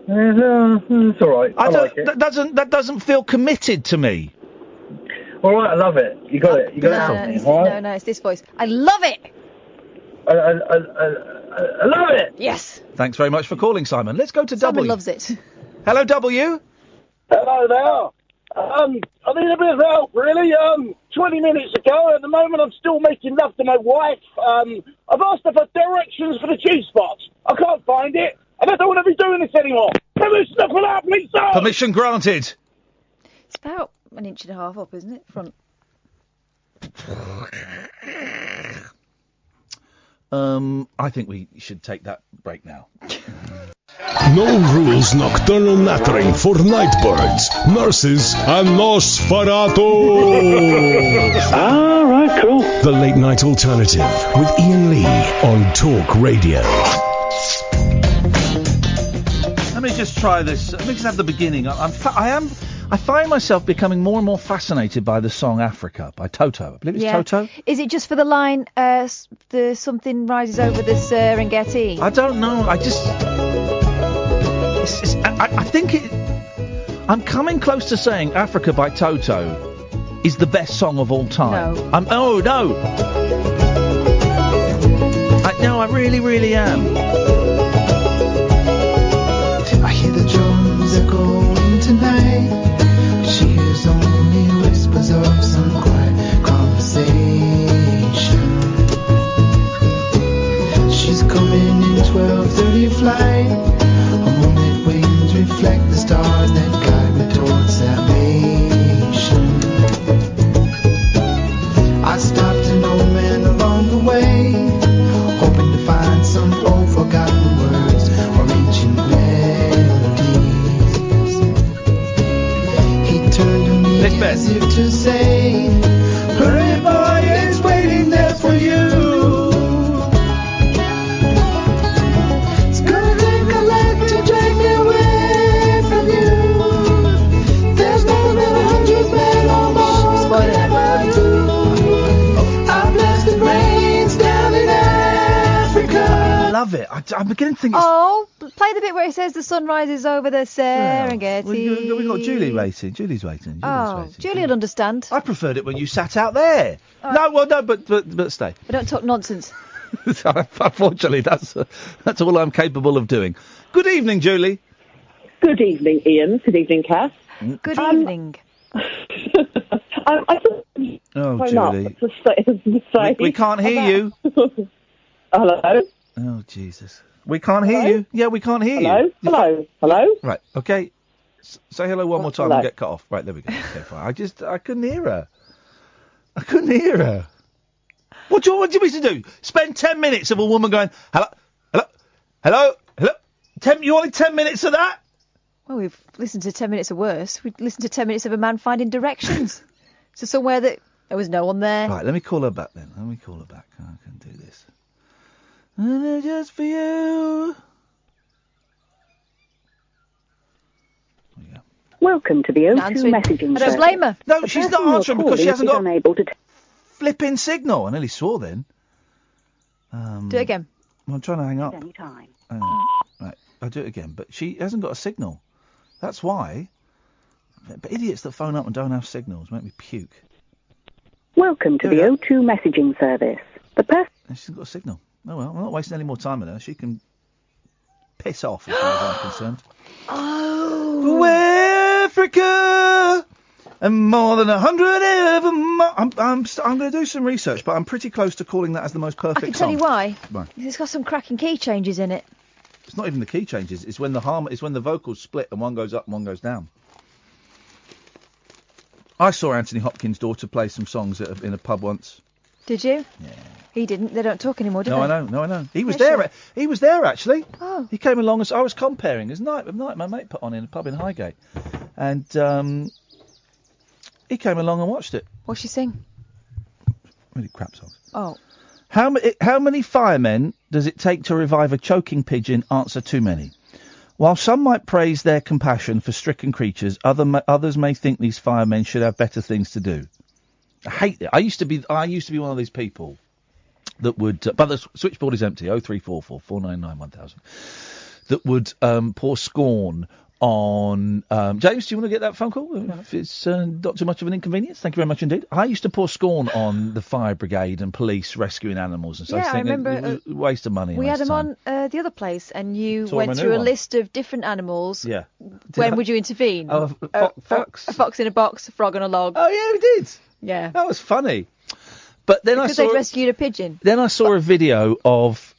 It's all right. I like it. That doesn't feel committed to me. All right, I love it. You got it. You got it from me, all right? No, it's this voice. I love it. I love it. Yes. Thanks very much for calling, Simon. Let's go to Simon W. loves it. Hello, W. Hello there. I need a bit of help, really. 20 minutes ago, at the moment, I'm still making love to my wife. I've asked her for directions for the G-spot. I can't find it, and I don't want to be doing this anymore. Permission to pull out, please, sir. Permission granted. It's about 1.5 inches up, isn't it? Front. I think we should take that break now. No rules nocturnal nattering for nightbirds, nurses, and Nosferatu. All right, cool. The Late Night Alternative with Iain Lee on Talk Radio. Let me just try this. Let me just have the beginning. I find myself becoming more and more fascinated by the song Africa by Toto. I believe it's Toto. Is it just for the line, the something rises over the Serengeti? I don't know. I think I'm coming close to saying Africa by Toto is the best song of all time. No. No. I really, really am. I hear the drums echoing tonight. She hears only whispers of some quiet conversation. She's coming in 12:30 flight. Her moonlit wings reflect the stars that guide me towards salvation. I stopped an old man along the way, hoping to find some old forgotten words or ancient melodies. He turned to me as if to say, hurry boy, it's waiting there for you. It's gonna take a life to drag me away from you. There's more than 100 men or more could ever do. I've left the brains down in Africa. I love it. I'm beginning to think it's... Oh, play the bit where it says the sun rises over the Serengeti. We've got Julie waiting. Julie's waiting. Julie will understand. I preferred it when you sat out there. No, but stay. I don't talk nonsense. Unfortunately, that's all I'm capable of doing. Good evening, Julie. Good evening, Ian. Good evening, Kath. Good evening. I just Julie. We can't hear you. Hello? Oh, Jesus. We can't hear you. Yeah, we can't hear you. Hello? Right, okay. Say hello one more time and get cut off. Right, there we go. Okay, fine. I couldn't hear her. What do you want me to do? Spend 10 minutes of a woman going, hello? You wanted 10 minutes of that? Well, we've listened to 10 minutes of worse. We listened to 10 minutes of a man finding directions to somewhere that there was no one there. Right, let me call her back then. I can do this. Just for you. Welcome to the O2 messaging I don't blame her. No, she's not answering because she hasn't got flipping signal. I nearly swore then. Do it again. I'm trying to hang up. Anytime. Right, I'll do it again. But she hasn't got a signal. That's why. But idiots that phone up and don't have signals make me puke. Welcome to the O2 messaging service. The person... She's got a signal. Oh, well, I'm not wasting any more time with her. She can piss off, as far as I'm concerned. Oh. Africa! And more than 100 ever more. I'm going to do some research, but I'm pretty close to calling that as the most perfect I can song. tell you why. Why? It's got some cracking key changes in it. It's not even the key changes. It's when the vocals split and one goes up and one goes down. I saw Anthony Hopkins' daughter play some songs in a pub once. Did you? Yeah. He didn't. They don't talk anymore, do they? No, I know. He was there. He was there actually. Oh. He came along as I was comparing. His night my mate put on in a pub in Highgate, and he came along and watched it. What's she sing? Really crap songs. Oh. How many firemen does it take to revive a choking pigeon? Answer: too many. While some might praise their compassion for stricken creatures, others may think these firemen should have better things to do. I hate it. I used to be one of these people that would, but the switchboard is empty. 0344 499 1000. That would pour scorn on. James, do you want to get that phone call? If it's not too much of an inconvenience, thank you very much indeed. I used to pour scorn on the fire brigade and police rescuing animals and stuff. Yeah, I remember. It was a waste of money. We had them on the other place, and you went through a list of different animals. Yeah. When would you intervene? Oh, fox. A fox in a box, a frog on a log. Oh yeah, we did. Yeah. That was funny. But then because they'd rescued a pigeon. Then I saw a video of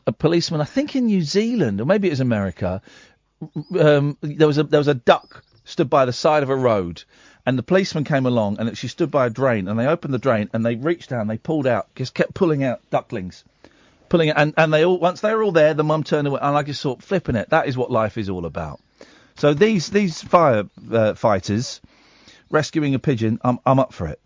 a policeman, I think in New Zealand, or maybe it was America. There was a duck stood by the side of a road, and the policeman came along, and she stood by a drain, and they opened the drain, and they reached down, they pulled out, just kept pulling out ducklings, and they all, once they were all there, the mum turned away, and I just thought, flipping it, that is what life is all about. So these fire fighters rescuing a pigeon, I'm up for it.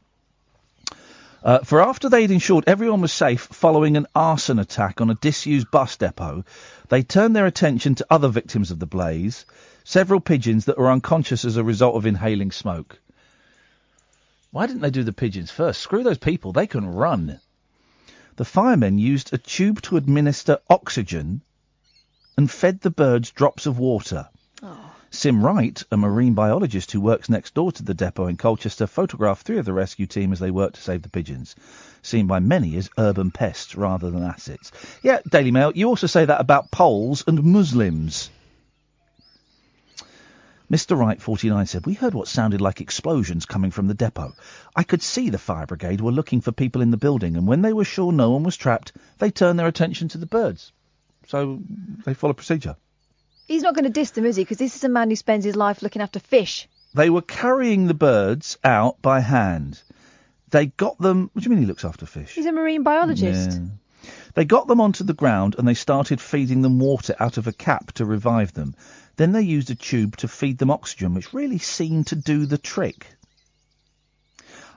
For after they'd ensured everyone was safe following an arson attack on a disused bus depot, they turned their attention to other victims of the blaze, several pigeons that were unconscious as a result of inhaling smoke. Why didn't they do the pigeons first? Screw those people, they can run. The firemen used a tube to administer oxygen and fed the birds drops of water. Sim Wright, a marine biologist who works next door to the depot in Colchester, photographed 3 of the rescue team as they worked to save the pigeons, seen by many as urban pests rather than assets. Yeah, Daily Mail, you also say that about Poles and Muslims. Mr. Wright, 49, said, we heard what sounded like explosions coming from the depot. I could see the fire brigade were looking for people in the building, and when they were sure no one was trapped, they turned their attention to the birds. So they follow procedure. He's not going to diss them, is he? Because this is a man who spends his life looking after fish. They were carrying the birds out by hand. They got them... What do you mean he looks after fish? He's a marine biologist. Yeah. They got them onto the ground and they started feeding them water out of a cap to revive them. Then they used a tube to feed them oxygen, which really seemed to do the trick.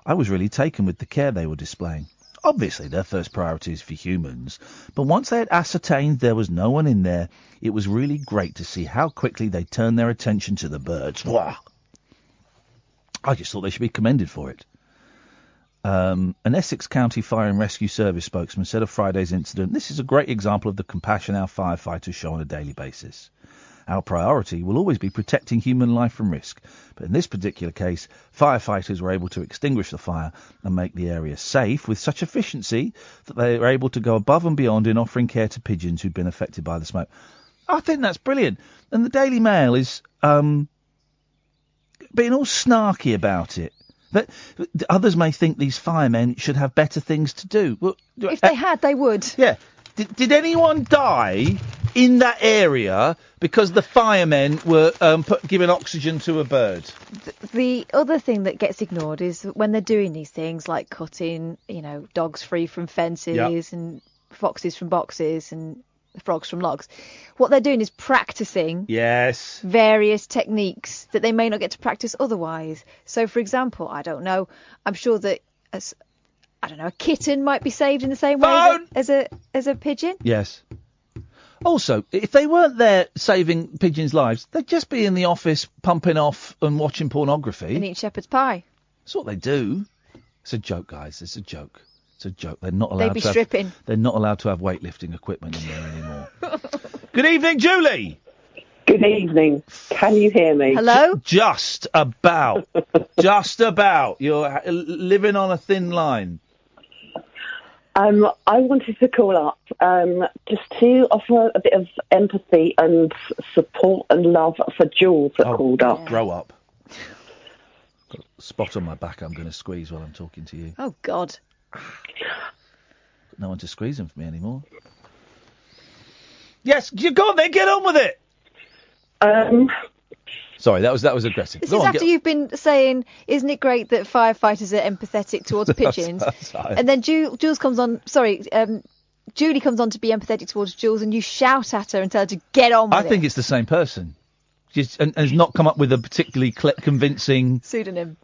I was really taken with the care they were displaying. Obviously, their first priority is for humans, but once they had ascertained there was no one in there, it was really great to see how quickly they turned their attention to the birds. Wah! I just thought they should be commended for it. An Essex County Fire and Rescue Service spokesman said of Friday's incident, this is a great example of the compassion our firefighters show on a daily basis. Our priority will always be protecting human life from risk, but in this particular case, firefighters were able to extinguish the fire and make the area safe with such efficiency that they were able to go above and beyond in offering care to pigeons who'd been affected by the smoke. I think that's brilliant. And the Daily Mail is being all snarky about it. That others may think these firemen should have better things to do. Well, if they had, they would. Yeah. Did anyone die in that area because the firemen were giving oxygen to a bird? The other thing that gets ignored is when they're doing these things like cutting, dogs free from fences and foxes from boxes and frogs from logs. What they're doing is practicing various techniques that they may not get to practice otherwise. So, for example, I don't know, I'm sure that a kitten might be saved in the same way as a pigeon. Yes. Also, if they weren't there saving pigeons' lives, they'd just be in the office pumping off and watching pornography. And eat shepherd's pie. That's what they do. It's a joke, guys. It's a joke. It's a joke. They're not allowed They'd be stripping. They're not allowed to have weightlifting equipment in there anymore. Good evening, Julie. Good evening. Can you hear me? Hello? Just about. Just about. You're living on a thin line. I wanted to call up just to offer a bit of empathy and support and love for Jules that called up. Grow up. Got a spot on my back I'm going to squeeze while I'm talking to you. Oh, God. No one to squeeze them for me anymore. Yes, you go on then, get on with it. Sorry, that was aggressive. This is after you've been saying, isn't it great that firefighters are empathetic towards pigeons? And then Jules comes on, Julie comes on to be empathetic towards Jules, and you shout at her and tell her to get on with it. I think it's the same person. And has not come up with a particularly convincing... Pseudonym.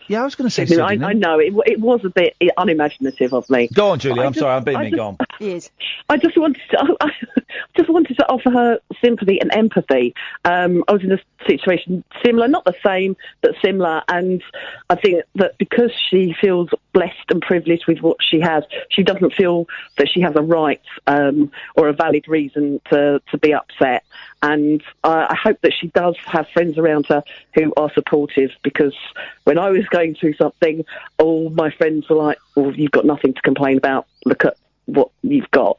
Yeah, I was going to say pseudonym. I know, it was a bit unimaginative of me. Go on, Julie, I'm sorry, I'm being me, go on. Yes. I just wanted to offer her sympathy and empathy. I was in a situation similar, not the same, but similar, and I think that because she feels blessed and privileged with what she has, she doesn't feel that she has a right or a valid reason to be upset. And I hope that she does have friends around her who are supportive, because when I was going through something, all my friends were like, well, you've got nothing to complain about. Look at what you've got.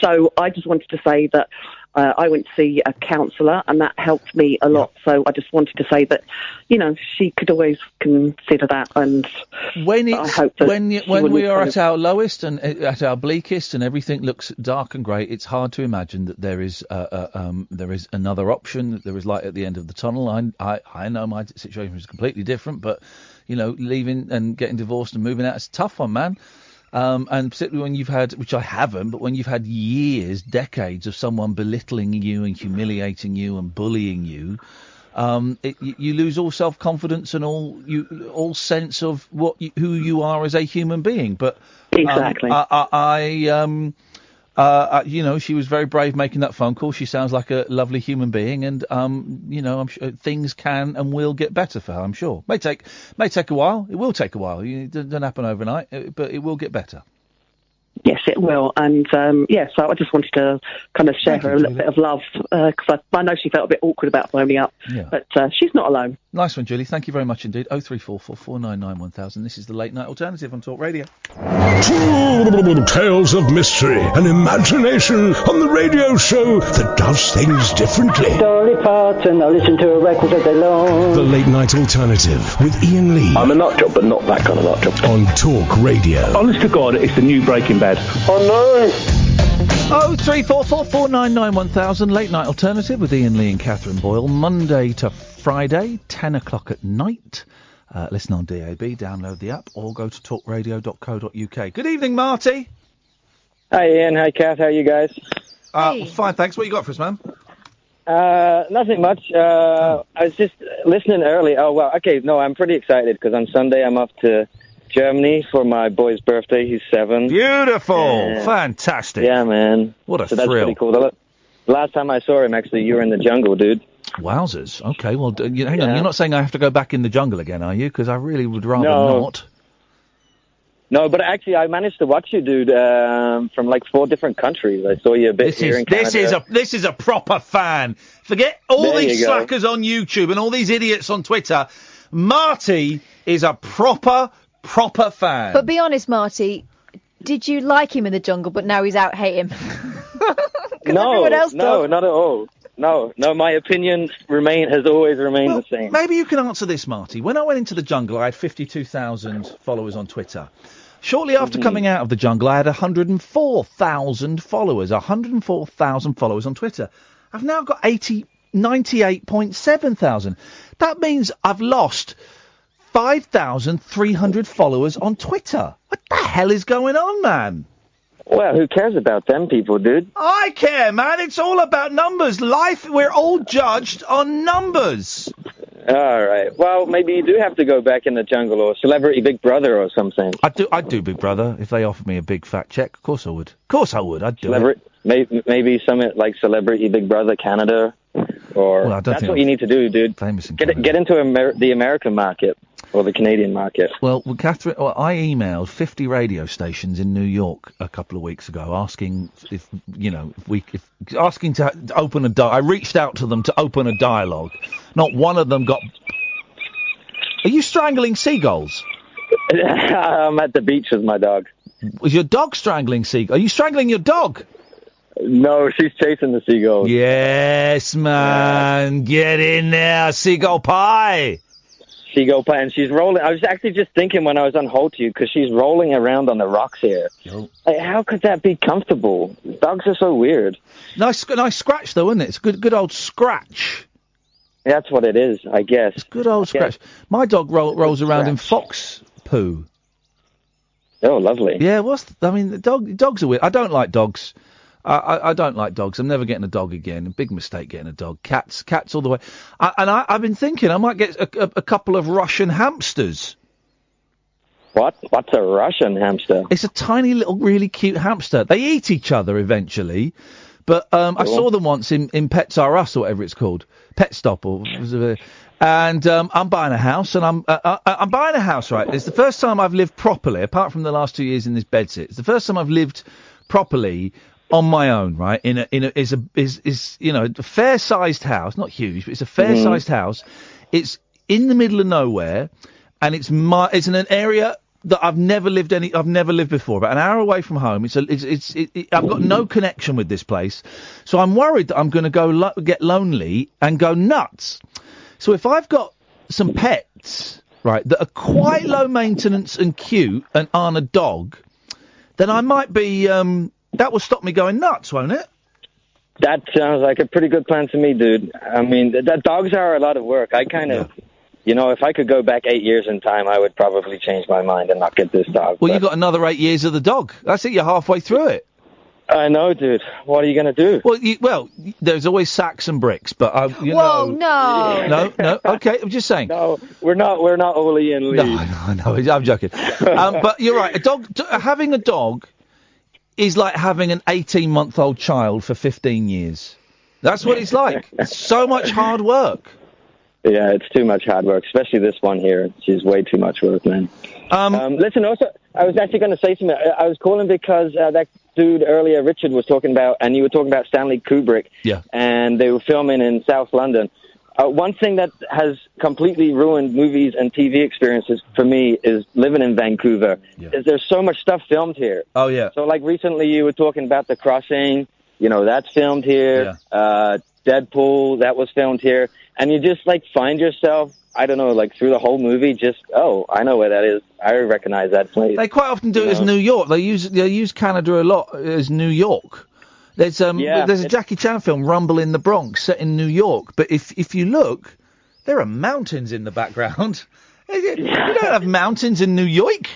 So I just wanted to say that I went to see a counsellor, and that helped me a lot. So I just wanted to say that, she could always consider that. And I hope that when we are at our lowest and at our bleakest, and everything looks dark and grey, it's hard to imagine that there is another option. That there is light at the end of the tunnel. I know my situation is completely different, but leaving and getting divorced and moving out is a tough one, man. And particularly when you've had, which I haven't, but when you've had years, decades of someone belittling you and humiliating you and bullying you, you lose all self-confidence and all sense of who you are as a human being. But exactly, she was very brave making that phone call. She sounds like a lovely human being, and I'm sure things can and will get better for her. I'm sure. May take a while. It will take a while. It doesn't happen overnight, but it will get better. Yes, it will. And so I just wanted to kind of share her a little bit of love, because I know she felt a bit awkward about phoning up, but she's not alone. Nice one, Julie. Thank you very much indeed. 0344 499 1000. This is the Late Night Alternative on Talk Radio. Tales of mystery and imagination on the radio show that does things differently. Dolly Parton, I listen to a record all day long. The Late Night Alternative with Iain Lee. I'm a nut job, but not that kind of nut job. On Talk Radio. Honest to God, it's the new Breaking Bad. Oh no! 0344 499 1000. Late Night Alternative with Iain Lee and Catherine Boyle. Monday to Friday, 10 o'clock at night. Listen on DAB, download the app, or go to talkradio.co.uk. Good evening, Marty. Hi, Ian. Hi, Kath. How are you guys? Fine, thanks. What you got for us, man? Nothing much. I was just listening early. Oh, well, okay. No, I'm pretty excited because on Sunday I'm off to Germany for my boy's birthday. He's 7. Beautiful. Fantastic. Yeah, man. What a so thrill. That's pretty cool. The last time I saw him, actually, you were in the jungle, dude. Wowzers. Okay, well, hang on. You're not saying I have to go back in the jungle again, are you? Because I really would rather not. No, but actually, I managed to watch you, dude, from like 4 different countries. I saw you a bit here in Canada. This is a proper fan. Forget all these slackers on YouTube and all these idiots on Twitter. Marty is a proper fan. But be honest, Marty, did you like him in the jungle, but now he's out hating him? No, not at all. No, my opinion has always remained the same. Maybe you can answer this, Marty. When I went into the jungle, I had 52,000 followers on Twitter. Shortly after coming out of the jungle, I had 104,000 followers. 104,000 followers on Twitter. I've now got 98.7 thousand. That means I've lost 5,300 followers on Twitter. What the hell is going on, man? Well, who cares about them people, dude? I care, man. It's all about numbers. Life, we're all judged on numbers. All right. Well, maybe you do have to go back in the jungle or Celebrity Big Brother or something. I'd do Big Brother if they offered me a big fat check. Of course I would. I'd do it. Maybe something like Celebrity Big Brother Canada, or that's what you need to do, dude. Famous in get into the American market. or the Canadian market. Well, Catherine, I emailed 50 radio stations in New York a couple of weeks ago asking asking to open a I reached out to them to open a dialogue. Not one of them got... Are you strangling seagulls? I'm at the beach with my dog. Was your dog strangling seagulls? Are you strangling your dog? No, she's chasing the seagulls. Yes, man. Get in there, seagull pie. Seagull pie, and she's rolling. I was actually just thinking when I was on hold to you, because she's rolling around on the rocks here. Like, how could that be comfortable? Dogs are so weird. Nice scratch, though, isn't it? It's good old scratch. That's what it is, I guess. It's good old scratch. My dog rolls around in fox poo. Oh, lovely. Yeah, dogs are weird. I don't like dogs. I don't like dogs. I'm never getting a dog again. A big mistake getting a dog. Cats all the way. I've been thinking I might get a couple of Russian hamsters. What? What's a Russian hamster? It's a tiny little, really cute hamster. They eat each other eventually, but I saw them once in Pets R Us or whatever it's called, Pet Stop and I'm buying a house, and I'm buying a house. Right, it's the first time I've lived properly, apart from the last 2 years in this bedsit. It's the first time I've lived properly on my own, right? Is a fair-sized house, not huge, but it's a fair-sized house. It's in the middle of nowhere, and it's in an area that I've never lived before. About an hour away from home. I've got no connection with this place, so I'm worried that I'm going to get lonely and go nuts. So if I've got some pets, right, that are quite low maintenance and cute and aren't a dog, then I might be. That will stop me going nuts, won't it? That sounds like a pretty good plan to me, dude. I mean, dogs are a lot of work. I kind of, if I could go back 8 years in time, I would probably change my mind and not get this dog. Well, you got another 8 years of the dog. That's it. You're halfway through it. I know, dude. What are you going to do? Well, there's always sacks and bricks, but Whoa, no. No. Okay, I'm just saying. No, we're not all Iain Lee. No, I'm joking. But you're right. Having a dog is like having an 18-month-old child for 15 years. That's what it's like. It's so much hard work. Yeah, it's too much hard work, especially this one here. She's way too much work, man. Listen, also, I was actually going to say something. I was calling because that dude earlier, Richard, was talking about, and you were talking about Stanley Kubrick. Yeah. And they were filming in South London. One thing that has completely ruined movies and TV experiences for me is living in Vancouver. Yeah. Is there's so much stuff filmed here. Oh, yeah. So, like, recently you were talking about The Crossing. That's filmed here. Yeah. Deadpool, that was filmed here. And you just, find yourself, I don't know, through the whole movie, I know where that is. I recognize that place. They quite often do it as New York. They use Canada a lot as New York. There's a Jackie Chan film, Rumble in the Bronx, set in New York. But if you look, there are mountains in the background. You don't have mountains in New York.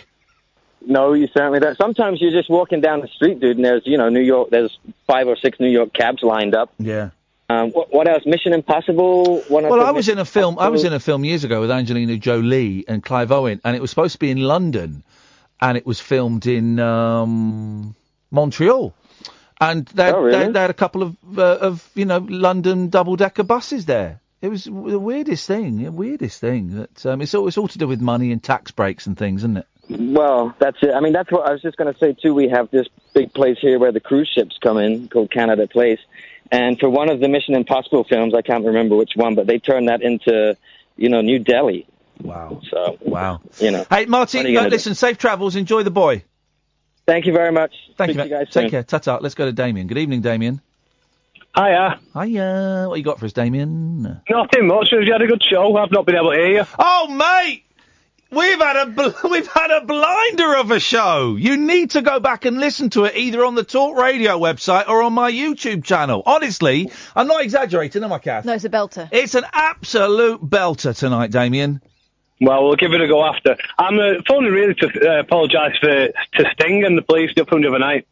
No, you certainly don't. Sometimes you're just walking down the street, dude, and there's, New York. There's 5 or 6 New York cabs lined up. Yeah. What else? Mission Impossible. I was in a film years ago with Angelina Jolie and Clive Owen, and it was supposed to be in London, and it was filmed in Montreal. And they had a couple of London double-decker buses there. It was the weirdest thing. That it's all to do with money and tax breaks and things, isn't it? Well, that's it. I mean, that's what I was just going to say, too. We have this big place here where the cruise ships come in called Canada Place. And for one of the Mission Impossible films, I can't remember which one, but they turned that into, New Delhi. Wow. So, wow. Hey, Martin, listen, safe travels. Enjoy the boy. Thank you very much. Thank you, mate. You guys Take care. Ta-ta. Let's go to Damien. Good evening, Damien. Hiya. What you got for us, Damien? Nothing much. Have you had a good show? I've not been able to hear you. Oh, mate! We've had a blinder of a show. You need to go back and listen to it either on the Talk Radio website or on my YouTube channel. Honestly, I'm not exaggerating, am I, Kath? No, it's a belter. It's an absolute belter tonight, Damien. Well, we'll give it a go after. I'm phoning really to apologise to Sting and the police up from the other night.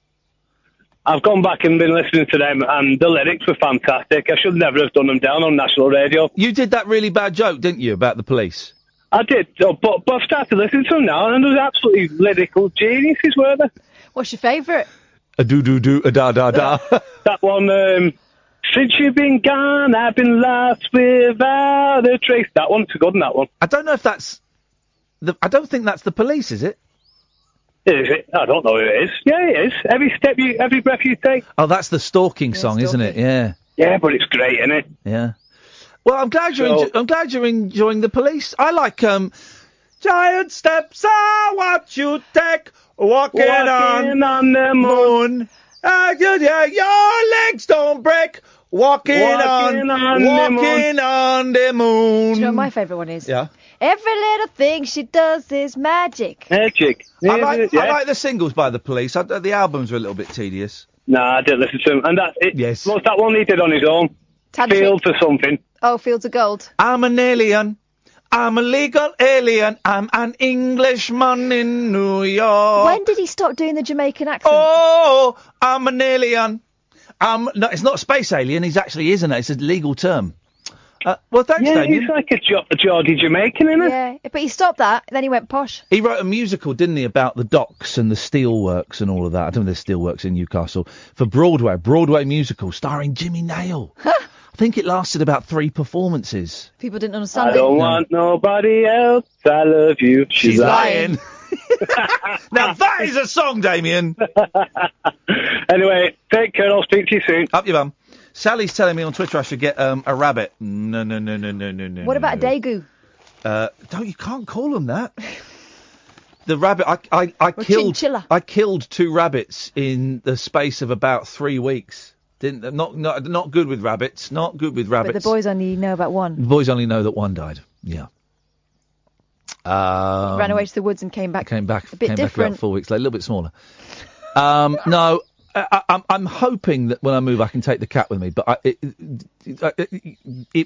I've gone back and been listening to them, and the lyrics were fantastic. I should never have done them down on national radio. You did that really bad joke, didn't you, about the police? I did, but I've started listening to them now, and there's absolutely lyrical geniuses, were there? What's your favourite? A do-do-do, a da-da-da. That one, since you've been gone, I've been lost without a trace. That one's a good one, that one. I don't know if that's I don't think that's the police, is it? Is it? I don't know who it is. Yeah, it is. Every breath you take. Oh, that's the stalking song, isn't it? Yeah. Yeah, but it's great, isn't it? Yeah. Well, I'm glad you're enjoying the police. I like giant steps are what you take walking on the moon. Your legs don't break walking on the moon. Do you know what my favourite one is? Yeah. Every little thing she does is magic. Magic. I like the singles by the police. The albums are a little bit tedious. Nah, I didn't listen to him. And yes. What's that one he did on his own? Fields or something. Oh, Fields of Gold. I'm an alien. I'm a legal alien. I'm an Englishman in New York. When did he stop doing the Jamaican accent? Oh, I'm an alien. No, it's not a space alien. He actually isn't it? It's a legal term. Well, thanks, Damien. He's like a Geordie Jamaican, isn't it? Yeah, but he stopped that, then he went posh. He wrote a musical, didn't he, about the docks and the steelworks and all of that. I don't know if there's steelworks in Newcastle. For Broadway, Broadway musical, starring Jimmy Nail. I think it lasted about 3 performances. People didn't understand it. I don't want nobody else. I love you. She's lying. Now that is a song, Damien. Anyway, take care. I'll speak to you soon. Up your bum. Sally's telling me on Twitter I should get a rabbit. No. What about a daegu? You can't call them that. The rabbit, I killed 2 rabbits in the space of about 3 weeks. Not good with rabbits. Not good with rabbits. But the boys only know about one. The boys only know that one died. Yeah. Ran away to the woods and came back. Came back. A bit different. About 4 weeks later, a little bit smaller. No. I'm hoping that when I move I can take the cat with me, but it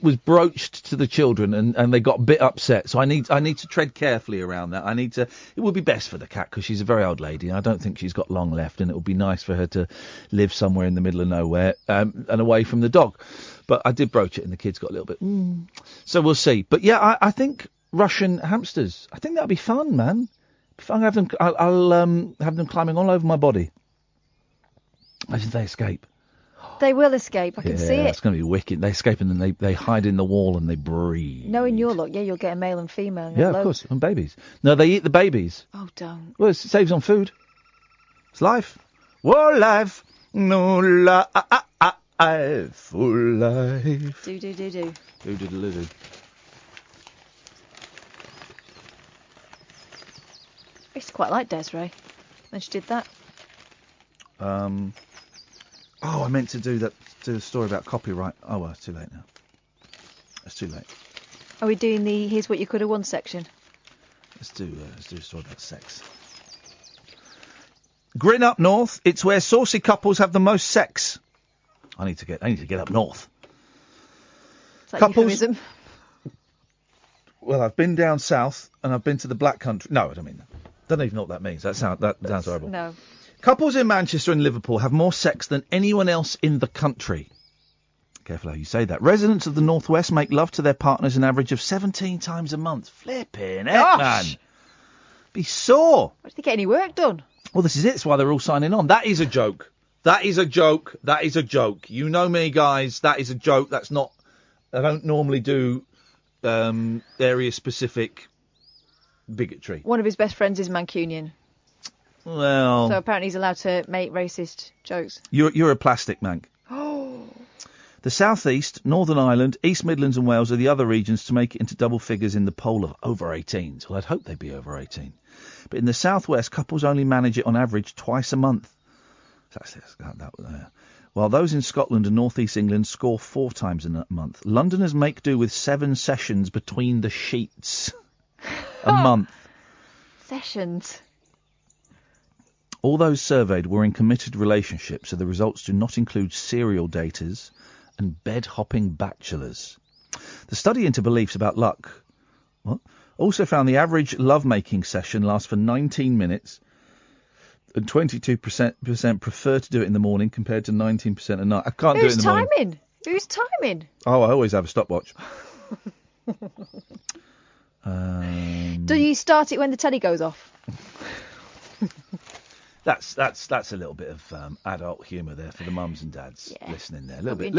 was broached to the children and they got a bit upset, so I need to tread carefully around that. It would be best for the cat because she's a very old lady and I don't think she's got long left, and it would be nice for her to live somewhere in the middle of nowhere and away from the dog. But I did broach it and the kids got a little bit so we'll see. But yeah, I think Russian hamsters, I think that'd be fun, man. If I have them, I'll have them climbing all over my body. Imagine they escape. They will escape. I can see it. It's going to be wicked. They escape and then they hide in the wall and they breed. Knowing your luck, you'll get a male and female. Yeah, of course. And babies. No, they eat the babies. Oh, don't. Well, it saves on food. It's life. War life. No life. Full life. Do. Do. I used to quite like Desiree when she did that. I meant to do a story about copyright. Oh, well, it's too late now. It's too late. Are we doing the Here's What You Could Have Won section? Let's do a story about sex. Grin up north. It's where saucy couples have the most sex. I need to get up north. Is that euphemism? Well, I've been down south and I've been to the Black Country. No, I don't mean that. Don't even know what that means. That sounds horrible. No. Couples in Manchester and Liverpool have more sex than anyone else in the country. Careful how you say that. Residents of the North West make love to their partners an average of 17 times a month. Flipping heck, man. Be sore. Why did they get any work done? Well, this is it. That's why they're all signing on. That is a joke. That is a joke. That is a joke. You know me, guys. That is a joke. That's not... I don't normally do area-specific bigotry. One of his best friends is Mancunian. Well... So apparently he's allowed to make racist jokes. You're a plastic mank. Oh. The South East, Northern Ireland, East Midlands and Wales are the other regions to make it into double figures in the poll of over 18s. Well, I'd hope they'd be over 18. But in the South West, couples only manage it on average twice a month. While those in Scotland and North East England score 4 times a month. Londoners make do with 7 sessions between the sheets a month. Sessions. All those surveyed were in committed relationships, so the results do not include serial daters and bed-hopping bachelors. The study into beliefs about luck also found the average lovemaking session lasts for 19 minutes, and 22% prefer to do it in the morning compared to 19% at night. I can't do it in the morning. Who's timing? Oh, I always have a stopwatch. Do you start it when the telly goes off? That's a little bit of adult humour there for the mums and dads listening there. A little bit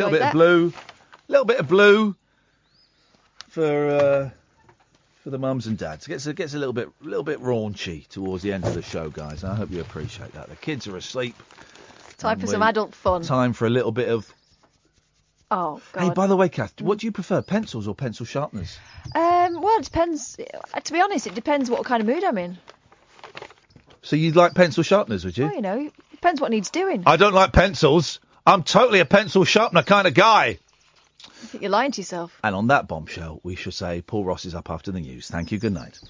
of blue for for the mums and dads. It gets a little bit raunchy towards the end of the show, guys. I hope you appreciate that. The kids are asleep. Time for some adult fun. Time for a little bit of... Oh, God. Hey, by the way, Kath, what do you prefer, pencils or pencil sharpeners? Well, it depends. To be honest, it depends what kind of mood I'm in. So you'd like pencil sharpeners, would you? Well, it depends what needs doing. I don't like pencils. I'm totally a pencil sharpener kind of guy. I think you're lying to yourself. And on that bombshell, we shall say Paul Ross is up after the news. Thank you, good night.